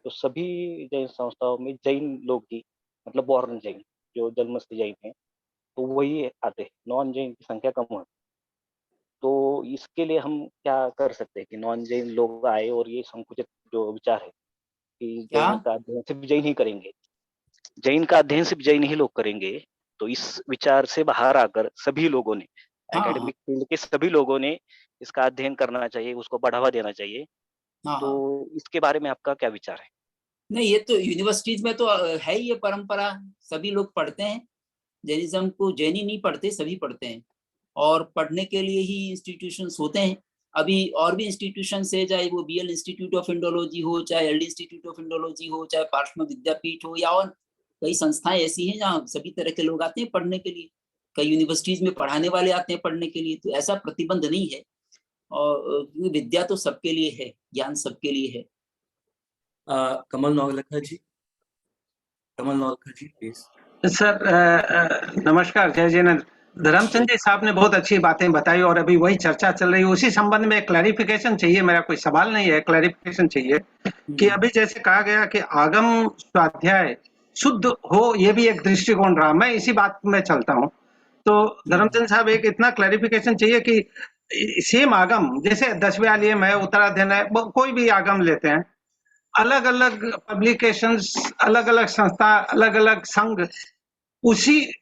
तो सभी जैन संस्थाओं में जैन लोग ही, मतलब बॉर्न जैन जो जन्म से जैन है, तो वही आते हैं, नॉन जैन की संख्या कम है। तो इसके लिए हम क्या कर सकते हैं कि नॉन जैन लोग आए और ये संकुचित जो विचार है कि जैन का अध्ययन सिर्फ जैन ही करेंगे, जैन का अध्ययन सिर्फ जैन ही लोग करेंगे, तो इस विचार से बाहर आकर सभी लोगों ने, एकेडमिक फील्ड के सभी लोगों ने इसका अध्ययन करना चाहिए, उसको बढ़ावा देना चाहिए। तो इसके बारे में आपका क्या विचार है? नहीं, ये तो यूनिवर्सिटीज में तो है ही ये परंपरा, सभी लोग पढ़ते हैं जैनिज्म को। जैन ही नहीं पढ़ते, सभी पढ़ते हैं, और पढ़ने के लिए ही इंस्टीट्यूशंस होते हैं। अभी और भी इंस्टीट्यूशंस है, चाहे वो बीएल इंस्टीट्यूट ऑफ इंडोलॉजी हो, चाहे एलडी इंस्टीट्यूट ऑफ इंडोलॉजी हो, चाहे पार्श्व विद्यापीठ हो, या और कई संस्थाएं ऐसी हैं जहाँ सभी तरह के लोग आते हैं पढ़ने के लिए। कई यूनिवर्सिटीज में पढ़ाने वाले आते हैं पढ़ने के लिए, तो ऐसा प्रतिबंध नहीं है। और विद्या तो सबके लिए है, ज्ञान सबके लिए है। कमल नौलखा जी। कमल नौलखा जी प्लीज। सर नमस्कार, जय जैन। धर्मचंद जी साहब ने बहुत अच्छी बातें बताई और अभी वही चर्चा चल रही है, उसी संबंध में एक क्लैरिफिकेशन चाहिए। मेरा कोई सवाल नहीं है, क्लैरिफिकेशन चाहिए कि अभी जैसे कहा गया कि आगम स्वाध्याय शुद्ध हो, ये भी एक दृष्टिकोण रहा। मैं इसी बात में चलता हूँ। तो धर्मचंद साहब एक इतना क्लैरिफिकेशन चाहिए कि सेम आगम, जैसे 10वें आलियम है, उत्तराध्ययन है, कोई भी आगम लेते हैं, अलग अलग पब्लिकेशंस, अलग अलग संस्था, अलग अलग संघ उसी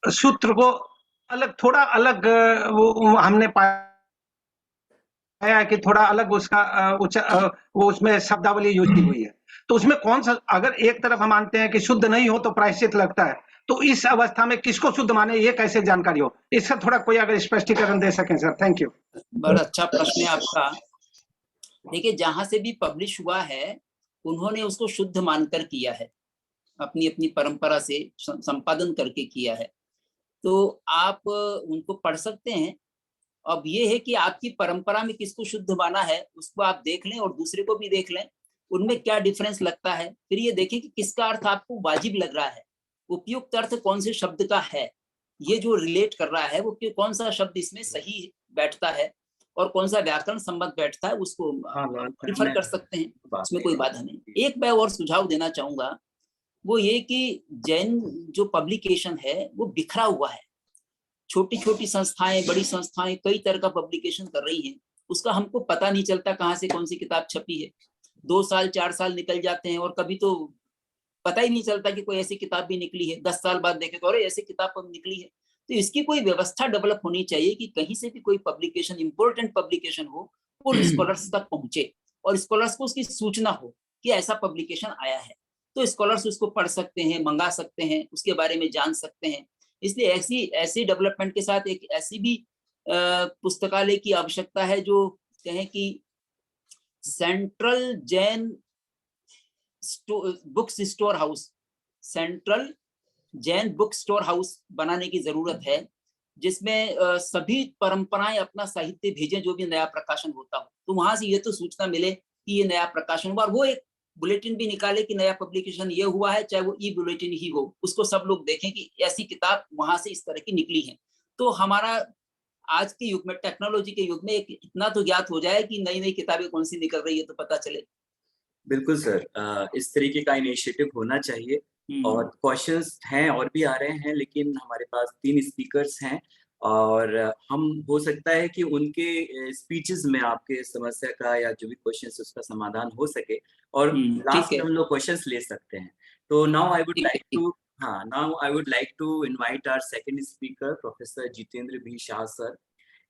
सूत्र को अलग, थोड़ा अलग वो हमने पाया है कि थोड़ा अलग उसका वो उसमें शब्दावली यूज की हुई है। तो उसमें कौन सा, अगर एक तरफ हम मानते हैं कि शुद्ध नहीं हो तो प्रायश्चित लगता है, तो इस अवस्था में किसको शुद्ध माने, ये कैसे जानकारी हो, इसका थोड़ा कोई अगर स्पष्टीकरण दे सकें सर। Thank you. बड़ा अच्छा प्रश्न है आपका। देखिए, जहां से भी पब्लिश हुआ है उन्होंने उसको शुद्ध मानकर किया है, अपनी अपनी परंपरा से संपादन करके किया है, तो आप उनको पढ़ सकते हैं। अब ये है कि आपकी परंपरा में किसको शुद्ध माना है उसको आप देख लें और दूसरे को भी देख लें, उनमें क्या डिफरेंस लगता है। फिर ये देखें कि किसका अर्थ आपको वाजिब लग रहा है, उपयुक्त अर्थ कौन से शब्द का है, ये जो रिलेट कर रहा है वो कौन सा शब्द इसमें सही बैठता है और कौन सा व्याकरण संबंध बैठता है, उसको प्रिफर कर सकते हैं, उसमें कोई बाधा नहीं। एक मैं और सुझाव देना चाहूंगा, वो ये कि जैन जो पब्लिकेशन है वो बिखरा हुआ है, छोटी छोटी संस्थाएं, बड़ी संस्थाएं कई तरह का पब्लिकेशन कर रही हैं, उसका हमको पता नहीं चलता कहाँ से कौन सी किताब छपी है। 2 साल 4 साल निकल जाते हैं और कभी तो पता ही नहीं चलता कि कोई ऐसी किताब भी निकली है। 10 साल बाद देखे तो अरे ऐसी किताब निकली है। तो इसकी कोई व्यवस्था डेवलप होनी चाहिए कि कहीं से भी कोई पब्लिकेशन, इंपॉर्टेंट पब्लिकेशन हो, वो स्कॉलर्स तक पहुंचे और स्कॉलर्स को उसकी सूचना हो कि ऐसा पब्लिकेशन आया है, तो स्कॉलर्स उसको पढ़ सकते हैं, मंगा सकते हैं, उसके बारे में जान सकते हैं। इसलिए ऐसी डेवलपमेंट के साथ एक ऐसी भी पुस्तकालय की आवश्यकता है जो कहें कि central Jain books store house, central Jain book store house बनाने की जरूरत है, जिसमें सभी परंपराएं अपना साहित्य भेजें जो भी नया प्रकाशन होता हो, तो वहां से ये तो सूचना मिले कि ये नया प्रकाशन हुआ, और वो एक बुलेटिन भी निकाले कि नया पब्लिकेशन ये हुआ है, चाहे वो ई बुलेटिन ही हो, उसको सब लोग देखें कि ऐसी किताब वहां से इस तरह की निकली है। तो हमारा आज के युग में, टेक्नोलॉजी के युग में, एक इतना तो ज्ञात हो जाए कि नई नई किताबें कौन सी निकल रही है तो पता चले। बिल्कुल सर, इस तरीके का इनिशिएटिव होना चाहिए। और क्वेश्चंस हैं और भी आ रहे हैं, लेकिन हमारे पास 3 स्पीकर्स हैं और हम हो सकता है कि उनके स्पीचेस में आपके समस्या का या जो भी क्वेश्चंस उसका समाधान हो सके, और लास्ट में हम लोग क्वेश्चंस ले सकते हैं। तो now I would like to now I would like to invite our second speaker, Professor Jitendra B. Shah sir.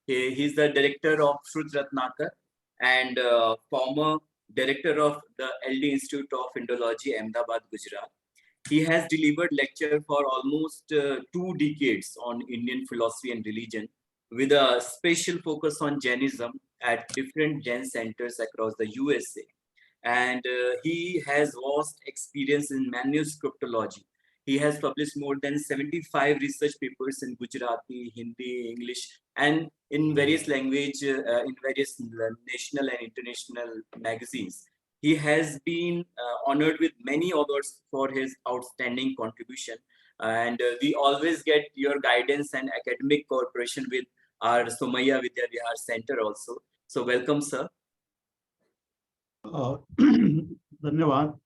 He is the director of Shrut Ratnakar and former director of the LD Institute of Indology, Ahmedabad, Gujarat. He has delivered lecture for almost 2 decades on Indian philosophy and religion, with a special focus on Jainism at different Jain centers across the USA. And he has vast experience in manuscriptology. He has published more than 75 research papers in Gujarati, Hindi, English, and in various language, in various national and international magazines. He has been honored with many awards for his outstanding contribution. And we always get your guidance and academic cooperation with our Somaiya Vidyavihar Center also. So welcome, sir. धन्यवाद।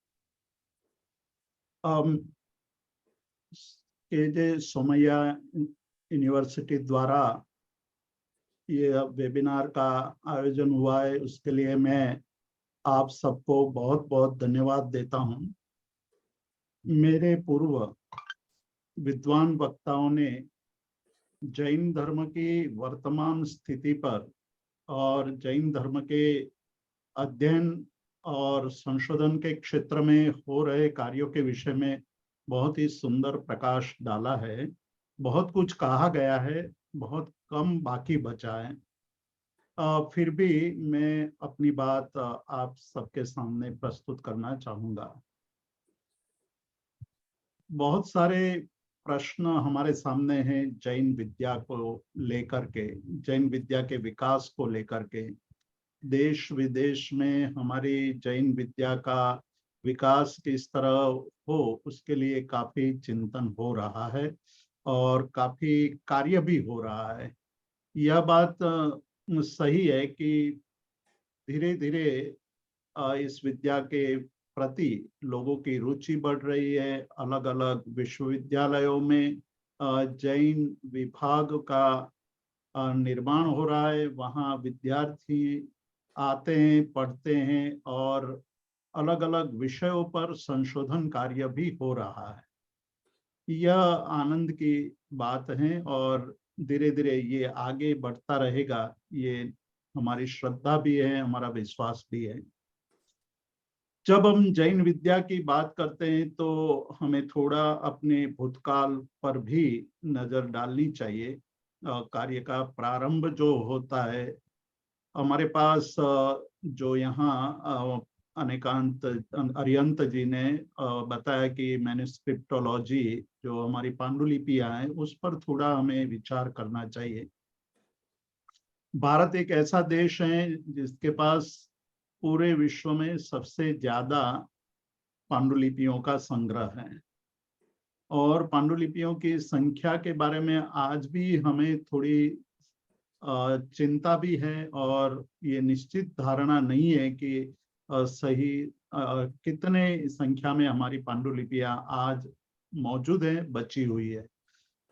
KJ Somaiya university द्वारा ये webinar का आयोजन हुआ है, उसके लिए मैं आप सबको बहुत बहुत धन्यवाद देता हूं। मेरे पूर्व विद्वान वक्ताओं ने जैन धर्म की वर्तमान स्थिति पर और जैन धर्म के अध्ययन और संशोधन के क्षेत्र में हो रहे कार्यों के विषय में बहुत ही सुंदर प्रकाश डाला है। बहुत कुछ कहा गया है, बहुत कम बाकी बचा है। फिर भी मैं अपनी बात आप सबके सामने प्रस्तुत करना चाहूँगा। बहुत सारे प्रश्न हमारे सामने हैं जैन विद्या को लेकर के, जैन विद्या के विकास को लेकर के। देश विदेश में हमारी जैन विद्या का विकास किस तरह हो, उसके लिए काफी चिंतन हो रहा है और काफी कार्य भी हो रहा है। यह बात सही है कि धीरे धीरे इस विद्या के प्रति लोगों की रुचि बढ़ रही है। अलग अलग विश्वविद्यालयों में जैन विभाग का निर्माण हो रहा है। वहाँ विद्यार्थी आते हैं, पढ़ते हैं और अलग अलग विषयों पर संशोधन कार्य भी हो रहा है। यह आनंद की बात है और धीरे धीरे ये आगे बढ़ता रहेगा। ये हमारी श्रद्धा भी है, हमारा विश्वास भी है। जब हम जैन विद्या की बात करते हैं तो हमें थोड़ा अपने भूतकाल पर भी नजर डालनी चाहिए। कार्य का प्रारंभ जो होता है, हमारे पास जो यहाँ अनेकांत अरिहंत जी ने बताया कि मैन्युस्क्रिप्टोलॉजी जो हमारी पांडुलिपियां हैं, उस पर थोड़ा हमें विचार करना चाहिए। भारत एक ऐसा देश है जिसके पास पूरे विश्व में सबसे ज्यादा पांडुलिपियों का संग्रह है और पांडुलिपियों की संख्या के बारे में आज भी हमें थोड़ी चिंता भी है और ये निश्चित धारणा नहीं है कि सही कितने संख्या में हमारी पांडुलिपियां आज मौजूद है, बची हुई है।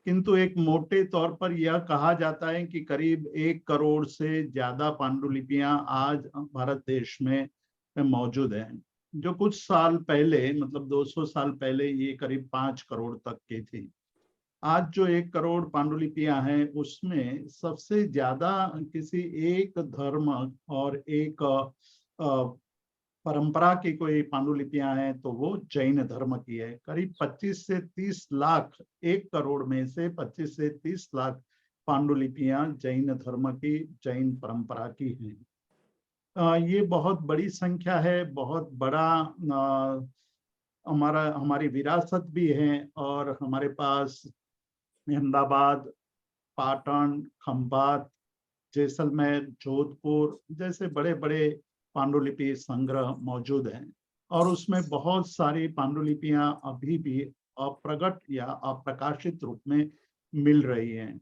किंतु एक मोटे तौर पर यह कहा जाता है कि करीब 1 करोड़ से ज्यादा पांडुलिपियां आज भारत देश में मौजूद हैं, जो कुछ साल पहले, मतलब 200 साल पहले, ये करीब 5 करोड़ तक की थी। आज जो 1 करोड़ पांडुलिपियां हैं उसमें सबसे ज्यादा किसी एक धर्म और एक परंपरा की कोई पांडुलिपियां हैं तो वो जैन धर्म की है। करीब 25 से 30 लाख, 1 करोड़ में से 25 से 30 लाख पांडुलिपियां जैन धर्म की, जैन परंपरा की हैं। ये बहुत बड़ी संख्या है, बहुत बड़ा हमारी विरासत भी है। और हमारे पास अहमदाबाद, पाटन, खंभात, जैसलमेर, जोधपुर जैसे बड़े बड़े पांडुलिपि संग्रह मौजूद हैं और उसमें बहुत सारी पांडुलिपियां अभी भी अप्रगट या अप्रकाशित रूप में मिल रही हैं।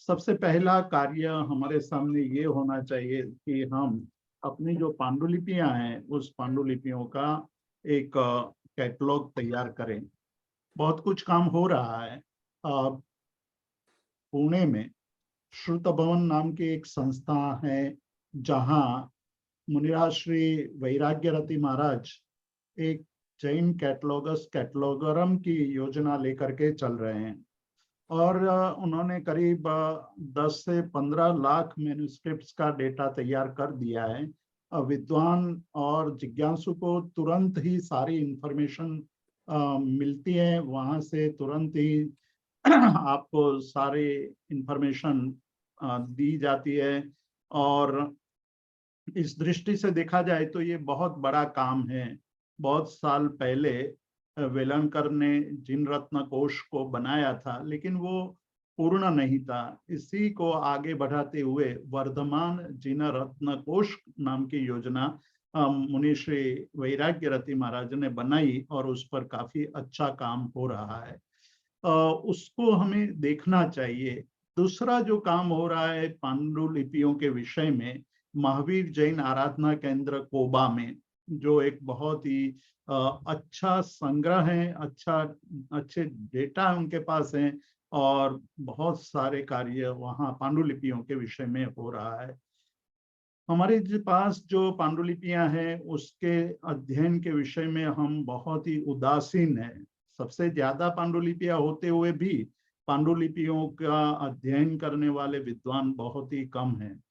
सबसे पहला कार्य हमारे सामने ये होना चाहिए कि हम अपनी जो पांडुलिपियां हैं उस पांडुलिपियों का एक कैटलॉग तैयार करें। बहुत कुछ काम हो रहा है। पुणे में श्रुत भवन नाम की एक संस्था है जहां मुनिराज श्री वैराग्यरति महाराज एक जैन कैटलॉगरम की योजना लेकर के चल रहे हैं और उन्होंने करीब 10 से 15 लाख मैन्युस्क्रिप्ट्स का डेटा तैयार कर दिया है। विद्वान और जिज्ञासु को तुरंत ही सारी इंफॉर्मेशन मिलती है, वहां से तुरंत ही आपको सारी इंफॉर्मेशन दी जाती है। और इस दृष्टि से देखा जाए तो ये बहुत बड़ा काम है। बहुत साल पहले वेलणकर ने जिन रत्न कोश को बनाया था लेकिन वो पूर्ण नहीं था। इसी को आगे बढ़ाते हुए वर्धमान जिन रत्न कोश नाम की योजना मुनि श्री वैराग्यरति महाराज ने बनाई और उस पर काफी अच्छा काम हो रहा है। उसको हमें देखना चाहिए। दूसरा जो काम हो रहा है पांडुलिपियों के विषय में, महावीर जैन आराधना केंद्र कोबा में जो एक बहुत ही अच्छा संग्रह है, अच्छे डेटा उनके पास हैं और बहुत सारे कार्य वहाँ पांडुलिपियों के विषय में हो रहा है। हमारे पास जो पांडुलिपियां हैं उसके अध्ययन के विषय में हम बहुत ही उदासीन हैं। सबसे ज्यादा पांडुलिपियां होते हुए भी पांडुलिपियों का अध्ययन करने वाले विद्वान बहुत ही कम हैं।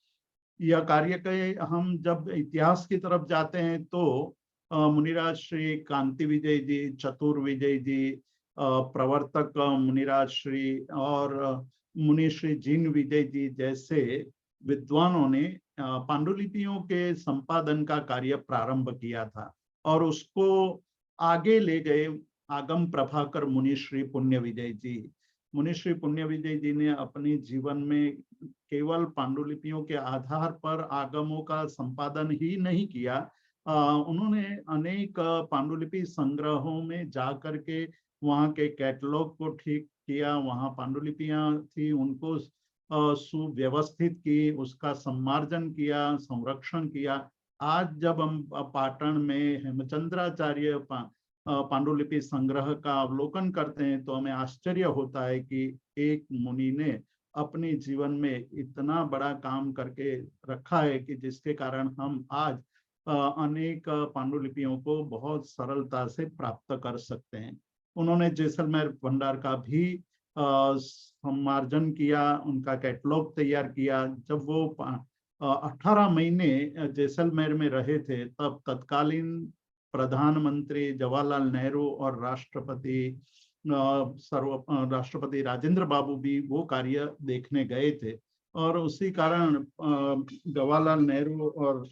यह कार्य के हम जब इतिहास की तरफ जाते हैं तो मुनिराज श्री कांति विजय जी, चतुर्विजय जी, प्रवर्तक मुनिराज श्री और मुनि श्री जिन विजय जी जैसे विद्वानों ने पांडुलिपियों के संपादन का कार्य प्रारंभ किया था और उसको आगे ले गए आगम प्रभाकर मुनि श्री पुण्य विजय जी। मुनि श्री पुण्य विजय जी ने अपने जीवन में केवल पांडुलिपियों के आधार पर आगमों का संपादन ही नहीं किया, उन्होंने अनेक पांडुलिपि संग्रहों में जाकर के वहाँ के कैटलॉग को ठीक किया। वहाँ पांडुलिपियां थी उनको सुव्यवस्थित की, उसका सम्मार्जन किया, संरक्षण किया। आज जब हम पाटन में हेमचंद्राचार्य पांडुलिपि संग्रह का अवलोकन करते हैं तो हमें आश्चर्य होता है कि एक मुनि ने अपने जीवन में इतना बड़ा काम करके रखा है कि जिसके कारण हम आज अनेक पांडुलिपियों को बहुत सरलता से प्राप्त कर सकते हैं। उन्होंने जैसलमेर भंडार का भी सम्मार्जन किया, उनका कैटलॉग तैयार किया। जब वो 18 महीने जैसलमेर में रहे थे तब तत्कालीन प्रधानमंत्री जवाहरलाल नेहरू और राष्ट्रपति राजेंद्र बाबू भी वो कार्य देखने गए थे और उसी कारण जवाहरलाल नेहरू और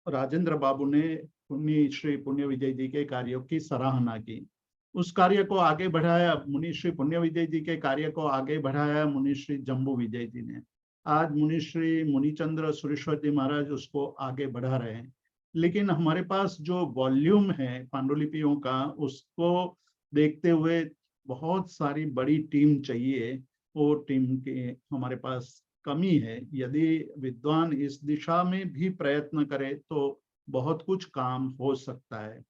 राजेंद्र बाबू ने मुनि श्री पुण्य विजय जी के कार्यों की सराहना की। उस कार्य को आगे बढ़ाया, मुनि श्री पुण्य विजय जी के कार्य को आगे बढ़ाया मुनि श्री जम्बू विजय जी ने। आज मुनि श्री मुनिचंद्र सुरेश्वर जी महाराज उसको आगे बढ़ा रहे हैं। लेकिन हमारे पास जो वॉल्यूम है पांडुलिपियों का उसको देखते हुए बहुत सारी बड़ी टीम चाहिए। वो टीम की हमारे पास कमी है। यदि विद्वान इस दिशा में भी प्रयत्न करे तो बहुत कुछ काम हो सकता है।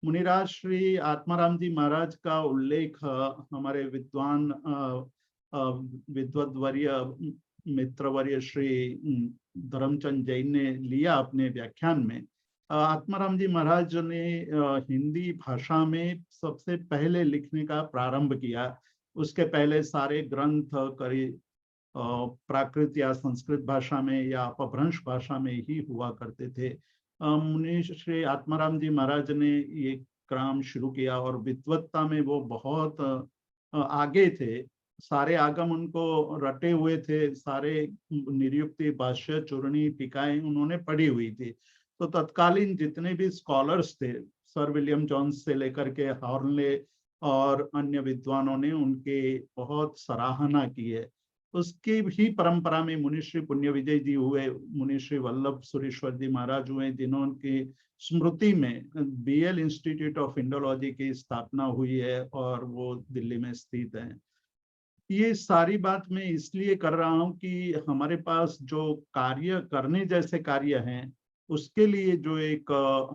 मुनिराज श्री आत्माराम जी महाराज का उल्लेख हमारे विद्वान विद्वद्वर्य मित्रवर्य श्री धर्मचंद जैन ने लिया अपने व्याख्यान में। आत्माराम जी महाराज ने हिंदी भाषा में सबसे पहले लिखने का प्रारंभ किया। उसके पहले सारे ग्रंथ करीब प्राकृत या संस्कृत भाषा में या अपभ्रंश भाषा में ही हुआ करते थे। मुनि श्री आत्माराम जी महाराज ने ये क्रम शुरू किया और विद्वत्ता में वो बहुत आगे थे। सारे आगम उनको रटे हुए थे, सारे निरुक्ति, भाष्य, चूर्णी, टीकाएं उन्होंने पढ़ी हुई थी। तो तत्कालीन जितने भी स्कॉलर्स थे, सर विलियम जॉन्स से लेकर के हॉर्नले और अन्य विद्वानों ने उनके बहुत सराहना की है। उसकी भी परंपरा में मुनिश्री पुण्य विजय जी हुए, मुनिश्री वल्लभ सुरेश्वर जी महाराज हुए, जिन्होंने स्मृति में बीएल इंस्टीट्यूट ऑफ इंडोलॉजी की स्थापना हुई है और वो दिल्ली में स्थित है। ये सारी बात मैं इसलिए कर रहा हूँ कि हमारे पास जो कार्य करने जैसे कार्य हैं, उसके लिए जो एक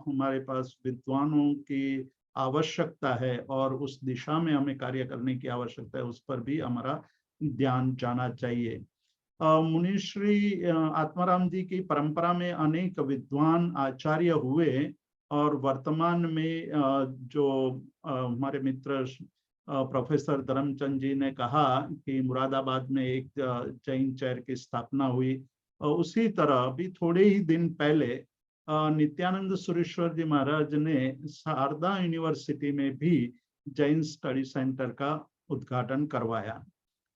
हमारे पास विद्वानों की आवश्यकता है और उस दिशा में हमें कार्य करने की आवश्यकता है, उस पर भी हमारा ध्यान जाना चाहिए। मुनिश्री आत्माराम जी की परंपरा में अनेक विद्वान आचार्य हुए और वर्तमान में जो हमारे मित्र प्रोफेसर धर्मचंद जी ने कहा कि मुरादाबाद में एक जैन चेयर की स्थापना हुई, उसी तरह भी थोड़े ही दिन पहले नित्यानंद सुरेश्वर जी महाराज ने शारदा यूनिवर्सिटी में भी जैन स्टडी सेंटर का उद्घाटन करवाया।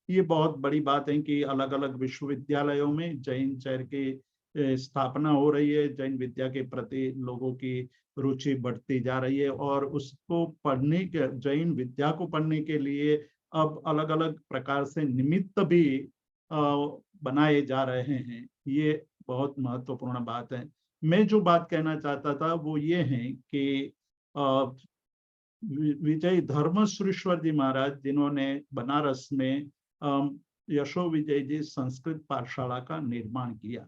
ये बहुत बड़ी बात है कि अलग अलग विश्वविद्यालयों में जैन चेयर की स्थापना हो रही है। जैन विद्या के प्रति लोगों की रुचि बढ़ती जा रही है और उसको पढ़ने के, जैन विद्या को पढ़ने के लिए अब अलग अलग प्रकार से निमित्त भी बनाए जा रहे हैं। ये बहुत महत्वपूर्ण बात है। मैं जो बात कहना चाहता था वो ये है कि विजय धर्म सुरेश्वर जी महाराज, जिन्होंने बनारस में यशो विजय जी संस्कृत पाठशाला का निर्माण किया,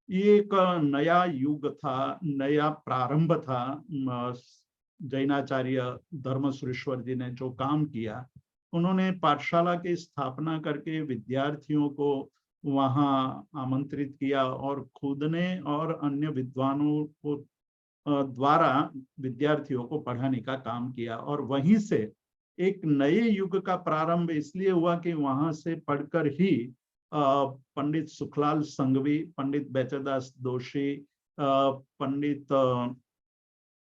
ये एक नया युग था, नया प्रारंभ था। जैनाचार्य धर्म सुरेश्वर जी ने जो काम किया, उन्होंने पाठशाला की स्थापना करके विद्यार्थियों को वहाँ आमंत्रित किया और खुद ने और अन्य विद्वानों को द्वारा विद्यार्थियों को पढ़ाने का काम किया। और वहीं से एक नए युग का प्रारंभ इसलिए हुआ कि वहां से पढ़कर ही पंडित सुखलाल संघवी, पंडित बैचरदास दोषी, पंडित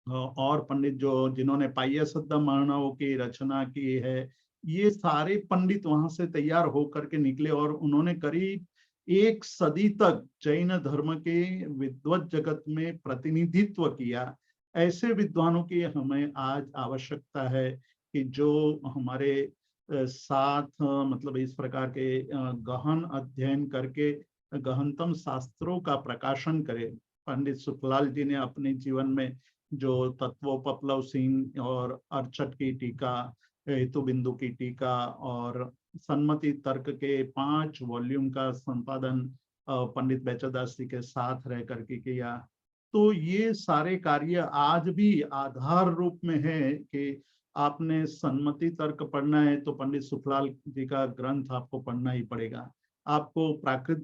और पंडित जो जिन्होंने पायसद्ध मानव की रचना की है, ये सारे पंडित वहां से तैयार होकर के निकले और उन्होंने करीब एक सदी तक जैन धर्म के विद्वत जगत में प्रतिनिधित्व किया। ऐसे विद्वानों की हमें आज आवश्यकता है कि जो हमारे साथ मतलब इस प्रकार के गहन अध्ययन करके गहनतम शास्त्रों का प्रकाशन करे। पंडित सुखलाल जी ने अपने जीवन में जो तत्वोपप्लव सिंह और अर्चट की टीका, हेतु बिंदु की टीका और सन्मति तर्क के 5 वॉल्यूम का संपादन पंडित बैचरदास जी के साथ रह करके किया। तो ये सारे कार्य आज भी आधार रूप में है कि आपने सन्मति तर्क पढ़ना है तो पंडित सुखलाल जी का ग्रंथ आपको पढ़ना ही पड़ेगा। आपको प्राकृत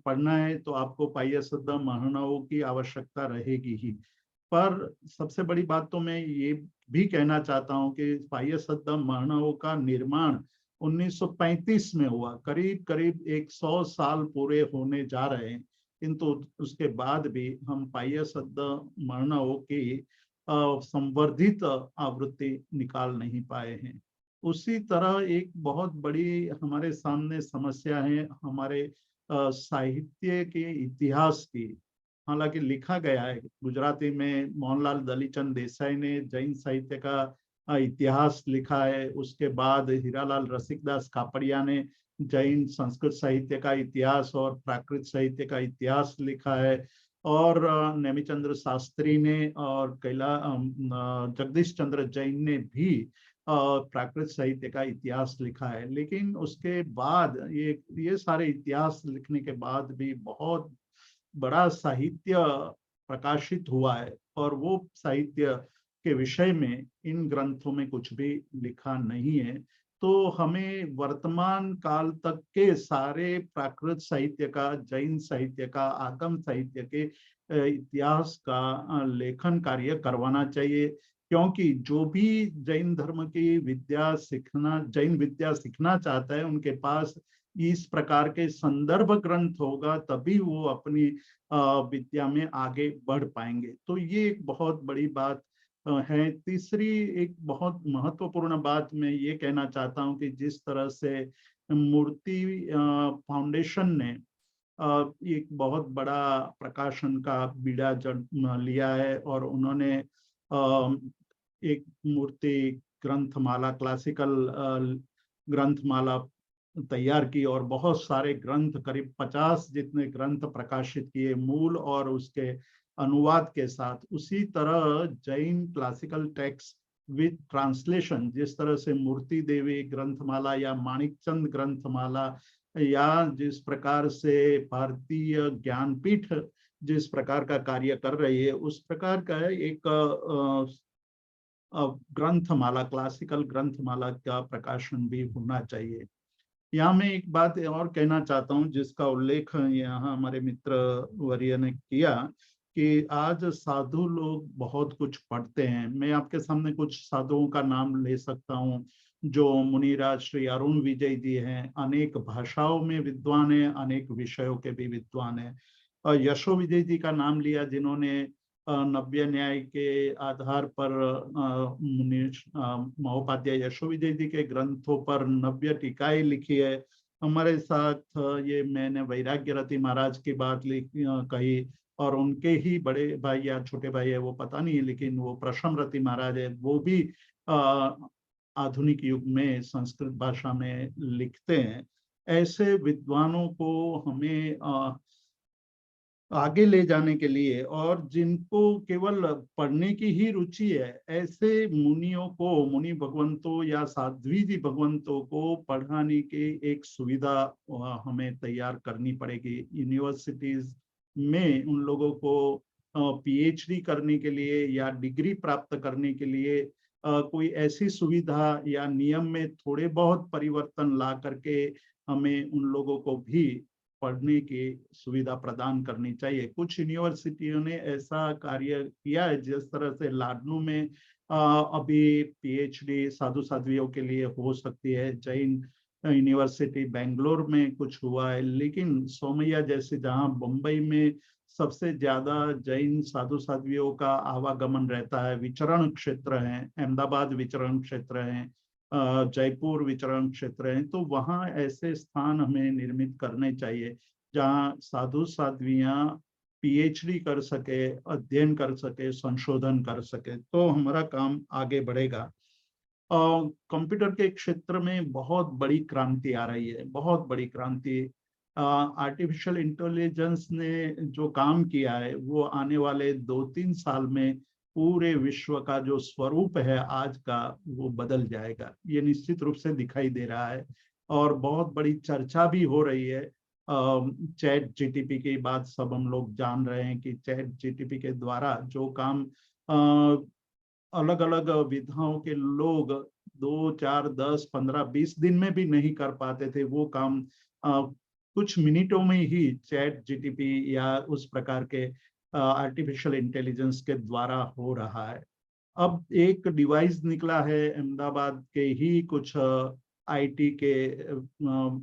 पढ़ना है तो आपको पायसद्ध महर्णवों की आवश्यकता रहेगी ही। पर सबसे बड़ी बात तो मैं ये भी कहना चाहता हूँ कि पायसद्ध महर्णवों का निर्माण 1935 में हुआ। करीब करीब 100 साल पूरे होने जा रहे हैं, किंतु उसके बाद भी हम पायसद्ध महर्णवों की संवर्धित आवृत्ति निकाल नहीं पाए हैं। उसी तरह एक बहुत बड़ी हमारे सामने समस्या है हमारे साहित्य के इतिहास की। हालांकि लिखा गया है गुजराती में, मोहनलाल दलीचंद देसाई ने जैन साहित्य का इतिहास लिखा है। उसके बाद हीरालाल रसिकदास कापड़िया ने जैन संस्कृत साहित्य का इतिहास और प्राकृत साहित्य का इतिहास लिखा है। और नेमिचंद्र शास्त्री ने और जगदीश चंद्र जैन ने भी प्राकृत साहित्य का इतिहास लिखा है। लेकिन उसके बाद ये सारे इतिहास लिखने के बाद भी बहुत बड़ा साहित्य प्रकाशित हुआ है और वो साहित्य के विषय में इन ग्रंथों में कुछ भी लिखा नहीं है। तो हमें वर्तमान काल तक के सारे प्राकृत साहित्य का, जैन साहित्य का, आगम साहित्य के इतिहास का लेखन कार्य करवाना चाहिए, क्योंकि जो भी जैन धर्म की विद्या सीखना, जैन विद्या सीखना चाहता है, उनके पास इस प्रकार के संदर्भ ग्रंथ होगा, तभी वो अपनी विद्या में आगे बढ़ पाएंगे। तो ये एक बहुत बड़ी बात है। तीसरी एक बहुत महत्वपूर्ण बात मैं ये कहना चाहता हूँ कि जिस तरह से मूर्ति फाउंडेशन ने एक बहुत बड़ा प्रकाशन का बीड़ा लिया है, और उन्होंने एक मूर्ति ग्रंथमाला, क्लासिकल ग्रंथमाला तैयार की, और बहुत सारे ग्रंथ, करीब 50 जितने ग्रंथ प्रकाशित किए मूल और उसके अनुवाद के साथ। उसी तरह Jain classical text with translation, जिस तरह से मूर्ति देवी ग्रंथमाला या माणिकचंद ग्रंथमाला, या जिस प्रकार से भारतीय ज्ञानपीठ जिस प्रकार का कार्य कर रही है, उस प्रकार का एक ग्रंथमाला, क्लासिकल ग्रंथमाला का प्रकाशन भी होना चाहिए। यहाँ मैं एक बात और कहना चाहता हूँ जिसका उल्लेख यहाँ हमारे मित्र वर्य ने किया, कि आज साधु लोग बहुत कुछ पढ़ते हैं। मैं आपके सामने कुछ साधुओं का नाम ले सकता हूँ जो मुनिराज श्री अरुण विजय जी हैं, अनेक भाषाओं में विद्वान हैं, अनेक विषयों के भी विद्वान हैं। यशो विजय जी का नाम लिया, जिन्होंने नव्य न्याय के आधार पर महोपाध्याय यशो विजय जी के ग्रंथों पर नव्य टीकाएं लिखी है। हमारे साथ ये मैंने वैराग्य रति महाराज की बात कही, और उनके ही बड़े भाई या छोटे भाई है वो पता नहीं है, लेकिन वो प्रशम रति महाराज है, वो भी आधुनिक युग में संस्कृत भाषा में लिखते हैं। ऐसे विद्वानों को हमें आगे ले जाने के लिए, और जिनको केवल पढ़ने की ही रुचि है, ऐसे मुनियों को, मुनि भगवंतों या साध्वी जी भगवंतों को पढ़ाने की एक सुविधा हमें तैयार करनी पड़ेगी। यूनिवर्सिटीज में उन लोगों को पीएचडी करने के लिए या डिग्री प्राप्त करने के लिए कोई ऐसी सुविधा या नियम में थोड़े बहुत परिवर्तन ला करके हमें उन लोगों को भी पढ़ने की सुविधा प्रदान करनी चाहिए। कुछ यूनिवर्सिटियों ने ऐसा कार्य किया है, जिस तरह से लाडनू में अभी पीएचडी साधु साध्वियों के लिए हो सकती है। जैन यूनिवर्सिटी बेंगलोर में कुछ हुआ है, लेकिन सोमैया जैसे जहाँ मुंबई में सबसे ज्यादा जैन साधु साध्वियों का आवागमन रहता है, विचरण क्षेत्र है, अहमदाबाद विचरण क्षेत्र है, जयपुर विचरण क्षेत्र है, तो वहाँ ऐसे स्थान हमें निर्मित करने चाहिए जहाँ साधु साध्वियाँ पीएचडी कर सके, अध्ययन कर सके, संशोधन कर सके, तो हमारा काम आगे बढ़ेगा। कंप्यूटर के क्षेत्र में बहुत बड़ी क्रांति आ रही है, बहुत बड़ी क्रांति। आर्टिफिशियल इंटेलिजेंस ने जो काम किया है, वो आने वाले 2-3 साल में पूरे विश्व का जो स्वरूप है आज का, वो बदल जाएगा। ये निश्चित रूप से दिखाई दे रहा है, और बहुत बड़ी चर्चा भी हो रही है। चैट जीटीपी की बात सब हम लोग जान रहे हैं कि चैट जीटीपी के द्वारा जो काम अलग अलग विधाओं के लोग 2, 4, 10, 15, 20 दिन में भी नहीं कर पाते थे, वो काम कुछ मिनटों में ही चैट जीटीपी या उस प्रकार के आर्टिफिशियल इंटेलिजेंस के द्वारा हो रहा है। अब एक डिवाइस निकला है, अहमदाबाद के ही कुछ आईटी के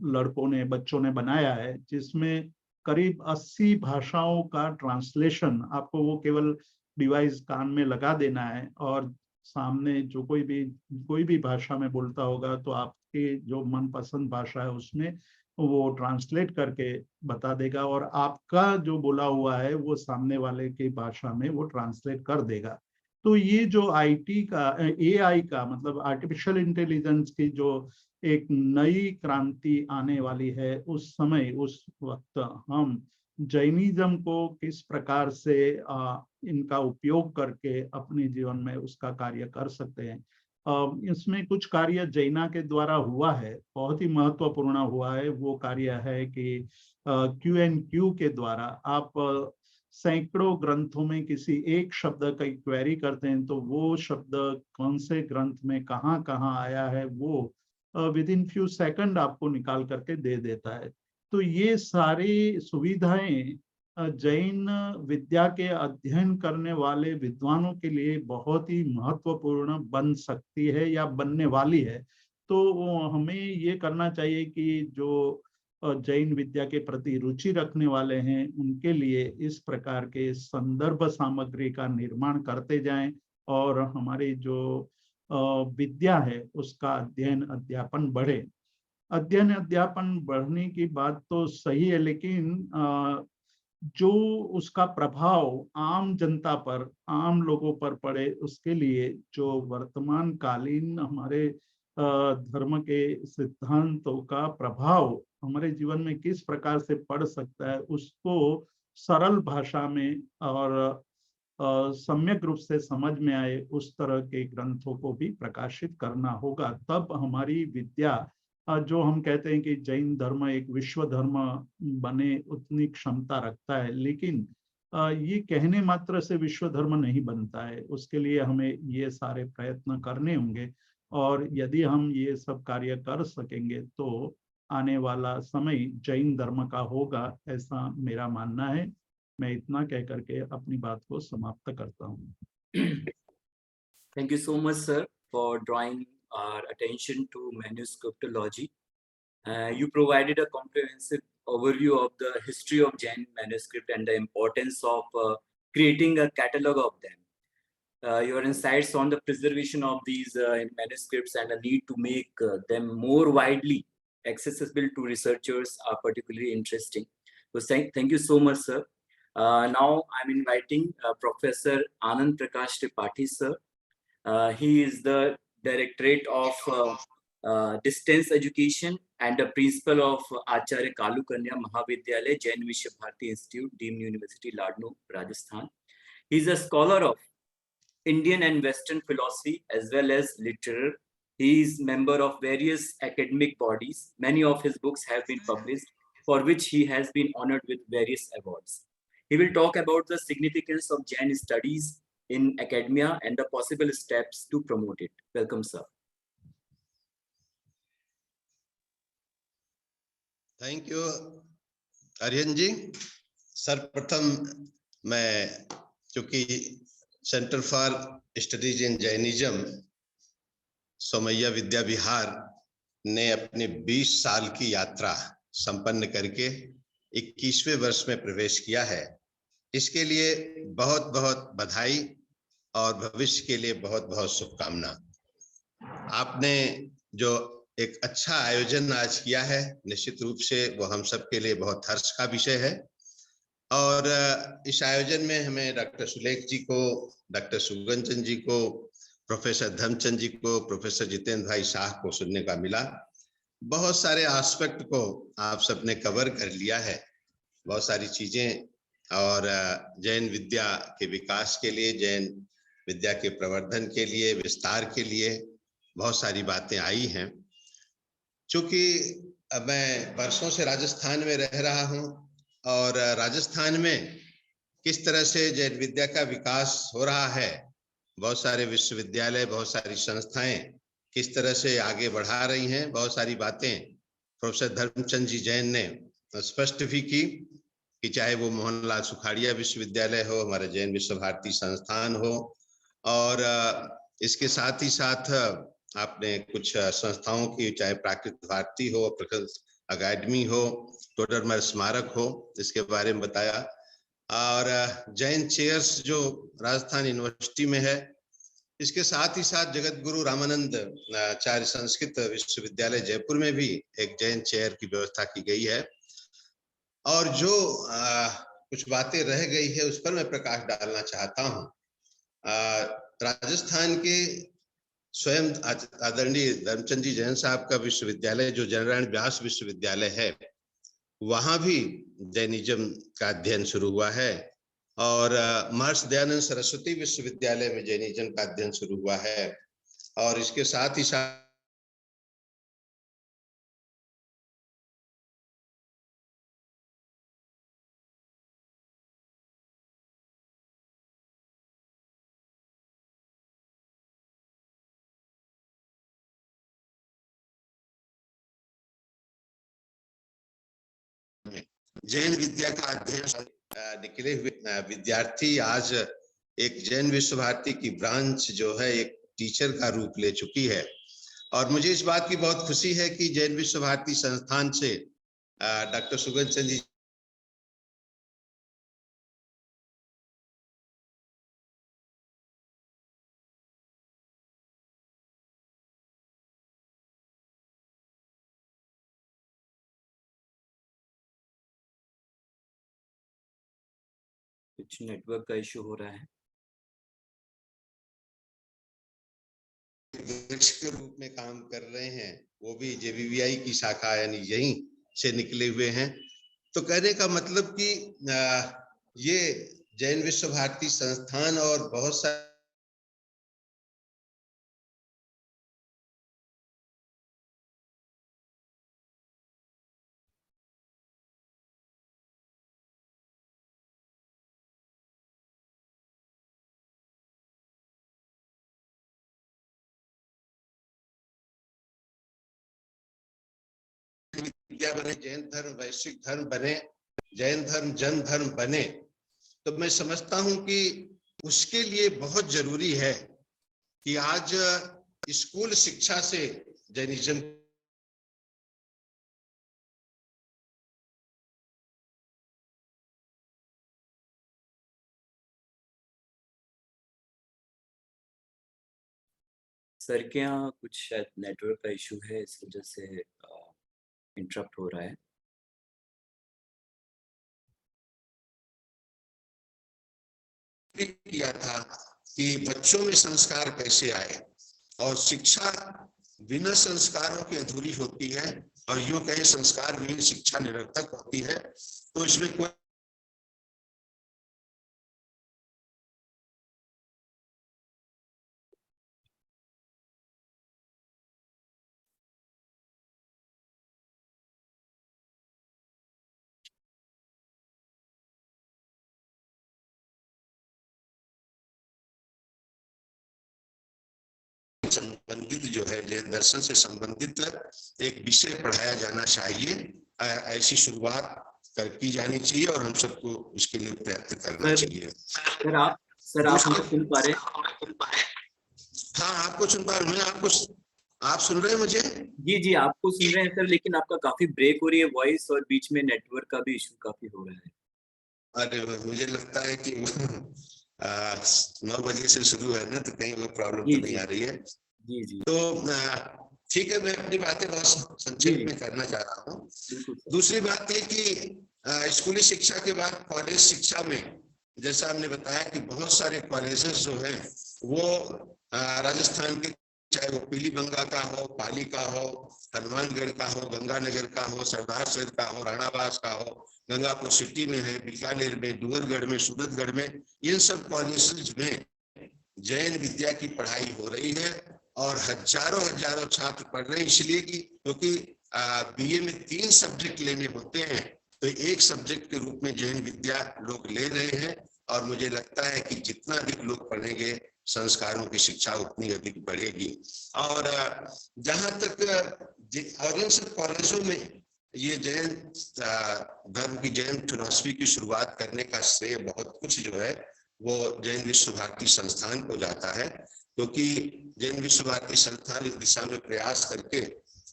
लड़कों ने, बच्चों ने बनाया है, जिसमें करीब 80 भाषाओं का ट्रांसलेशन, आपको वो केवल डिवाइस कान में लगा देना है, और सामने जो कोई भी भाषा में बोलता होगा तो आपके जो मनपसंद भाषा है उसमें वो ट्रांसलेट करके बता देगा, और आपका जो बोला हुआ है वो सामने वाले की भाषा में वो ट्रांसलेट कर देगा। तो ये जो आईटी का, एआई का मतलब आर्टिफिशियल इंटेलिजेंस की जो एक नई क्रांति आने वाली है, उस समय उस वक्त हम जैनिज्म को किस प्रकार से इनका उपयोग करके अपने जीवन में उसका कार्य कर सकते हैं। इसमें कुछ कार्य जैना के द्वारा हुआ है, बहुत ही महत्वपूर्ण हुआ है। वो कार्य है कि Q&Q के द्वारा आप सैकड़ों ग्रंथों में किसी एक शब्द का क्वेरी करते हैं, तो वो शब्द कौन से ग्रंथ में कहाँ कहाँ आया है वो विद इन फ्यू सेकंड आपको निकाल करके दे देता है। तो ये सारी सुविधाएं जैन विद्या के अध्ययन करने वाले विद्वानों के लिए बहुत ही महत्वपूर्ण बन सकती है या बनने वाली है। तो हमें ये करना चाहिए कि जो जैन विद्या के प्रति रुचि रखने वाले हैं उनके लिए इस प्रकार के संदर्भ सामग्री का निर्माण करते जाएं और हमारी जो विद्या है उसका अध्ययन अध्यापन बढ़े। अध्ययन अध्यापन बढ़ने की बात तो सही है, लेकिन जो उसका प्रभाव आम जनता पर, आम लोगों पर पड़े, उसके लिए जो वर्तमान कालीन हमारे धर्म के सिद्धांतों का प्रभाव हमारे जीवन में किस प्रकार से पड़ सकता है, उसको सरल भाषा में और सम्यक रूप से समझ में आए उस तरह के ग्रंथों को भी प्रकाशित करना होगा। तब हमारी विद्या, जो हम कहते हैं कि जैन धर्म एक विश्व धर्म बने, उतनी क्षमता रखता है, लेकिन ये कहने मात्र से विश्व धर्म नहीं बनता है। उसके लिए हमें ये सारे प्रयत्न करने होंगे और यदि हम ये सब कार्य कर सकेंगे तो आने वाला समय जैन धर्म का होगा, ऐसा मेरा मानना है। मैं इतना कह करके अपनी बात को समाप्त करता हूँ। Thank you so much, sir, for drawing our attention to manuscriptology. You provided a comprehensive overview of the history of Jain manuscript and the importance of creating a catalog of them. Your insights on the preservation of these manuscripts and the need to make them more widely accessible to researchers are particularly interesting. So thank you so much, sir. Now I'm inviting Professor Anand Prakash Tripathi, sir. He is the Directorate of Distance Education and the Principal of Acharya Kalu Kanya Mahavidyalaya, Jain Vishwa Bharati Institute, Deemed University, Ladno, Rajasthan. He is a scholar of Indian and Western philosophy as well as literature. He is member of various academic bodies. Many of his books have been published, for which he has been honored with various awards. He will talk about the significance of Jain studies in academia and the possible steps to promote it. Welcome, sir. Thank you Arihant ji. सर्वप्रथम मैं, चूंकि centre for studies in Jainism Somaiya Vidya Vihar ने अपने 20 साल की यात्रा संपन्न करके 21वें वर्ष में प्रवेश किया है, इसके लिए बहुत बहुत बधाई और भविष्य के लिए बहुत बहुत शुभकामना। आपने जो एक अच्छा आयोजन आज किया है, निश्चित रूप से वो हम सब के लिए बहुत हर्ष का विषय है। और इस आयोजन में हमें डॉक्टर सुलेख जी को, डॉक्टर सुगंचन जी को, प्रोफेसर धर्मचंद जी को, प्रोफेसर जितेंद्र भाई शाह को सुनने का मिला। बहुत सारे एस्पेक्ट को आप सबने कवर कर लिया है, बहुत सारी चीजें, और जैन विद्या के विकास के लिए, जैन विद्या के प्रवर्धन के लिए, विस्तार के लिए बहुत सारी बातें आई हैं। चूंकि मैं वर्षों से राजस्थान में रह रहा हूं और राजस्थान में किस तरह से जैन विद्या का विकास हो रहा है, बहुत सारे विश्वविद्यालय, बहुत सारी संस्थाएं किस तरह से आगे बढ़ा रही हैं, बहुत सारी बातें प्रोफेसर धर्मचंद जी जैन ने स्पष्ट भी की, कि चाहे वो मोहनलाल सुखाड़िया विश्वविद्यालय हो, हमारा जैन विश्व भारती संस्थान हो, और इसके साथ ही साथ आपने कुछ संस्थाओं की, चाहे प्राकृत भारती हो, प्रकृत अकादमी हो, टोडरमल स्मारक हो, इसके बारे में बताया। और जैन चेयर्स जो राजस्थान यूनिवर्सिटी में है, इसके साथ ही साथ जगत गुरु रामानंद आचार्य संस्कृत विश्वविद्यालय जयपुर में भी एक जैन चेयर की व्यवस्था की गई है। और जो कुछ बातें रह गई है उस पर मैं प्रकाश डालना चाहता हूँ। राजस्थान के स्वयं आदरणीय धर्मचंद जी जैन साहब का विश्वविद्यालय जो जननारायण व्यास विश्वविद्यालय है, वहां भी जैनिज्म का अध्ययन शुरू हुआ है, और महर्षि दयानंद सरस्वती विश्वविद्यालय में जैनिज्म का अध्ययन शुरू हुआ है। और इसके साथ ही साथ जैन विद्या का अध्ययन निकले हुए विद्यार्थी आज एक जैन विश्व भारती की ब्रांच जो है एक टीचर का रूप ले चुकी है। और मुझे इस बात की बहुत खुशी है कि जैन विश्व भारती संस्थान से डॉक्टर सुगन चंद जी कुछ नेटवर्क का इशू हो रहा है। के रूप में काम कर रहे हैं, वो भी जेबीवीआई की शाखा यानी यहीं से निकले हुए हैं। तो कहने का मतलब कि ये जैन विश्व भारती संस्थान और बहुत सारे विद्या बने, जैन धर्म वैश्विक धर्म बने, जैन धर्म जन धर्म बने, तो मैं समझता हूं कि उसके लिए बहुत जरूरी है कि आज स्कूल शिक्षा से जैनिज्म सर के यहाँ कुछ शायद नेटवर्क का इशू है, इस वजह से इंटरप्ट हो रहा है। किया था कि बच्चों में संस्कार कैसे आए, और शिक्षा बिना संस्कारों की अधूरी होती है, और यूं कहे संस्कार विहीन शिक्षा निरर्थक होती है। तो इसमें कोई संबंधित जो है जैन दर्शन से संबंधित एक विषय पढ़ाया जाना चाहिए। ऐसी शुरुआत की जानी चाहिए और हम सबको उसके लिए प्रयत्न करना चाहिए। सर आप हमें सुन पा रहे हैं? हाँ, आपको सुन पा रहे हैं। आप सुन रहे हैं मुझे? जी आपको सुन रहे हैं सर, लेकिन आपका काफी ब्रेक हो रही है वॉइस, और बीच में नेटवर्क का भी इशू काफी हो रहा है। अरे मुझे लगता है कि 9 बजे से शुरू है ना, तो कहीं वो प्रॉब्लम तो नहीं आ रही है। जी तो ठीक है, मैं अपनी बातें बहुत संक्षेप में करना चाह रहा हूँ। दूसरी बात ये कि स्कूली शिक्षा के बाद कॉलेज शिक्षा में, जैसा हमने बताया कि बहुत सारे कॉलेजेस जो है वो राजस्थान के, चाहे वो पीलीबंगा का हो, पाली का हो, हनुमानगढ़ का हो, गंगानगर का हो, सरदार सर का हो, राणावास का हो, गंगापुर सिटी में है, बीकानेर में, डूंगरगढ़ में, सूरतगढ़ में, इन सब कॉलेजेस में जैन विद्या की पढ़ाई हो रही है और हजारों छात्र पढ़ रहे हैं। इसलिए कि क्योंकि बीए में 3 सब्जेक्ट लेने होते हैं, तो एक सब्जेक्ट के रूप में जैन विद्या लोग ले रहे हैं। और मुझे लगता है कि जितना अधिक लोग पढ़ेंगे, संस्कारों की शिक्षा उतनी अधिक बढ़ेगी। और जहां तक और इन सब कॉलेजों में ये जैन धर्म की, जैन फिलॉसफी की शुरुआत करने का श्रेय बहुत कुछ जो है वो जैन विश्व भारती संस्थान को जाता है, क्योंकि जैन विश्व भारती संस्थान इस दिशा में प्रयास करके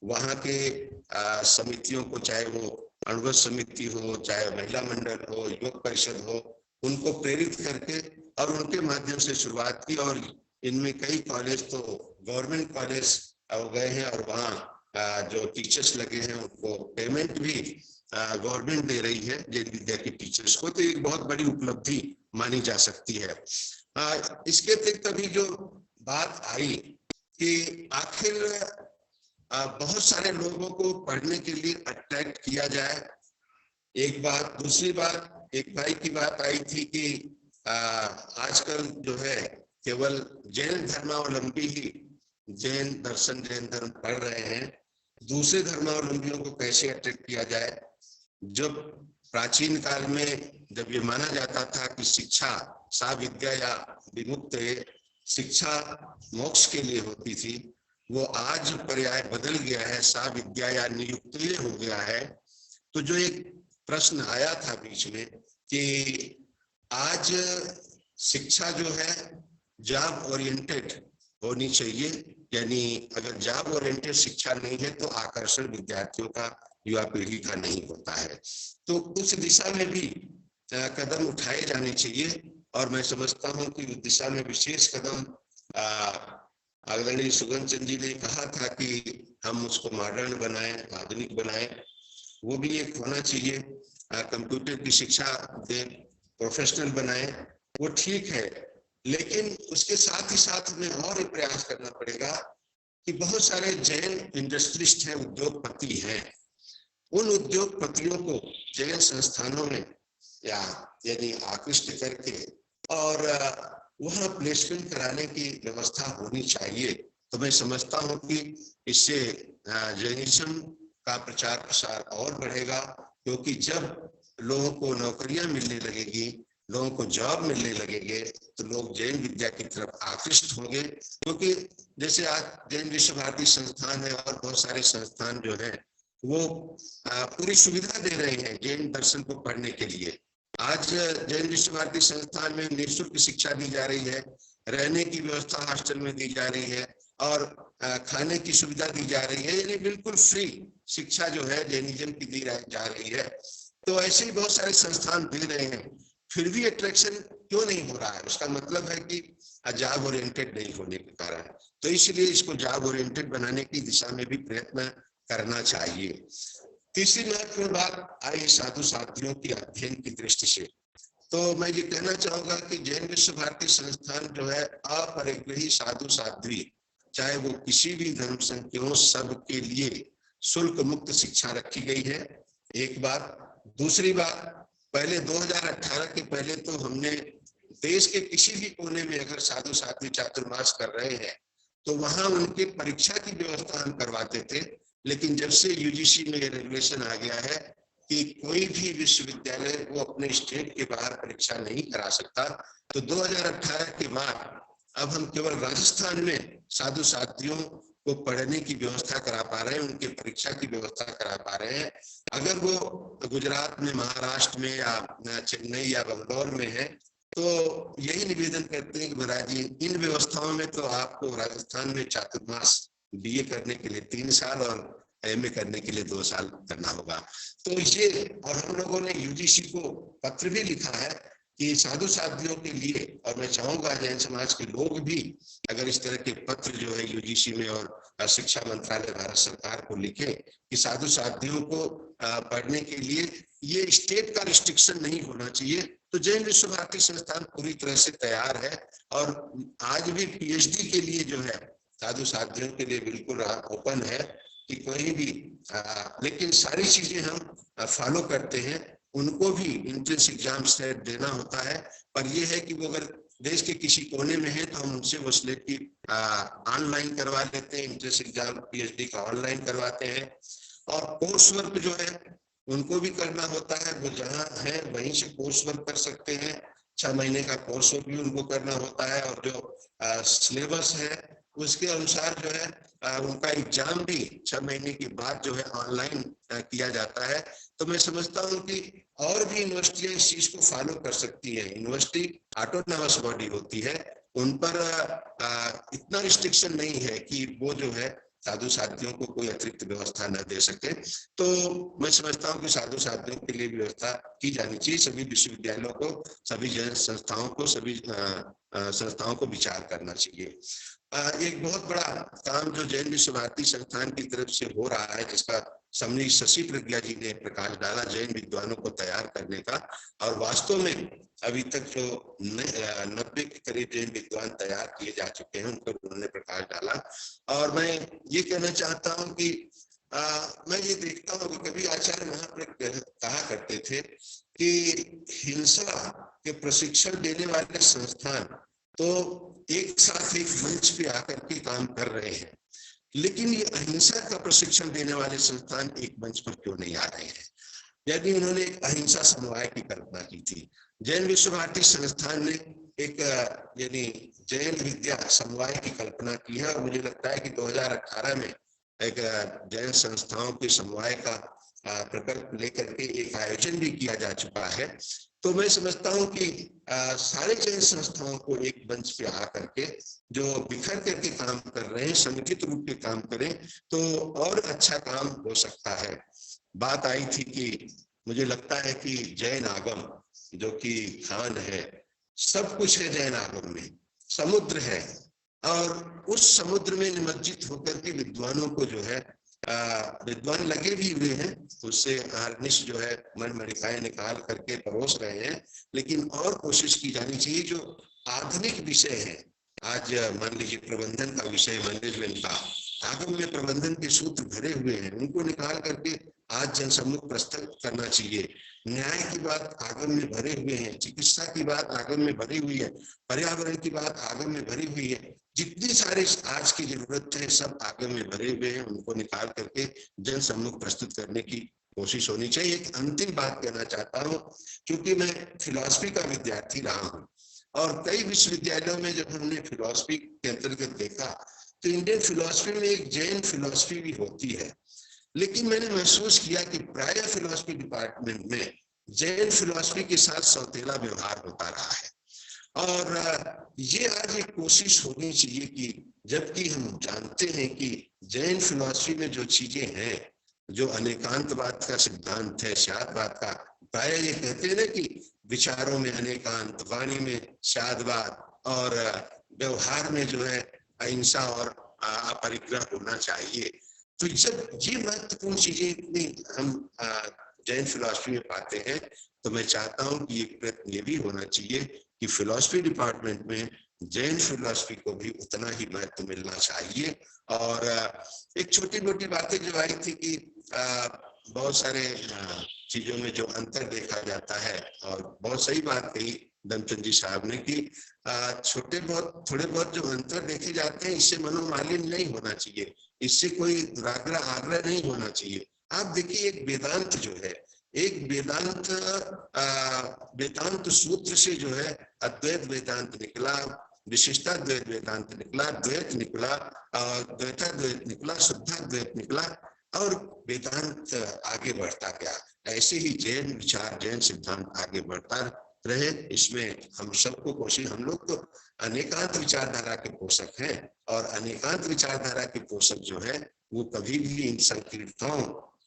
वहाँ के समितियों को, चाहे वो अणुवत समिति हो, चाहे महिला मंडल हो, युवक परिषद हो, उनको प्रेरित करके और उनके माध्यम से शुरुआत की। और इनमें कई कॉलेज तो गवर्नमेंट कॉलेज हो गए हैं, और वहाँ जो टीचर्स लगे हैं उनको पेमेंट भी गवर्नमेंट दे रही है जैन विद्या के टीचर्स को। तो एक बहुत बड़ी उपलब्धि मानी जा सकती है। इसके अतिरिक्त अभी जो बात आई कि आखिर बहुत सारे लोगों को पढ़ने के लिए अट्रैक्ट किया जाए, एक बात। दूसरी बात, एक भाई की बात आई थी कि आजकल जो है केवल जैन धर्मावलंबी ही जैन दर्शन, जैन धर्म पढ़ रहे हैं। दूसरे धर्मावलंबियों को कैसे अट्रैक्ट किया जाए? जब प्राचीन काल में जब ये माना जाता था कि शिक्षा सा विद्या या विमुक्त शिक्षा मोक्ष के लिए होती थी, वो आज पर्याय बदल गया है, सा विद्या या नियुक्त हो गया है। तो जो एक प्रश्न आया था बीच में कि आज शिक्षा जो है जॉब ओरिएंटेड होनी चाहिए, यानी अगर जॉब ओरिएंटेड शिक्षा नहीं है तो आकर्षण विद्यार्थियों का, युवा पीढ़ी का नहीं होता है। तो उस दिशा में भी कदम उठाए जाने चाहिए और मैं समझता हूं कि उस दिशा में विशेष कदम आदरणीय सुगन चंद जी ने कहा था कि हम उसको मॉडर्न बनाएं, आधुनिक बनाएं, वो भी एक होना चाहिए। कंप्यूटर की शिक्षा दे, प्रोफेशनल बनाएं, वो ठीक है, लेकिन उसके साथ ही साथ हमें और एक प्रयास करना पड़ेगा कि बहुत सारे जैन इंडस्ट्रिस्ट हैं, उद्योगपति हैं, उन उद्योगपतियों को जैन संस्थानों में या यानी आकृष्ट करके और वहां प्लेसमेंट कराने की व्यवस्था होनी चाहिए। तो मैं समझता हूं कि इससे जैनिज्म का प्रचार प्रसार और बढ़ेगा, क्योंकि जब लोगों को नौकरियां मिलने लगेगी, लोगों को जॉब मिलने लगेंगे, तो लोग जैन विद्या की तरफ आकृष्ट होंगे। क्योंकि जैसे आज जैन विश्व भारती संस्थान है और बहुत सारे संस्थान जो है वो पूरी सुविधा दे रहे हैं जैन दर्शन को पढ़ने के लिए। आज जैन विश्व भारती संस्थान में निःशुल्क शिक्षा दी जा रही है, रहने की व्यवस्था हॉस्टल में दी जा रही है और खाने की सुविधा दी जा रही है, यानी बिल्कुल फ्री शिक्षा जो है जैनिज्म की दी जा रही है। तो ऐसे ही बहुत सारे संस्थान दे रहे हैं, फिर भी अट्रैक्शन क्यों नहीं हो रहा है? उसका मतलब है कि जॉब ओरिएंटेड नहीं होने के कारण। तो इसलिए इसको जॉब ओरिएंटेड बनाने की दिशा में भी प्रयत्न करना चाहिए। तीसरी महत्वपूर्ण बात आई साधु साथियों की अध्ययन की दृष्टि से, तो मैं ये कहना चाहूंगा कि जैन विश्व भारती संस्थान जो है अपरिग्रही साधु साध्वी, चाहे वो किसी भी धर्म संघ के हो, सबके लिए शुल्क मुक्त शिक्षा रखी गई है, एक बात। दूसरी बात, पहले 2018 के पहले तो हमने देश के किसी भी कोने में अगर साधु साध्वी चातुर्मास कर रहे हैं तो वहां उनके परीक्षा की व्यवस्था हम करवाते थे, लेकिन जब से यूजीसी में ये रेगुलेशन आ गया है कि कोई भी विश्वविद्यालय वो अपने स्टेट के बाहर परीक्षा नहीं करा सकता, तो 2018 के बाद अब हम केवल राजस्थान में साधु साथियों को पढ़ने की व्यवस्था करा पा रहे हैं, उनके परीक्षा की व्यवस्था करा पा रहे हैं। अगर वो गुजरात में, महाराष्ट्र में या चेन्नई या बंगलौर में है तो यही निवेदन करते हैं कि महाराज जी इन व्यवस्थाओं में तो आपको राजस्थान में चातुर्मास बीए करने के लिए 3 साल और एमए करने के लिए 2 साल करना होगा। तो ये, और हम लोगों ने यूजीसी को पत्र भी लिखा है कि साधु साथियों के लिए, और मैं चाहूंगा जैन समाज के लोग भी अगर इस तरह के पत्र जो है यूजीसी में और शिक्षा मंत्रालय भारत सरकार को लिखे कि साधु साथियों को पढ़ने के लिए ये स्टेट का रिस्ट्रिक्शन नहीं होना चाहिए। तो जैन विश्व भारती संस्थान पूरी तरह से तैयार है और आज भी पीएचडी के लिए जो है साधु साथियों के लिए बिल्कुल ओपन है कि कोई भी, लेकिन सारी चीजें हम फॉलो करते हैं। उनको भी एंट्रेंस एग्जाम सेट देना होता है, पर यह है कि वो अगर देश के किसी कोने में है तो हम उनसे वो स्लेट की ऑनलाइन करवा लेते हैं, एंट्रेंस एग्जाम पीएचडी का ऑनलाइन करवाते हैं। और कोर्स वर्क जो है उनको भी करना होता है, वो जहाँ है वहीं से कोर्स वर्क कर सकते हैं। 6 महीने का कोर्स वर्क भी उनको करना होता है और जो सिलेबस है उसके अनुसार जो है उनका एग्जाम भी 6 महीने के बाद जो है ऑनलाइन किया जाता है। तो मैं समझता हूँ कि और भी यूनिवर्सिटियां इस चीज को फॉलो कर सकती है। यूनिवर्सिटी ऑटोनॉमस बॉडी होती है, उन पर इतना रिस्ट्रिक्शन नहीं है कि वो जो है साधु साथियों को कोई अतिरिक्त व्यवस्था न दे सके। तो मैं समझता हूँ कि साधु साथियों के लिए व्यवस्था की जानी चाहिए। सभी विश्वविद्यालयों को, सभी जैन संस्थाओं को, सभी संस्थाओं को विचार करना चाहिए। एक बहुत बड़ा काम जो जैन विश्व भारती संस्थान की तरफ से हो रहा है, जिसका समनी शशि प्रज्ञा जी ने प्रकाश डाला, जैन विद्वानों को तैयार करने का, और वास्तव में अभी तक जो 90 के करीब जैन विद्वान तैयार किए जा चुके हैं, उनको उन्होंने प्रकाश डाला। और मैं ये कहना चाहता हूँ कि मैं ये देखता हूँ कि कभी आचार्य महाप्रज्ञ कहा करते थे कि हिंसा के प्रशिक्षण देने वाले संस्थान तो एक साथ एक मंच पे आकर के काम कर रहे हैं, लेकिन ये अहिंसा का प्रशिक्षण देने वाले संस्थान एक मंच पर क्यों नहीं आ रहे हैं? यदि उन्होंने एक अहिंसा समवाय की कल्पना की थी, जैन विश्व भारती संस्थान ने एक यानी जैन विद्या समवाय की कल्पना की है, और मुझे लगता है कि 2018 में एक जैन संस्थाओं के समवाय का प्रकल्प लेकर के एक आयोजन भी किया जा चुका है। तो मैं समझता हूं कि सारे जैन संस्थाओं को एक मंच पे आकर के जो बिखर करके काम कर रहे हैं संगठित रूप से काम करें तो और अच्छा काम हो सकता है। बात आई थी कि मुझे लगता है कि जैन आगम जो कि खान है, सब कुछ है जैन आगम में, समुद्र है और उस समुद्र में निमज्जित होकर के विद्वानों को जो है विद्वान लगे भी हुए हैं, उससे हार्निश जो है मन मणिकाएं निकाल करके परोस रहे हैं, लेकिन और कोशिश की जानी चाहिए। जो आधुनिक विषय है, आज मान लीजिए प्रबंधन का विषय, मैनेजमेंट का, आगम में प्रबंधन के सूत्र भरे हुए हैं, उनको निकाल करके आज जनसम्मुख प्रस्तुत करना चाहिए। न्याय की बात आगम में भरे हुए हैं, चिकित्सा की बात आगम में भरी हुई है, पर्यावरण की बात आगम में भरी हुई है, जितनी सारी आज की जरूरत है सब आगम में भरे हुए हैं, उनको निकाल करके जन सम्मुख प्रस्तुत करने की कोशिश होनी चाहिए। एक अंतिम बात कहना चाहता हूँ, क्योंकि मैं फिलॉसफी का विद्यार्थी रहा हूँ और कई विश्वविद्यालयों में जब हमने फिलॉसफी के अंतर्गत देखा तो इंडियन फिलॉसफी में एक जैन फिलॉसफी भी होती है, लेकिन मैंने महसूस किया कि प्राय फिलॉसफी डिपार्टमेंट में जैन फिलॉसफी के साथ सौतेला व्यवहार होता रहा है। और ये आज एक कोशिश होनी चाहिए कि जबकि हम जानते हैं कि जैन फिलॉसफी में जो चीजें हैं, जो अनेकांतवाद का सिद्धांत है, शादवाद का, प्राय ये कहते हैं ना कि विचारों में अनेकांत, वाणी में शादवाद और व्यवहार में जो है अहिंसा और अपरिग्रह होना चाहिए। तो जब ये महत्वपूर्ण चीजें इतनी हम जैन फिलॉसफी में पाते हैं तो मैं चाहता हूं कि एक प्रयत्न ये भी होना चाहिए कि फिलॉसफी डिपार्टमेंट में जैन फिलॉसफी को भी उतना ही महत्व मिलना चाहिए। और एक छोटी मोटी बातें जो आई थी कि बहुत सारे चीजों में जो अंतर देखा जाता है, और बहुत सही बात कही धर्मचंद जी साहब ने कि थोड़े बहुत जो अंतर देखे जाते हैं, इससे मनोमालिन्य नहीं होना चाहिए, इससे कोई दुराग्रह आग्रह नहीं होना चाहिए। आप देखिए एक वेदांत जो है, एक वेदांत सूत्र से जो है अद्वैत वेदांत निकला, विशिष्टाद्वैत वेदांत निकला, द्वैत निकला, द्वैताद्वैत निकला, शुद्धाद्वैत निकला और वेदांत आगे बढ़ता गया। ऐसे ही जैन विचार, जैन सिद्धांत आगे बढ़ता रहे। इसमें हम सबको कोशिश, हम लोग तो अनेकांत विचारधारा के पोषक हैं और अनेकांत विचारधारा के पोषक जो है वो कभी भी इन संकीर्णताओं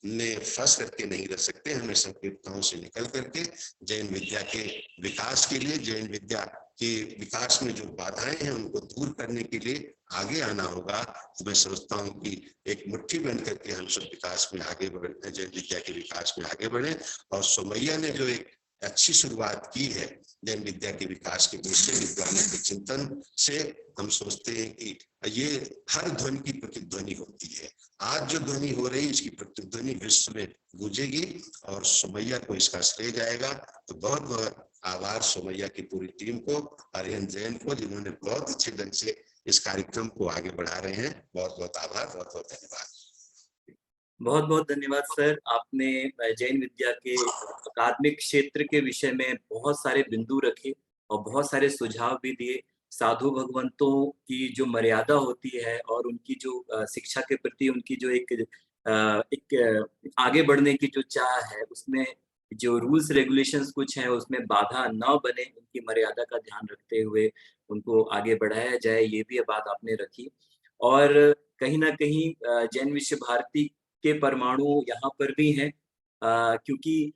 में फंस करके नहीं रह सकते। हमें संकीर्णताओं से निकल करके जैन विद्या के विकास के लिए, जैन विद्या के विकास में जो बाधाएं हैं उनको दूर करने के लिए आगे आना होगा। तो मैं समझता हूँ कि एक मुट्ठी बन करके हम सब विकास में आगे बढ़े, जैन विद्या के विकास में आगे बढ़े। और सोमैया ने जो एक अच्छी शुरुआत की है जैन विद्या के विकास के विषय विद्वानों के चिंतन से, हम सोचते हैं कि ये हर ध्वनि की प्रतिध्वनि होती है। आज जो ध्वनि हो रही है इसकी प्रतिध्वनि विश्व में गूंजेगी और सोमैया को इसका श्रेय जाएगा। तो बहुत बहुत आभार सोमैया की पूरी टीम को, अरिहंत जैन को, जिन्होंने बहुत अच्छे ढंग से इस कार्यक्रम को आगे बढ़ा रहे हैं। बहुत बहुत आभार, बहुत बहुत धन्यवाद। बहुत बहुत धन्यवाद सर। आपने जैन विद्या के अकादमिक क्षेत्र के विषय में बहुत सारे बिंदु रखे और बहुत सारे सुझाव भी दिए। साधु भगवंतों की जो मर्यादा होती है और उनकी जो शिक्षा के प्रति उनकी जो एक आगे बढ़ने की जो चाह है, उसमें जो रूल्स रेगुलेशंस कुछ है उसमें बाधा न बने, उनकी मर्यादा का ध्यान रखते हुए उनको आगे बढ़ाया जाए, ये भी बात आपने रखी। और कहीं ना कहीं जैन विश्व भारती के परमाणु यहाँ पर भी हैं, क्योंकि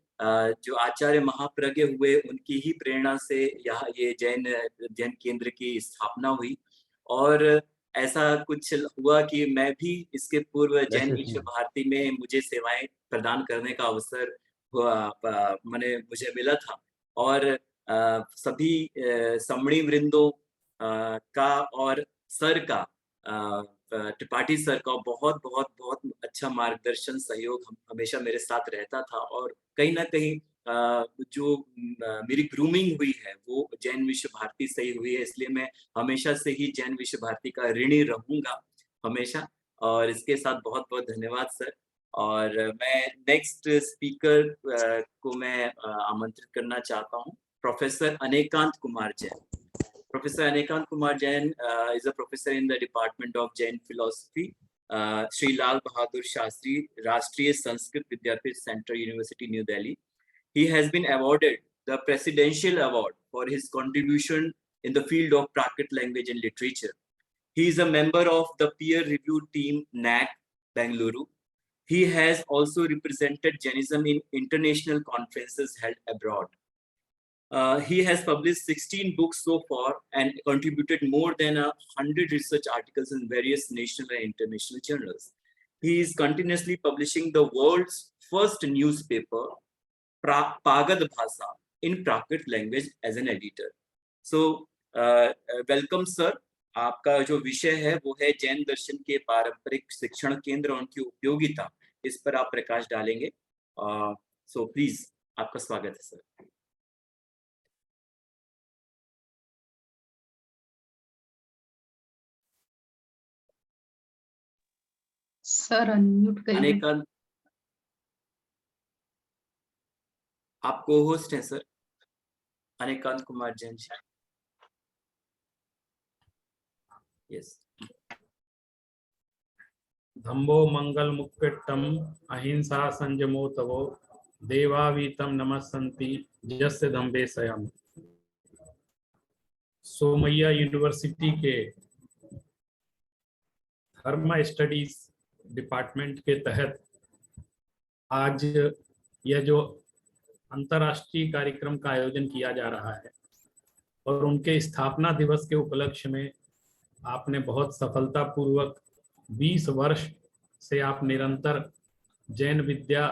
जो आचार्य महाप्रज्ञ हुए उनकी ही प्रेरणा से यहाँ ये जैन केंद्र की स्थापना हुई। और ऐसा कुछ हुआ कि मैं भी इसके पूर्व जैन विश्व भारती में मुझे सेवाएं प्रदान करने का अवसर मुझे मिला था। और सभी समणी वृंदों का और सर का, त्रिपाठी सर का बहुत बहुत बहुत अच्छा मार्गदर्शन, सहयोग हमेशा मेरे साथ रहता था। और कहीं ना कहीं जो मेरी ग्रूमिंग हुई है वो जैन विश्व भारती से ही हुई है, इसलिए मैं हमेशा से ही जैन विश्व भारती का ऋणी रहूंगा हमेशा। और इसके साथ बहुत बहुत धन्यवाद सर। और मैं नेक्स्ट स्पीकर को मैं आमंत्रित करना चाहता हूँ, professor Anekant Kumar Jain. Professor Anekant Kumar Jain is a professor in the Department of Jain Philosophy Sri Lal Bahadur Shastri, Rashtriya Sanskrit Vidyapith Center, University, New Delhi. He has been awarded the Presidential Award for his contribution in the field of Prakrit language and literature. He is a member of the peer-reviewed team NAC, Bengaluru. He has also represented Jainism in international conferences held abroad. He has published 16 books so far and contributed more than 100 research articles in various national and international journals. He is continuously publishing the world's first newspaper, Pagad Bhasa, in Prakrit language as an editor. So, welcome sir. आपका जो विषय है वो है जैन दर्शन के पारंपरिक शिक्षण केंद्र और उनकी उपयोगिता, इस पर आप प्रकाश डालेंगे. सो प्लीज आपका स्वागत है सर. सर अनम्यूट करिए. अनेकांत, आप को होस्ट हैं सर, अनेकांत कुमार जैन. यस. धम्बो मंगल मुक्केट्टम अहिंसा संजमो तवो देवावीतम नमस्सन्ति जस्य धम्बे सयम. सोमैया यूनिवर्सिटी के धर्म स्टडीज डिपार्टमेंट के तहत आज यह जो अंतर्राष्ट्रीय कार्यक्रम का आयोजन किया जा रहा है और उनके स्थापना दिवस के उपलक्ष्य में आपने बहुत सफलतापूर्वक 20 वर्ष से आप निरंतर जैन विद्या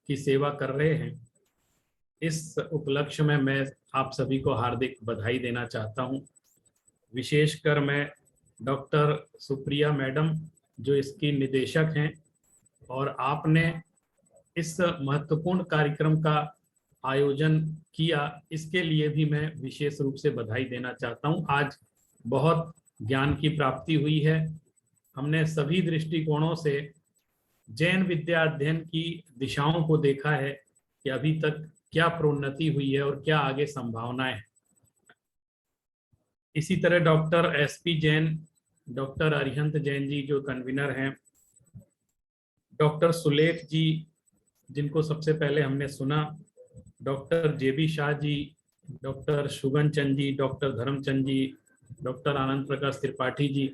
की सेवा कर रहे हैं. इस उपलक्ष्य में मैं आप सभी को हार्दिक बधाई देना चाहता हूं. विशेषकर मैं डॉक्टर सुप्रिया मैडम जो इसकी निदेशक हैं और आपने इस महत्वपूर्ण कार्यक्रम का आयोजन किया, इसके लिए भी मैं विशेष रूप से बधाई देना चाहता हूं. आज बहुत ज्ञान की प्राप्ति हुई है. हमने सभी दृष्टिकोणों से जैन विद्या अध्ययन की दिशाओं को देखा है कि अभी तक क्या प्रोन्नति हुई है और क्या आगे संभावनाएं हैं. इसी तरह doctor SP Jain, doctor Arihant Jain ji जो कन्वीनर हैं, डॉक्टर सुलेख जी जिनको सबसे पहले हमने सुना, doctor JB Shah ji, doctor शुगन Chand ji, doctor Dharmchand जी, डॉक्टर आनंद प्रकाश त्रिपाठी जी,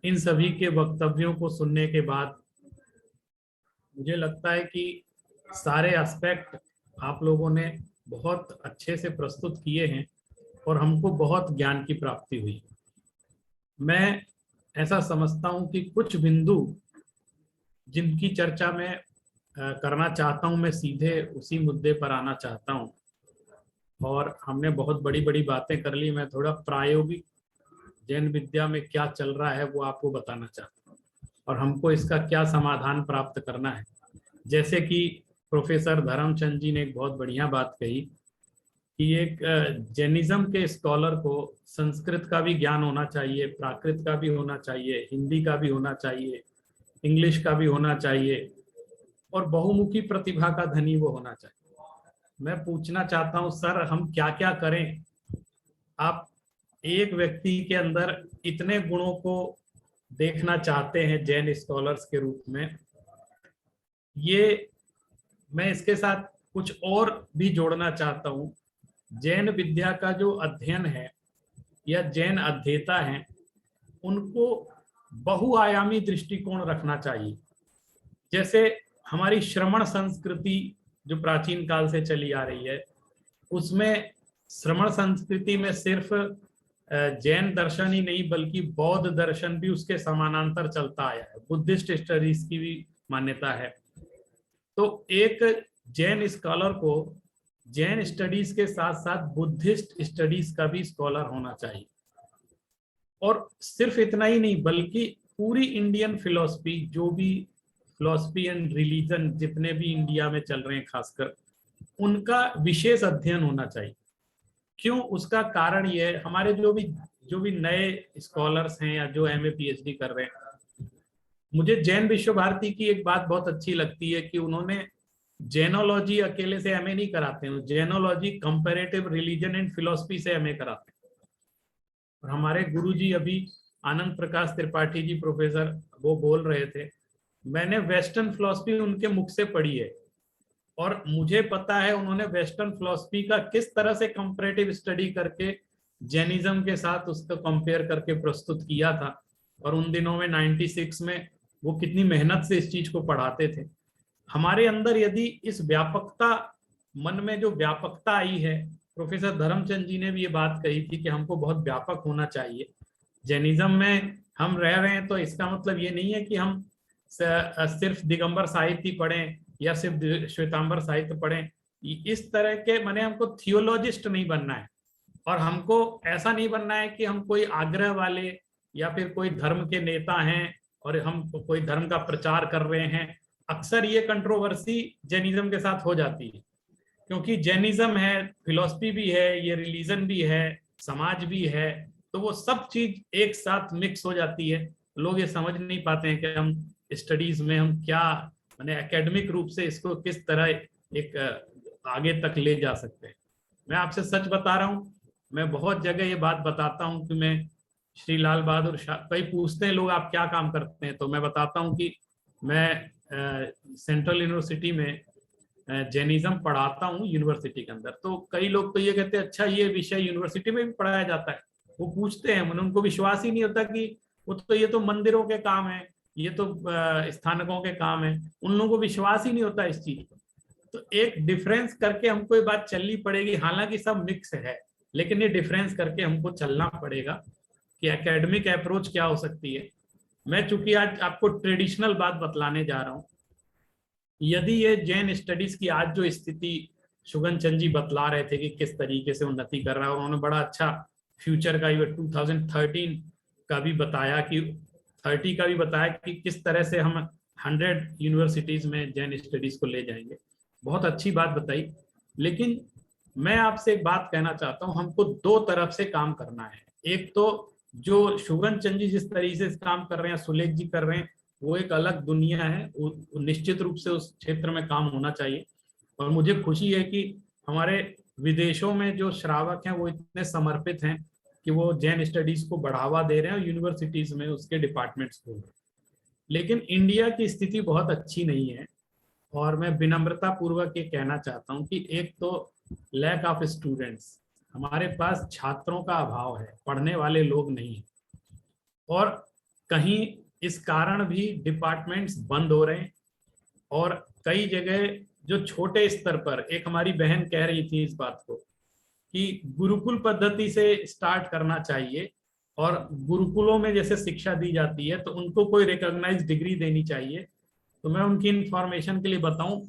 इन सभी के वक्तव्यों को सुनने के बाद मुझे लगता है कि सारे एस्पेक्ट आप लोगों ने बहुत अच्छे से प्रस्तुत किए हैं और हमको बहुत ज्ञान की प्राप्ति हुई. मैं ऐसा समझता हूं कि कुछ बिंदु जिनकी चर्चा मैं करना चाहता हूं, मैं सीधे उसी मुद्दे पर आना चाहता हूं. और हमने बहुत बड़ी बड़ी बातें कर ली, मैं थोड़ा प्रायोगिक जैन विद्या में क्या चल रहा है वो आपको बताना चाहता हूँ और हमको इसका क्या समाधान प्राप्त करना है. जैसे कि प्रोफेसर धर्मचंद जी ने एक बहुत बढ़िया बात कही कि एक जैनिज्म के स्कॉलर को संस्कृत का भी ज्ञान होना चाहिए, प्राकृत का भी होना चाहिए, हिंदी का भी होना चाहिए, इंग्लिश का भी होना चाहिए और बहुमुखी प्रतिभा का धनी वो होना चाहिए. मैं पूछना चाहता हूँ सर, हम क्या क्या करें? आप एक व्यक्ति के अंदर इतने गुणों को देखना चाहते हैं जैन स्कॉलर्स के रूप में. ये मैं इसके साथ कुछ और भी जोड़ना चाहता हूँ. जैन विद्या का जो अध्ययन है या जैन अध्येता हैं, उनको बहुआयामी दृष्टिकोण रखना चाहिए. जैसे हमारी श्रमण संस्कृति जो प्राचीन काल से चली आ रही है, उसमें श्रमण संस्कृति में सिर्फ जैन दर्शन ही नहीं बल्कि बौद्ध दर्शन भी उसके समानांतर चलता आया है. बुद्धिस्ट स्टडीज की भी मान्यता है. तो एक जैन स्कॉलर को जैन स्टडीज के साथ साथ बुद्धिस्ट स्टडीज का भी स्कॉलर होना चाहिए. और सिर्फ इतना ही नहीं बल्कि पूरी इंडियन फिलॉसफी, जो भी फिलॉसफी एंड रिलीजन जितने भी इंडिया में चल रहे हैं खासकर, उनका विशेष अध्ययन होना चाहिए. क्यों? उसका कारण ये है, हमारे जो भी नए स्कॉलर्स हैं या जो MA PhD कर रहे हैं, मुझे जैन विश्व भारती की एक बात बहुत अच्छी लगती है कि उन्होंने जैनोलॉजी अकेले से MA नहीं कराते हैं, Jainology comparative religion and philosophy से MA कराते हैं. और हमारे गुरुजी अभी आनंद प्रकाश त्रिपाठी जी प्रोफेसर वो बोल रहे थे, मैंने वेस्टर्न फिलॉसफी उनके मुख से पढ़ी है और मुझे पता है उन्होंने वेस्टर्न फिलॉसफी का किस तरह से कंपैरेटिव स्टडी करके जैनिज्म के साथ उसको कंपेयर करके प्रस्तुत किया था। और उन दिनों में 96 में वो कितनी मेहनत से इस चीज को पढ़ाते थे। हमारे अंदर यदि इस व्यापकता, मन में जो व्यापकता आई है, प्रोफेसर धर्मचंद जी ने भी ये बात कही थी कि हमको बहुत व्यापक होना चाहिए। जैनिज्म में हम रह रहे हैं तो इसका मतलब ये नहीं है कि हम सिर्फ दिगंबर साहित्य पढ़ें या सिर्फ श्वेतांबर साहित्य पढ़ें। इस तरह के माने हमको थियोलॉजिस्ट नहीं बनना है और हमको ऐसा नहीं बनना है कि हम कोई आग्रह वाले या फिर कोई धर्म के नेता हैं और हम कोई धर्म का प्रचार कर रहे हैं। अक्सर ये कंट्रोवर्सी जैनिज्म के साथ हो जाती है, क्योंकि जैनिज्म है, फिलॉसफी भी है, ये रिलीजन भी है, समाज भी है, तो वो सब चीज एक साथ मिक्स हो जाती है। लोग ये समझ नहीं पाते हैं कि हम स्टडीज में हम क्या माने एकेडमिक रूप से इसको किस तरह एक आगे तक ले जा सकते हैं। मैं आपसे सच बता रहा हूँ, मैं बहुत जगह ये बात बताता हूँ कि मैं श्री लाल बहादुर शाह, कई पूछते हैं लोग आप क्या काम करते हैं, तो मैं बताता हूँ कि मैं सेंट्रल यूनिवर्सिटी में जैनिज्म पढ़ाता हूँ यूनिवर्सिटी के अंदर। तो कई लोग तो ये कहते हैं अच्छा ये विषय यूनिवर्सिटी में भी पढ़ाया जाता है। वो पूछते हैं, मैंने उनको विश्वास ही नहीं होता कि वो तो ये तो मंदिरों के काम है, ये तो स्थानकों के काम है, उन लोगों को विश्वास ही नहीं होता इस चीज पर। तो एक डिफरेंस करके हमको ये बात चलनी पड़ेगी, हालांकि सब मिक्स है, लेकिन ये डिफरेंस करके हमको चलना पड़ेगा कि एकेडमिक अप्रोच क्या हो सकती है। मैं चूंकि आज आपको ट्रेडिशनल बात बतलाने जा रहा हूँ, यदि ये जैन स्टडीज की आज जो स्थिति शुगन चंद जी बतला रहे थे कि किस तरीके से उन्नति कर रहा है, उन्होंने बड़ा अच्छा फ्यूचर का 2013 का भी बताया कि 30 का भी बताया कि किस तरह से हम 100 यूनिवर्सिटीज में जैन स्टडीज को ले जाएंगे। बहुत अच्छी बात बताई, लेकिन मैं आपसे एक बात कहना चाहता हूँ, हमको दो तरफ से काम करना है। एक तो जो शुगन चंद जी जिस तरीके से काम कर रहे हैं, सुलेख जी कर रहे हैं, वो एक अलग दुनिया है, वो निश्चित रूप से उस क्षेत्र में काम होना चाहिए। और मुझे खुशी है कि हमारे विदेशों में जो श्रावक हैं वो इतने समर्पित हैं कि वो जैन स्टडीज को बढ़ावा दे रहे हैं और यूनिवर्सिटीज में उसके डिपार्टमेंट्स खोल रहे हैं। लेकिन इंडिया की स्थिति बहुत अच्छी नहीं है और मैं विनम्रता पूर्वक ये कहना चाहता हूँ कि एक तो लैक ऑफ स्टूडेंट्स, हमारे पास छात्रों का अभाव है, पढ़ने वाले लोग नहीं हैं, और कहीं इस कारण भी डिपार्टमेंट्स बंद हो रहे हैं। और कई जगह जो छोटे स्तर पर, एक हमारी बहन कह रही थी इस बात को कि गुरुकुल पद्धति से स्टार्ट करना चाहिए और गुरुकुलों में जैसे शिक्षा दी जाती है तो उनको कोई रिकॉग्नाइज डिग्री देनी चाहिए। तो मैं उनकी इंफॉर्मेशन के लिए बताऊं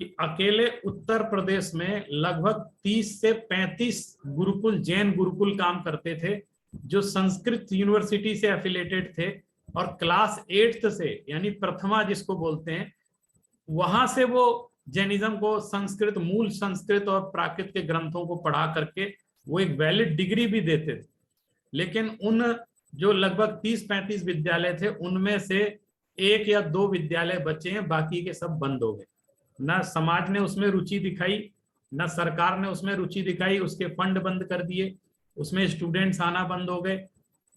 कि अकेले उत्तर प्रदेश में लगभग 30 से 35 गुरुकुल, जैन गुरुकुल काम करते थे जो संस्कृत यूनिवर्सिटी से एफिलेटेड थे, और क्लास 8th से यानी प्रथमा जिसको बोलते हैं, वहां से वो जैनिज्म को संस्कृत, मूल संस्कृत और प्राकृत के ग्रंथों को पढ़ा करके वो एक वैलिड डिग्री भी देते थे। लेकिन उन जो लगभग 30-35 विद्यालय थे उनमें से 1 या 2 विद्यालय बचे हैं, बाकी के सब बंद हो गए। ना समाज ने उसमें रुचि दिखाई, ना सरकार ने उसमें रुचि दिखाई, उसके फंड बंद कर दिए, उसमें स्टूडेंट्स आना बंद हो गए।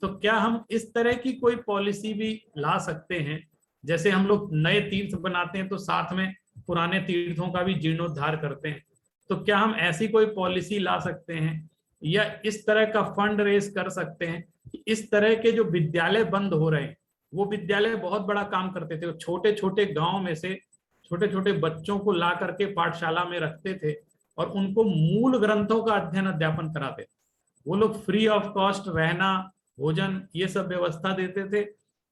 तो क्या हम इस तरह की कोई पॉलिसी भी ला सकते हैं, जैसे हम लोग नए तीर्थ बनाते हैं तो साथ में पुराने तीर्थों का भी जीर्णोद्धार करते हैं, तो क्या हम ऐसी कोई पॉलिसी ला सकते हैं या इस तरह का फंड रेज कर सकते हैं कि इस तरह के जो विद्यालय बंद हो रहे हैं, वो विद्यालय बहुत बड़ा काम करते थे, छोटे छोटे गांव में से छोटे छोटे बच्चों को ला करके पाठशाला में रखते थे और उनको मूल ग्रंथों का अध्ययन अध्यापन कराते थे। वो लोग फ्री ऑफ कॉस्ट रहना, भोजन, ये सब व्यवस्था देते थे।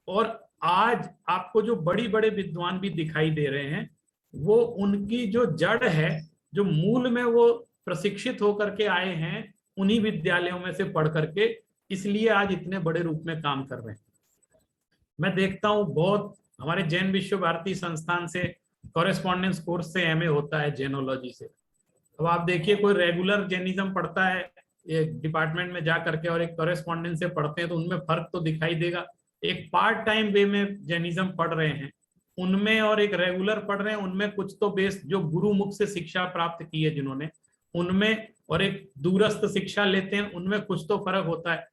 और आज आपको जो बड़ी बड़े विद्वान भी दिखाई दे रहे हैं, वो उनकी जो जड़ है, जो मूल में वो प्रशिक्षित होकर के आए हैं उन्हीं विद्यालयों में से पढ़ करके, इसलिए आज इतने बड़े रूप में काम कर रहे हैं। मैं देखता हूँ बहुत हमारे जैन विश्व भारती संस्थान से कॉरेस्पॉन्डेंस कोर्स से एमए होता है जैनोलॉजी से। अब आप देखिए कोई रेगुलर जैनिज्म पढ़ता है एक डिपार्टमेंट में जा करके और एक कॉरेस्पॉन्डेंस से पढ़ते हैं तो उनमें फर्क तो दिखाई देगा। एक पार्ट टाइम वे में जैनिज्म पढ़ रहे हैं उनमें और एक रेगुलर पढ़ रहे हैं उनमें कुछ तो बेस, जो गुरु मुख से शिक्षा प्राप्त की है जिन्होंने, उनमें, और एक दूरस्थ शिक्षा लेते हैं उनमें कुछ तो फर्क होता है।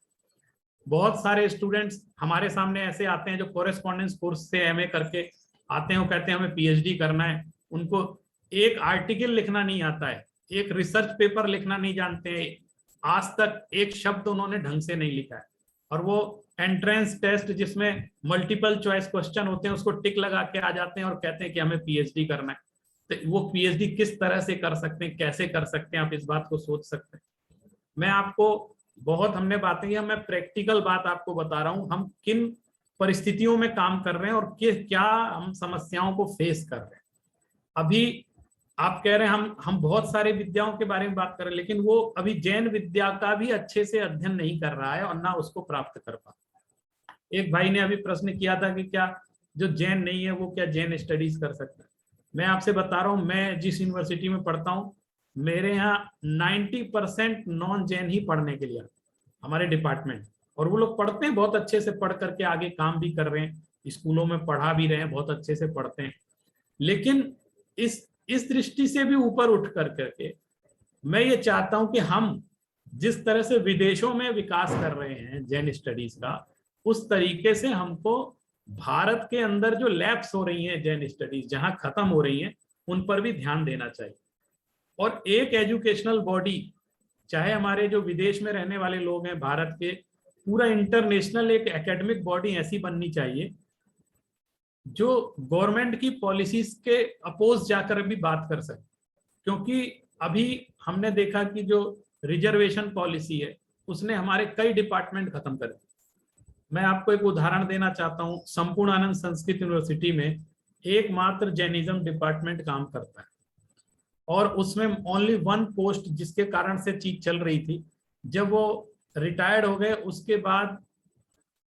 बहुत सारे स्टूडेंट्स हमारे सामने ऐसे आते हैं जो कोरेस्पॉन्डेंस कोर्स से एमए करके आते हैं, वो कहते हैं हमें पीएचडी करना है, उनको एक आर्टिकल लिखना नहीं आता है, एक रिसर्च पेपर लिखना नहीं जानते हैं, आज तक एक शब्द उन्होंने ढंग से नहीं लिखा है, और वो एंट्रेंस टेस्ट जिसमें मल्टीपल चॉइस क्वेश्चन होते हैं उसको टिक लगा के आ जाते हैं और कहते हैं कि हमें पीएचडी करना है। तो वो पीएचडी किस तरह से कर सकते हैं, कैसे कर सकते हैं, आप इस बात को सोच सकते हैं। मैं आपको बहुत हमने बातें की, मैं प्रैक्टिकल बात आपको बता रहा हूँ, हम किन परिस्थितियों में काम कर रहे हैं और क्या हम समस्याओं को फेस कर रहे हैं। अभी आप कह रहे हैं हम बहुत सारे विद्याओं के बारे में बात कर रहे हैं, लेकिन वो अभी जैन विद्या का भी अच्छे से अध्ययन नहीं कर रहा है और ना उसको प्राप्त कर पा। एक भाई ने अभी प्रश्न किया था कि क्या जो जैन नहीं है वो क्या जैन स्टडीज कर सकता है। मैं आपसे बता रहा हूँ, मैं जिस यूनिवर्सिटी में पढ़ता हूँ मेरे यहाँ 90% नॉन जैन ही पढ़ने के लिए हमारे डिपार्टमेंट, और वो लोग पढ़ते हैं बहुत अच्छे से, पढ़ करके आगे काम भी कर रहे हैं, स्कूलों में पढ़ा भी रहे हैं, बहुत अच्छे से पढ़ते हैं। लेकिन इस दृष्टि से भी ऊपर उठ करके मैं ये चाहता हूं कि हम जिस तरह से विदेशों में विकास कर रहे हैं जैन स्टडीज का, उस तरीके से हमको भारत के अंदर जो लैप्स हो रही हैं जैन स्टडीज, जहां खत्म हो रही हैं, उन पर भी ध्यान देना चाहिए। और एक एजुकेशनल बॉडी, चाहे हमारे जो विदेश में रहने वाले लोग हैं भारत के, पूरा इंटरनेशनल एक एकेडमिक बॉडी ऐसी बननी चाहिए जो गवर्नमेंट की पॉलिसीज के अपोज जाकर भी बात कर सके। क्योंकि अभी हमने देखा कि जो रिजर्वेशन पॉलिसी है उसने हमारे कई डिपार्टमेंट खत्म कर दिए। मैं आपको एक उदाहरण देना चाहता हूँ, संपूर्णानंद संस्कृत यूनिवर्सिटी में एकमात्र जैनिज्म डिपार्टमेंट काम करता है, और उसमें ओनली 1 पोस्ट, जिसके कारण से चीज चल रही थी। जब वो रिटायर्ड हो गए उसके बाद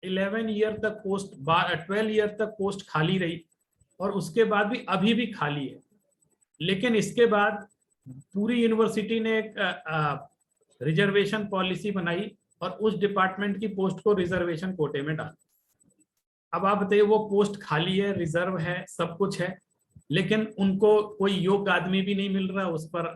11 ईयर तक पोस्ट, 12 ईयर तक पोस्ट खाली रही, और उसके बाद भी अभी भी खाली है। लेकिन इसके बाद पूरी यूनिवर्सिटी ने एक रिजर्वेशन पॉलिसी बनाई और उस डिपार्टमेंट की पोस्ट को रिजर्वेशन कोटे में डाला। अब आप बताइए, वो पोस्ट खाली है, रिजर्व है, सब कुछ है, लेकिन उनको कोई योग्य आदमी भी नहीं मिल रहा उस पर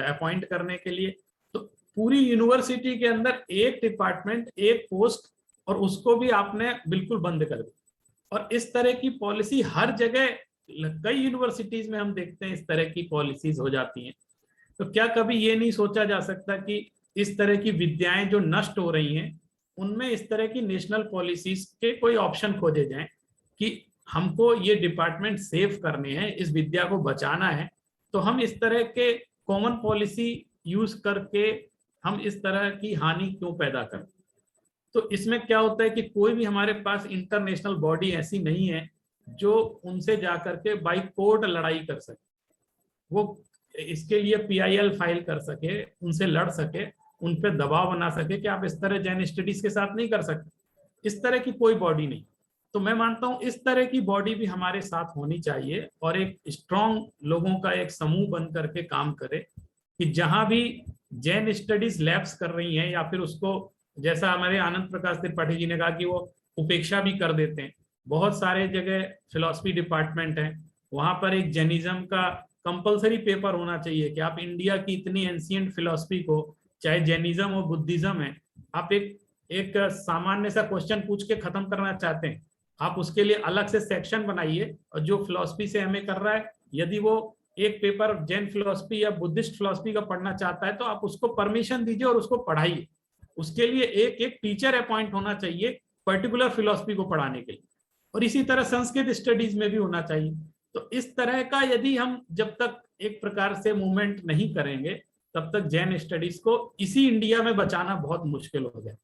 अपॉइंट करने के लिए। तो पूरी यूनिवर्सिटी के अंदर एक डिपार्टमेंट, एक पोस्ट, और उसको भी आपने बिल्कुल बंद कर दिया। और इस तरह की पॉलिसी हर जगह, कई यूनिवर्सिटीज में हम देखते हैं इस तरह की पॉलिसीज हो जाती हैं। तो क्या कभी ये नहीं सोचा जा सकता कि इस तरह की विद्याएं जो नष्ट हो रही हैं उनमें इस तरह की नेशनल पॉलिसीज के कोई ऑप्शन खोजे जाएं कि हमको ये डिपार्टमेंट सेव करने हैं, इस विद्या को बचाना है, तो हम इस तरह के कॉमन पॉलिसी यूज करके हम इस तरह की हानि क्यों पैदा करें। तो इसमें क्या होता है कि कोई भी हमारे पास इंटरनेशनल बॉडी ऐसी नहीं है जो उनसे जाकर के बाई कोर्ट लड़ाई कर सके, वो इसके लिए PIL फाइल कर सके, उनसे लड़ सके, उन पे दबाव बना सके कि आप इस तरह जैन स्टडीज के साथ नहीं कर सकते। इस तरह की कोई बॉडी नहीं। तो मैं मानता हूं इस तरह की बॉडी भी हमारे साथ होनी चाहिए, और एक स्ट्रॉन्ग लोगों का एक समूह बन करके काम करे कि जहां भी जैन स्टडीज लैब्स कर रही हैं, या फिर उसको, जैसा हमारे आनंद प्रकाश त्रिपाठी जी ने कहा कि वो उपेक्षा भी कर देते हैं। बहुत सारे जगह फिलॉसफी डिपार्टमेंट है, वहां पर एक जैनिज्म का कंपलसरी पेपर होना चाहिए कि आप इंडिया की इतनी एंशिएंट फिलॉसफी को, चाहे जैनिज्म हो बुद्धिज्म है, आप एक सामान्य सा क्वेश्चन पूछ के खत्म करना चाहते हैं, आप उसके लिए अलग से सेक्शन बनाइए, और जो फिलॉसफी से एमए कर रहा है, यदि वो एक पेपर जैन फिलॉसफी या बुद्धिस्ट फिलॉसफी का पढ़ना चाहता है तो आप उसको परमिशन दीजिए और उसको पढ़ाइए। उसके लिए एक टीचर अपॉइंट होना चाहिए पर्टिकुलर फिलॉसफी को पढ़ाने के लिए, और इसी तरह संस्कृत स्टडीज में भी होना चाहिए। तो इस तरह का यदि हम जब तक एक प्रकार से मूवमेंट नहीं करेंगे तब तक जैन स्टडीज को इसी इंडिया में बचाना बहुत मुश्किल हो जाए।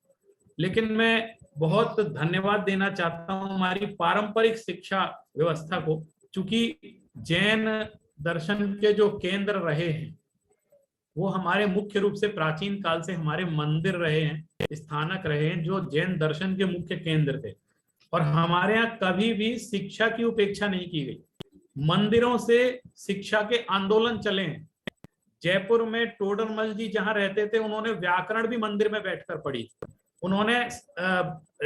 लेकिन मैं बहुत धन्यवाद देना चाहता हूं हमारी पारंपरिक शिक्षा व्यवस्था को, चूंकि जैन दर्शन के जो केंद्र रहे हैं वो हमारे मुख्य रूप से प्राचीन काल से हमारे मंदिर रहे हैं, स्थानक रहे हैं, जो जैन दर्शन के मुख्य केंद्र थे। और हमारे यहाँ कभी भी शिक्षा की उपेक्षा नहीं की गई। मंदिरों से शिक्षा के आंदोलन चले हैं। जयपुर में टोडरमल जी जहां रहते थे, उन्होंने व्याकरण भी मंदिर में बैठकर पढ़ी, उन्होंने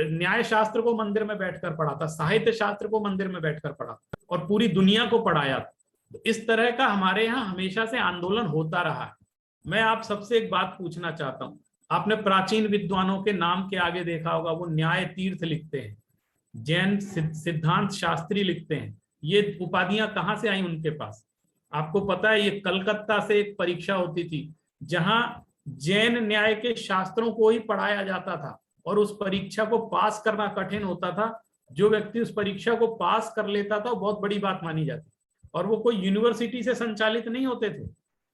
न्याय शास्त्र को मंदिर में बैठकर पढ़ा था, साहित्य शास्त्र को मंदिर में बैठकर पढ़ा, और पूरी दुनिया को पढ़ाया। इस तरह का हमारे यहाँ हमेशा से आंदोलन होता रहा है। मैं आप सबसे एक बात पूछना चाहता हूँ, आपने प्राचीन विद्वानों के नाम के आगे देखा होगा, वो न्याय तीर्थ लिखते हैं, जैन सिद्धांत शास्त्री लिखते हैं। ये उपाधियां कहाँ से आई उनके पास? आपको पता है, ये कलकत्ता से एक परीक्षा होती थी जहां जैन न्याय के शास्त्रों को ही पढ़ाया जाता था, और उस परीक्षा को पास करना कठिन होता था। जो व्यक्ति उस परीक्षा को पास कर लेता था वो बहुत बड़ी बात मानी जाती, और वो कोई यूनिवर्सिटी से संचालित नहीं होते थे,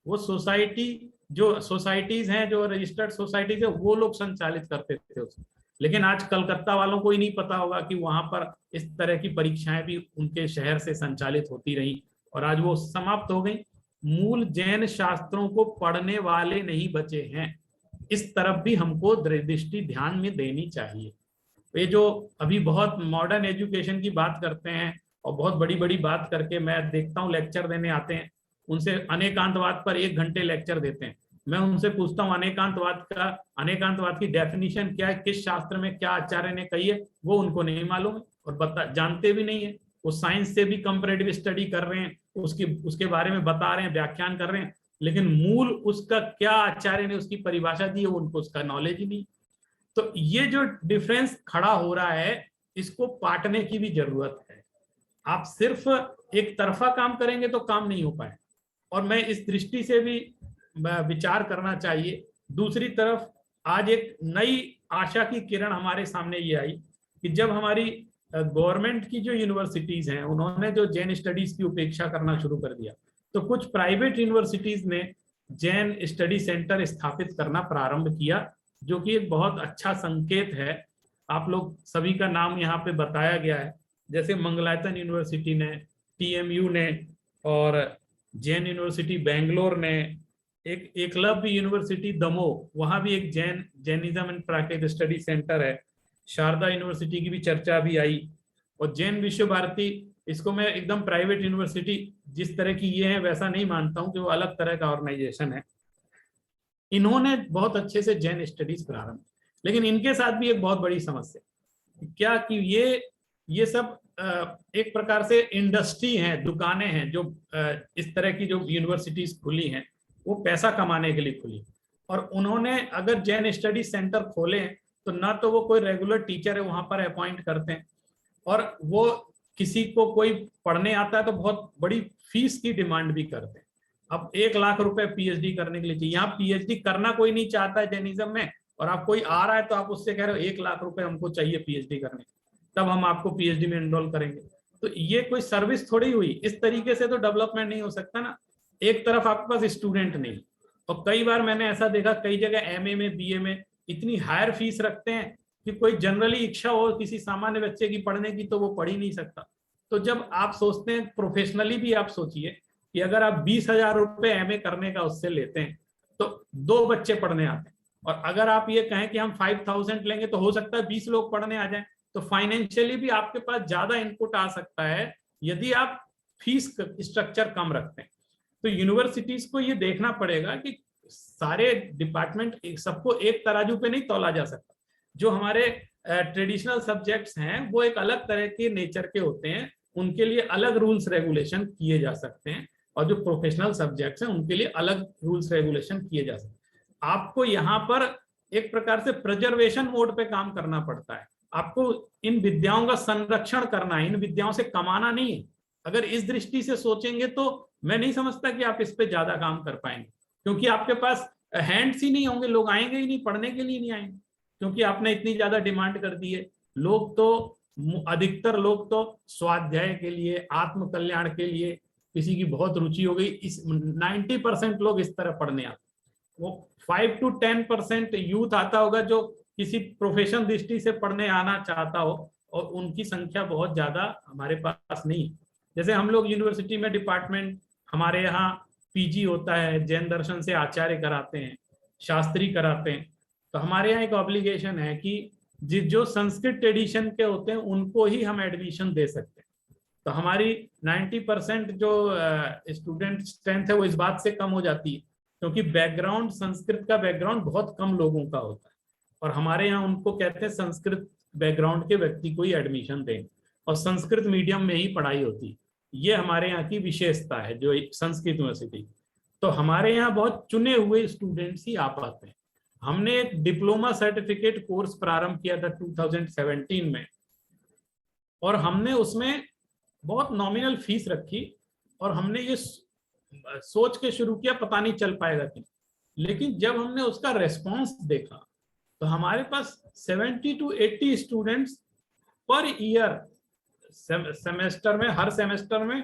वो सोसाइटी, जो सोसाइटीज हैं, जो रजिस्टर्ड सोसाइटीज है, वो लोग संचालित करते थे उसे। लेकिन आज कलकत्ता वालों को ही नहीं पता होगा कि वहां पर इस तरह की परीक्षाएं भी उनके शहर से संचालित होती रही, और आज वो समाप्त हो गई। मूल जैन शास्त्रों को पढ़ने वाले नहीं बचे हैं। इस तरफ भी हमको दृष्टि ध्यान में देनी चाहिए। ये जो अभी बहुत मॉडर्न एजुकेशन की बात करते हैं और बहुत बड़ी बड़ी बात करके, मैं देखता हूँ लेक्चर देने आते हैं, उनसे अनेकांतवाद पर 1 घंटे लेक्चर देते हैं। मैं उनसे पूछता हूँ अनेकांतवाद की डेफिनेशन क्या है, किस शास्त्र में क्या आचार्य ने कही है, वो उनको नहीं मालूम है और जानते भी नहीं है। वो साइंस से भी कंपैरेटिव स्टडी कर रहे हैं, उसके बारे में बता रहे हैं, व्याख्यान कर रहे हैं, लेकिन मूल उसका क्या आचार्य ने उसकी परिभाषा दी है, उनको उसका नॉलेज ही नहीं। तो ये जो डिफरेंस खड़ा हो रहा है, इसको पाटने की भी जरूरत है। आप सिर्फ एक तरफा काम करेंगे तो काम नहीं हो पाए, और मैं इस दृष्टि से भी विचार करना चाहिए। दूसरी तरफ आज एक नई आशा की किरण हमारे सामने ये आई कि जब हमारी गवर्नमेंट की जो यूनिवर्सिटीज हैं, उन्होंने जो जैन स्टडीज की उपेक्षा करना शुरू कर दिया, तो कुछ प्राइवेट यूनिवर्सिटीज ने जैन स्टडी सेंटर स्थापित करना प्रारंभ किया, जो कि एक बहुत अच्छा संकेत है। आप लोग सभी का नाम यहाँ पे बताया गया है, जैसे मंगलायतन यूनिवर्सिटी ने, TMU ने, और जैन यूनिवर्सिटी बेंगलोर ने, एक एकलव्य यूनिवर्सिटी दमोह, वहां भी एक Jainism and Prakrit study centre है। शारदा यूनिवर्सिटी की भी चर्चा भी आई, और जैन विश्व भारती, इसको मैं एकदम प्राइवेट यूनिवर्सिटी जिस तरह की ये है वैसा नहीं मानता हूँ कि वो अलग तरह का ऑर्गेनाइजेशन है। इन्होंने बहुत अच्छे से जैन स्टडीज प्रारंभ, लेकिन इनके साथ भी एक बहुत बड़ी समस्या क्या कि ये सब एक प्रकार से इंडस्ट्री हैं, दुकानें हैं, जो इस तरह की जो यूनिवर्सिटीज खुली हैं वो पैसा कमाने के लिए खुली, और उन्होंने अगर जैन स्टडी सेंटर खोले तो ना तो वो कोई रेगुलर टीचर है वहां पर अपॉइंट करते हैं, और वो किसी को कोई पढ़ने आता है तो बहुत बड़ी फीस की डिमांड भी करते हैं। अब 1 लाख रुपए PhD करने के लिए चाहिए। यहाँ PhD करना कोई नहीं चाहता है जैनिज्म में, और आप कोई आ रहा है तो आप उससे कह रहे हो 1 लाख रुपए हमको चाहिए PhD करने, तब हम आपको PhD में एनरोल करेंगे। तो ये कोई सर्विस थोड़ी हुई। इस तरीके से तो डेवलपमेंट नहीं हो सकता ना। एक तरफ आपके पास स्टूडेंट नहीं, और कई बार मैंने ऐसा देखा कई जगह MA में BA में इतनी हायर फीस रखते हैं कि कोई जनरली इच्छा हो किसी सामान्य बच्चे की पढ़ने की तो वो पढ़ ही नहीं सकता। तो जब आप सोचते हैं प्रोफेशनली भी, आप सोचिए कि अगर आप 20,000 रुपए MA करने का उससे लेते हैं तो 2 बच्चे पढ़ने आते हैं, और अगर आप ये कहें कि हम 5,000 लेंगे तो हो सकता है 20 लोग पढ़ने आ जाएं, तो फाइनेंशियली भी आपके पास ज्यादा इनपुट आ सकता है यदि आप फीस स्ट्रक्चर कम रखते हैं। तो यूनिवर्सिटीज को ये देखना पड़ेगा कि सारे डिपार्टमेंट सबको एक तराजू पे नहीं तौला जा सकता। जो हमारे ट्रेडिशनल सब्जेक्ट्स हैं वो एक अलग तरह के नेचर के होते हैं, उनके लिए अलग रूल्स रेगुलेशन किए जा सकते हैं, और जो प्रोफेशनल सब्जेक्ट्स हैं उनके लिए अलग रूल्स रेगुलेशन किए जा सकते हैं। आपको यहाँ पर एक प्रकार से प्रिजर्वेशन मोड पे काम करना पड़ता है। आपको इन विद्याओं का संरक्षण करना है, इन विद्याओं से कमाना नहीं है। अगर इस दृष्टि से सोचेंगे तो मैं नहीं समझता कि आप इस पे ज्यादा काम कर पाएंगे, क्योंकि आपके पास हैंड्स ही नहीं होंगे, लोग आएंगे ही नहीं, पढ़ने के लिए नहीं आएंगे, क्योंकि आपने इतनी ज्यादा डिमांड कर दी है। लोग तो, अधिकतर लोग तो स्वाध्याय के लिए, आत्म कल्याण के लिए, किसी की बहुत रुचि हो गई, इस 90% लोग इस तरह पढ़ने आते। वो 5 to 10% यूथ आता होगा जो किसी प्रोफेशन दृष्टि से पढ़ने आना चाहता हो, और उनकी संख्या बहुत ज्यादा हमारे पास नहीं। जैसे हम लोग यूनिवर्सिटी में डिपार्टमेंट, हमारे यहाँ PG होता है, जैन दर्शन से आचार्य कराते हैं, शास्त्री कराते हैं, तो हमारे यहाँ एक ऑब्लिगेशन है कि जो संस्कृत ट्रेडिशन के होते हैं उनको ही हम एडमिशन दे सकते हैं। तो हमारी 90% जो स्टूडेंट स्ट्रेंथ है वो इस बात से कम हो जाती है, क्योंकि बैकग्राउंड, संस्कृत का बैकग्राउंड बहुत कम लोगों का होता है, और हमारे यहाँ उनको कहते हैं संस्कृत बैकग्राउंड के व्यक्ति को ही एडमिशन दें, और संस्कृत मीडियम में ही पढ़ाई होती है। ये हमारे यहाँ की विशेषता है जो संस्कृत यूनिवर्सिटी। तो हमारे यहाँ बहुत चुने हुए स्टूडेंट्स ही आ पाते हैं, हमने एक डिप्लोमा सर्टिफिकेट कोर्स प्रारंभ किया था 2017 में, और हमने उसमें बहुत नॉमिनल फीस रखी, और हमने ये सोच के शुरू किया पता नहीं चल पाएगा कि, लेकिन जब हमने उसका रेस्पॉन्स देखा तो हमारे पास 70 to 80 students per year semester में, हर सेमेस्टर में,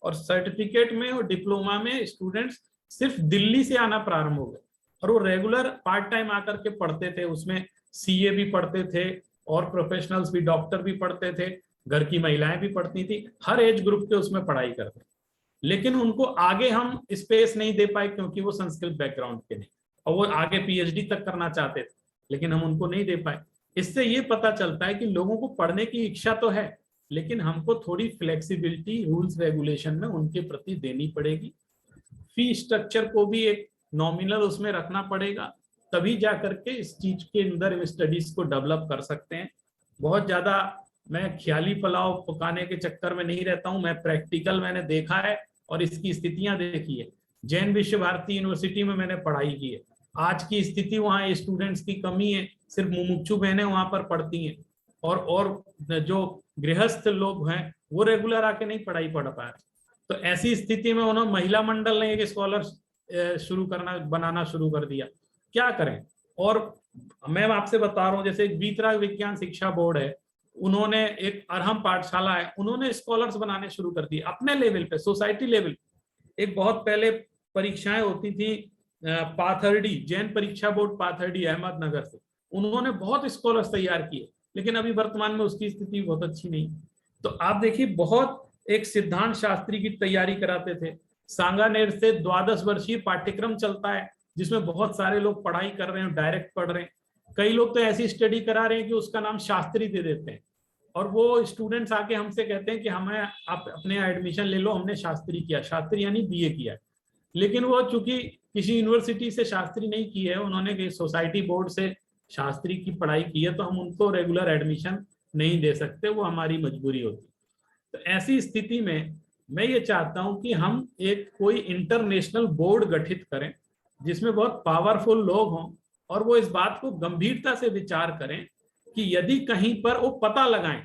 और सर्टिफिकेट में और डिप्लोमा में स्टूडेंट्स सिर्फ दिल्ली से आना प्रारंभ हो गए, और वो रेगुलर पार्ट टाइम आकर के पढ़ते थे। उसमें सीए भी पढ़ते थे और प्रोफेशनल्स भी, डॉक्टर भी पढ़ते थे, घर की महिलाएं भी पढ़ती थी, हर एज ग्रुप के उसमें पढ़ाई करते। लेकिन उनको आगे हम स्पेस नहीं दे पाए क्योंकि वो संस्कृत बैकग्राउंड के नहीं, और वो आगे पीएचडी तक करना चाहते थे, लेकिन हम उनको नहीं दे पाए। इससे ये पता चलता है कि लोगों को पढ़ने की इच्छा तो है, लेकिन हमको थोड़ी फ्लेक्सिबिलिटी रूल्स रेगुलेशन में उनके प्रति देनी पड़ेगी। फी स्ट्रक्चर को भी एक नॉमिनल उसमें रखना पड़ेगा, तभी जाकर के इस चीज के अंदर स्टडीज को डेवलप कर सकते हैं। बहुत ज्यादा मैं ख्याली पुलाव पकाने के चक्कर में नहीं रहता हूं, मैं प्रैक्टिकल मैंने देखा है और इसकी स्थितियां देखी है। जैन विश्व भारती यूनिवर्सिटी में मैंने पढ़ाई की है, आज की स्थिति वहाँ स्टूडेंट्स की कमी है, सिर्फ मुमुक्षु बहनें वहां पर पढ़ती हैं, और जो गृहस्थ लोग हैं वो रेगुलर आके नहीं पढ़ाई पढ़ पा रहे। तो ऐसी स्थिति में उन्होंने महिला मंडल ने एक स्कॉलर बनाना शुरू कर दिया। क्या करें? और मैं आपसे बता रहा हूँ, जैसे बीतराग विज्ञान शिक्षा बोर्ड है, उन्होंने एक अरहम पाठशाला है, उन्होंने स्कॉलर्स बनाने शुरू कर दिए अपने लेवल पे, सोसाइटी लेवल। एक बहुत पहले परीक्षाएं होती थी पाथर्डी, जैन परीक्षा बोर्ड पाथर्डी अहमदनगर से, उन्होंने बहुत स्कॉलर्स तैयार किए, लेकिन अभी वर्तमान में उसकी स्थिति बहुत अच्छी नहीं। तो आप देखिए, बहुत एक सिद्धांत शास्त्री की तैयारी कराते थे, सांगानेर से 12 वर्षीय पाठ्यक्रम चलता है जिसमें बहुत सारे लोग पढ़ाई कर रहे हैं, डायरेक्ट पढ़ रहे हैं। कई लोग तो ऐसी स्टडी करा रहे हैं कि उसका नाम शास्त्री दे देते हैं, और वो स्टूडेंट्स आके हमसे कहते हैं कि हमें आप अपने एडमिशन ले लो, हमने शास्त्री किया, शास्त्री यानी बीए किया है। लेकिन वो चूंकि किसी यूनिवर्सिटी से शास्त्री नहीं की है, उन्होंने सोसाइटी बोर्ड से शास्त्री की पढ़ाई की है, तो हम उनको रेगुलर एडमिशन नहीं दे सकते, वो हमारी मजबूरी होती। तो ऐसी स्थिति में मैं ये चाहता हूं कि हम एक कोई इंटरनेशनल बोर्ड गठित करें जिसमें बहुत पावरफुल लोग हों, और वो इस बात को गंभीरता से विचार करें कि यदि कहीं पर वो पता लगाएं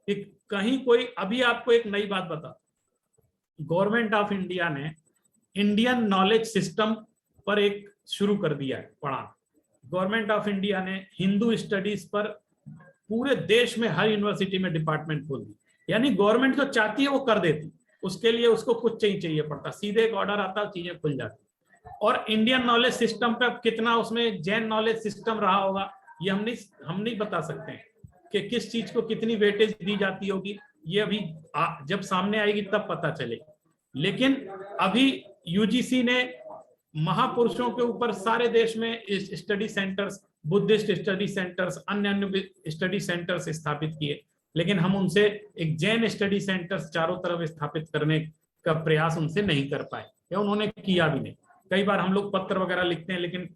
कि कहीं कोई, अभी आपको एक नई बात बता, गवर्नमेंट ऑफ इंडिया ने इंडियन नॉलेज सिस्टम पर एक शुरू कर दिया है पढ़ा। गवर्नमेंट ऑफ इंडिया ने हिंदू स्टडीज पर पूरे देश में हर यूनिवर्सिटी में डिपार्टमेंट खोल दी, यानी गवर्नमेंट जो चाहती है वो कर देती, उसके लिए उसको कुछ चाहिए पड़ता, सीधे एक ऑर्डर आता, चीजें खुल जाती। और इंडियन नॉलेज सिस्टम पे कितना उसमें जैन नॉलेज सिस्टम रहा होगा ये हम नहीं बता सकते हैं कि किस चीज को कितनी वेटेज दी जाती होगी, ये अभी जब सामने आएगी तब पता चलेगी। लेकिन अभी यूजीसी ने महापुरुषों के ऊपर सारे देश में study centres, Buddhist study centres, अन्य स्टडी सेंटर्स स्थापित किए, लेकिन हम उनसे एक जैन स्टडी सेंटर्स चारों तरफ स्थापित करने का प्रयास उनसे नहीं कर पाए, या उन्होंने किया भी नहीं। कई बार हम लोग पत्र वगैरह लिखते हैं, लेकिन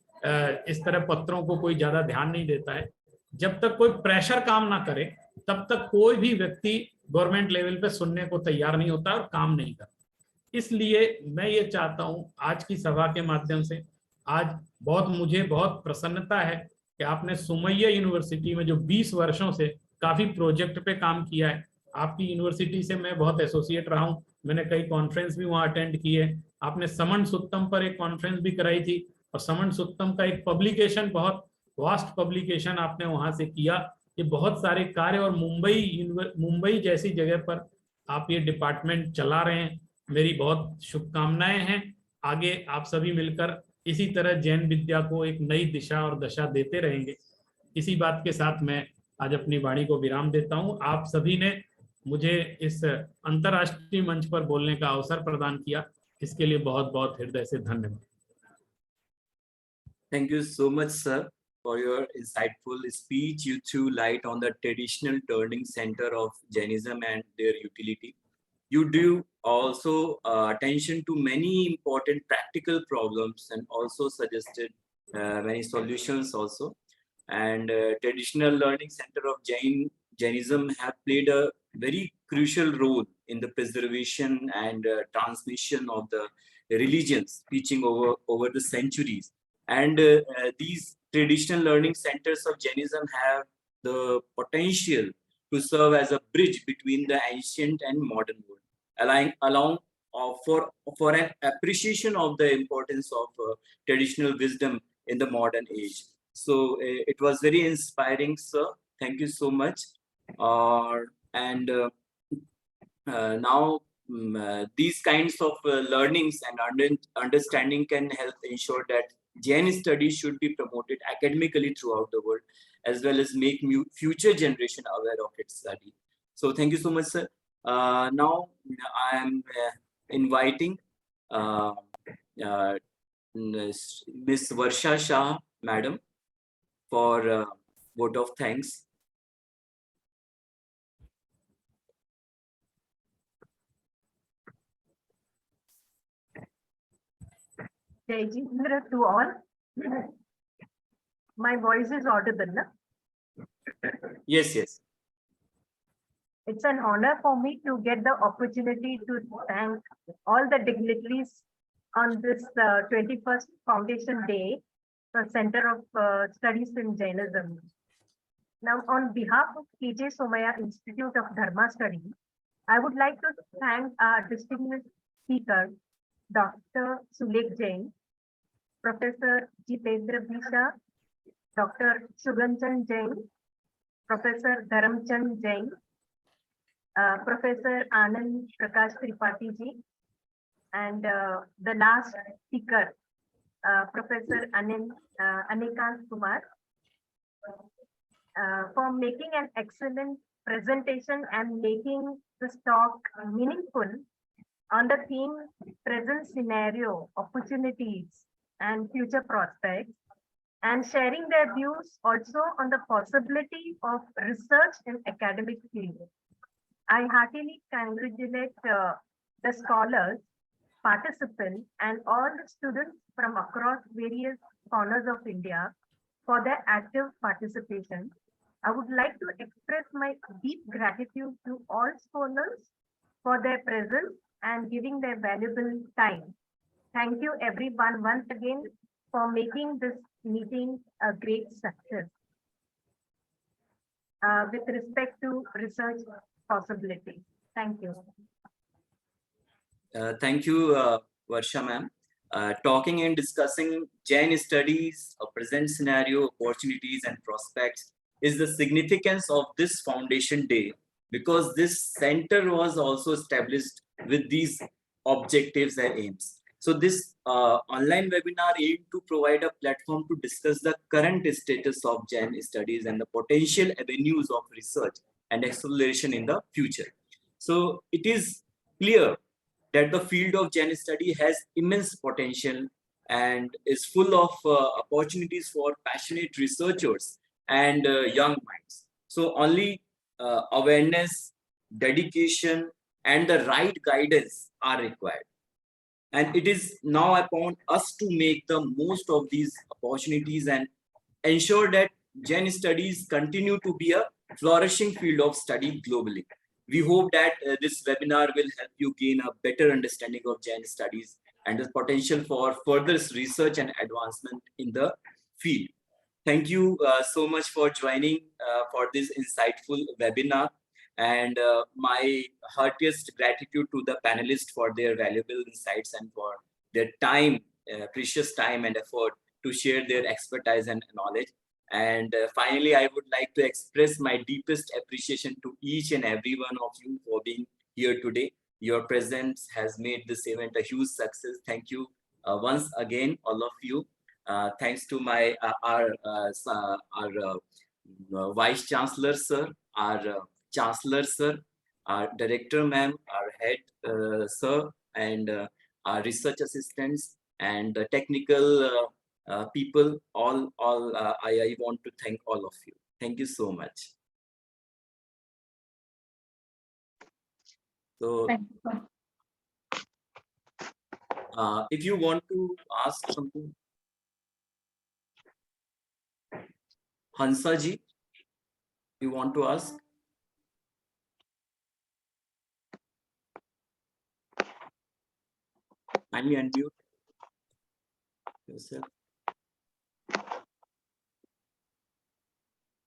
इस तरह पत्रों को कोई ज्यादा ध्यान नहीं देता है। जब तक कोई प्रेशर काम ना करे तब तक कोई भी व्यक्ति गवर्नमेंट लेवल पे सुनने को तैयार नहीं होता और काम नहीं करता। इसलिए मैं ये चाहता हूं आज की सभा के माध्यम से, आज मुझे बहुत प्रसन्नता है कि आपने सुमैया यूनिवर्सिटी में जो 20 वर्षों से काफी प्रोजेक्ट पे काम किया है, आपकी यूनिवर्सिटी से मैं बहुत एसोसिएट रहा हूँ, मैंने कई कॉन्फ्रेंस भी वहाँ अटेंड किए। आपने समन सुत्तम पर एक कॉन्फ्रेंस भी कराई थी, और समन सुत्तम का एक पब्लिकेशन, बहुत वास्ट पब्लिकेशन आपने वहां से किया। ये बहुत सारे कार्य, और मुंबई जैसी जगह पर आप ये डिपार्टमेंट चला रहे हैं, मेरी बहुत शुभकामनाएं हैं। आगे आप सभी मिलकर इसी तरह जैन विद्या को एक नई दिशा और दशा देते रहेंगे। इसी बात के साथ मैं आज अपनी वाणी को विराम देता हूं। आप सभी ने मुझे इस अंतर्राष्ट्रीय मंच पर बोलने का अवसर प्रदान किया, इसके लिए बहुत बहुत हृदय से धन्यवाद। Thank you so much, sir, for your insightful speech. You threw light on the traditional turning center of Jainism and their utility. You drew also attention to many important practical problems and also suggested many solutions also. And traditional learning center of Jainism have played a very crucial role in the preservation and transmission of the religions teaching over the centuries. And these traditional learning centers of Jainism have the potential to serve as a bridge between the ancient and modern world, allowing for an appreciation of the importance of traditional wisdom in the modern age. So it was very inspiring, sir. Thank you so much. And now these kinds of learnings and understanding can help ensure that Jain studies should be promoted academically throughout the world, as well as make future generation aware of its study. So thank you so much, sir. Now I am inviting Miss Varsha Shah, madam, for vote of thanks. Jai to all. My voice is audible, na? Yes, yes. It's an honor for me to get the opportunity to thank all the dignitaries on this 21st Foundation Day, the Center of Studies in Jainism. Now, on behalf of PJ Somaiya Institute of Dharma Study, I would like to thank our distinguished speaker, Dr. Sulek Jain, Professor Jitendra Bisha, Dr. Suganchan Jain, Professor Dharamchand Jain, Professor Anand Prakash Tripathi ji, and the last speaker, Professor Anikant Kumar, for making an excellent presentation and making this talk meaningful on the theme present scenario, opportunities, and future prospects, and sharing their views also on the possibility of research in academic field. I heartily congratulate the scholars, participants, and all the students from across various corners of India for their active participation. I would like to express my deep gratitude to all scholars for their presence and giving their valuable time. Thank you everyone once again for making this meeting a great success. With respect to research possibilities. Thank you. Thank you, Varsha ma'am. Talking and discussing Jain studies, a present scenario, opportunities and prospects is the significance of this Foundation Day, because this center was also established with these objectives and aims. So this online webinar aimed to provide a platform to discuss the current status of Jain studies and the potential avenues of research and acceleration in the future. So it is clear that the field of Jain study has immense potential and is full of opportunities for passionate researchers and young minds. So only awareness, dedication, and the right guidance are required. And it is now upon us to make the most of these opportunities and ensure that Jain studies continue to be a flourishing field of study globally. We hope that this webinar will help you gain a better understanding of Jain studies and the potential for further research and advancement in the field. Thank you so much for joining for this insightful webinar, and my heartiest gratitude to the panelists for their valuable insights and for their time, precious time and effort to share their expertise and knowledge. And finally, I would like to express my deepest appreciation to each and every one of you for being here today. Your presence has made this event a huge success. Thank you once again, all of you. Thanks to my our Vice Chancellor sir, our Chancellor sir, our Director ma'am, our Head sir, and our research assistants and the technical people. I want to thank all of you. Thank you so much. So, if you want to ask something, Hansa ji, you want to ask? Kindly unmute yourself.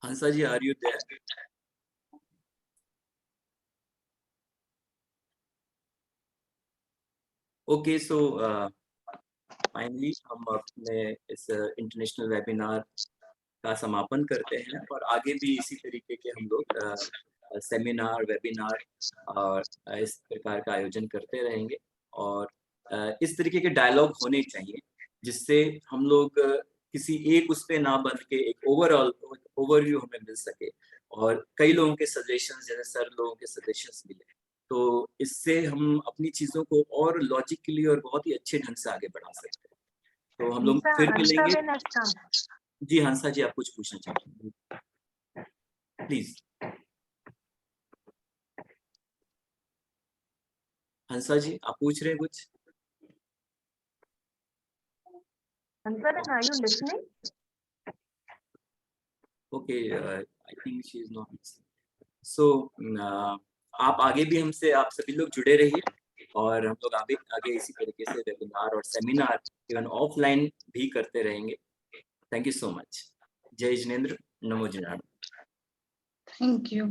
Hansa ji, are you there? Okay, so finally हम अपने इस international webinar का समापन करते हैं और आगे भी इसी तरीके के हम लोग सेमिनार, वेबिनार और इस प्रकार का आयोजन करते रहेंगे और इस तरीके के डायलॉग होने चाहिए जिससे हम लोग किसी एक उस पे ना बन के एक ओवरव्यू हमें मिल सके और कई लोगों के सजेशंस, जैसे सर लोगों के सजेशंस मिले, तो इससे हम अपनी चीजों को और लॉजिकली और बहुत ही अच्छे ढंग से आगे बढ़ा सकते हैं। तो हम लोग फिर मिलेंगे। जी हंसा जी, आप कुछ पूछना चाहते हैं प्लीज। हंसा जी, आप पूछ रहे हैं कुछ? Are you listening? Okay, I think she is not listening. So आप आगे भी हमसे, आप सभी लोग जुड़े रहिए और हम लोग आगे इसी तरीके से वेबिनार और सेमिनार इवन ऑफलाइन भी करते रहेंगे। Thank you so much. जय जिनेंद्र, नमो जिनांद्र। Thank you.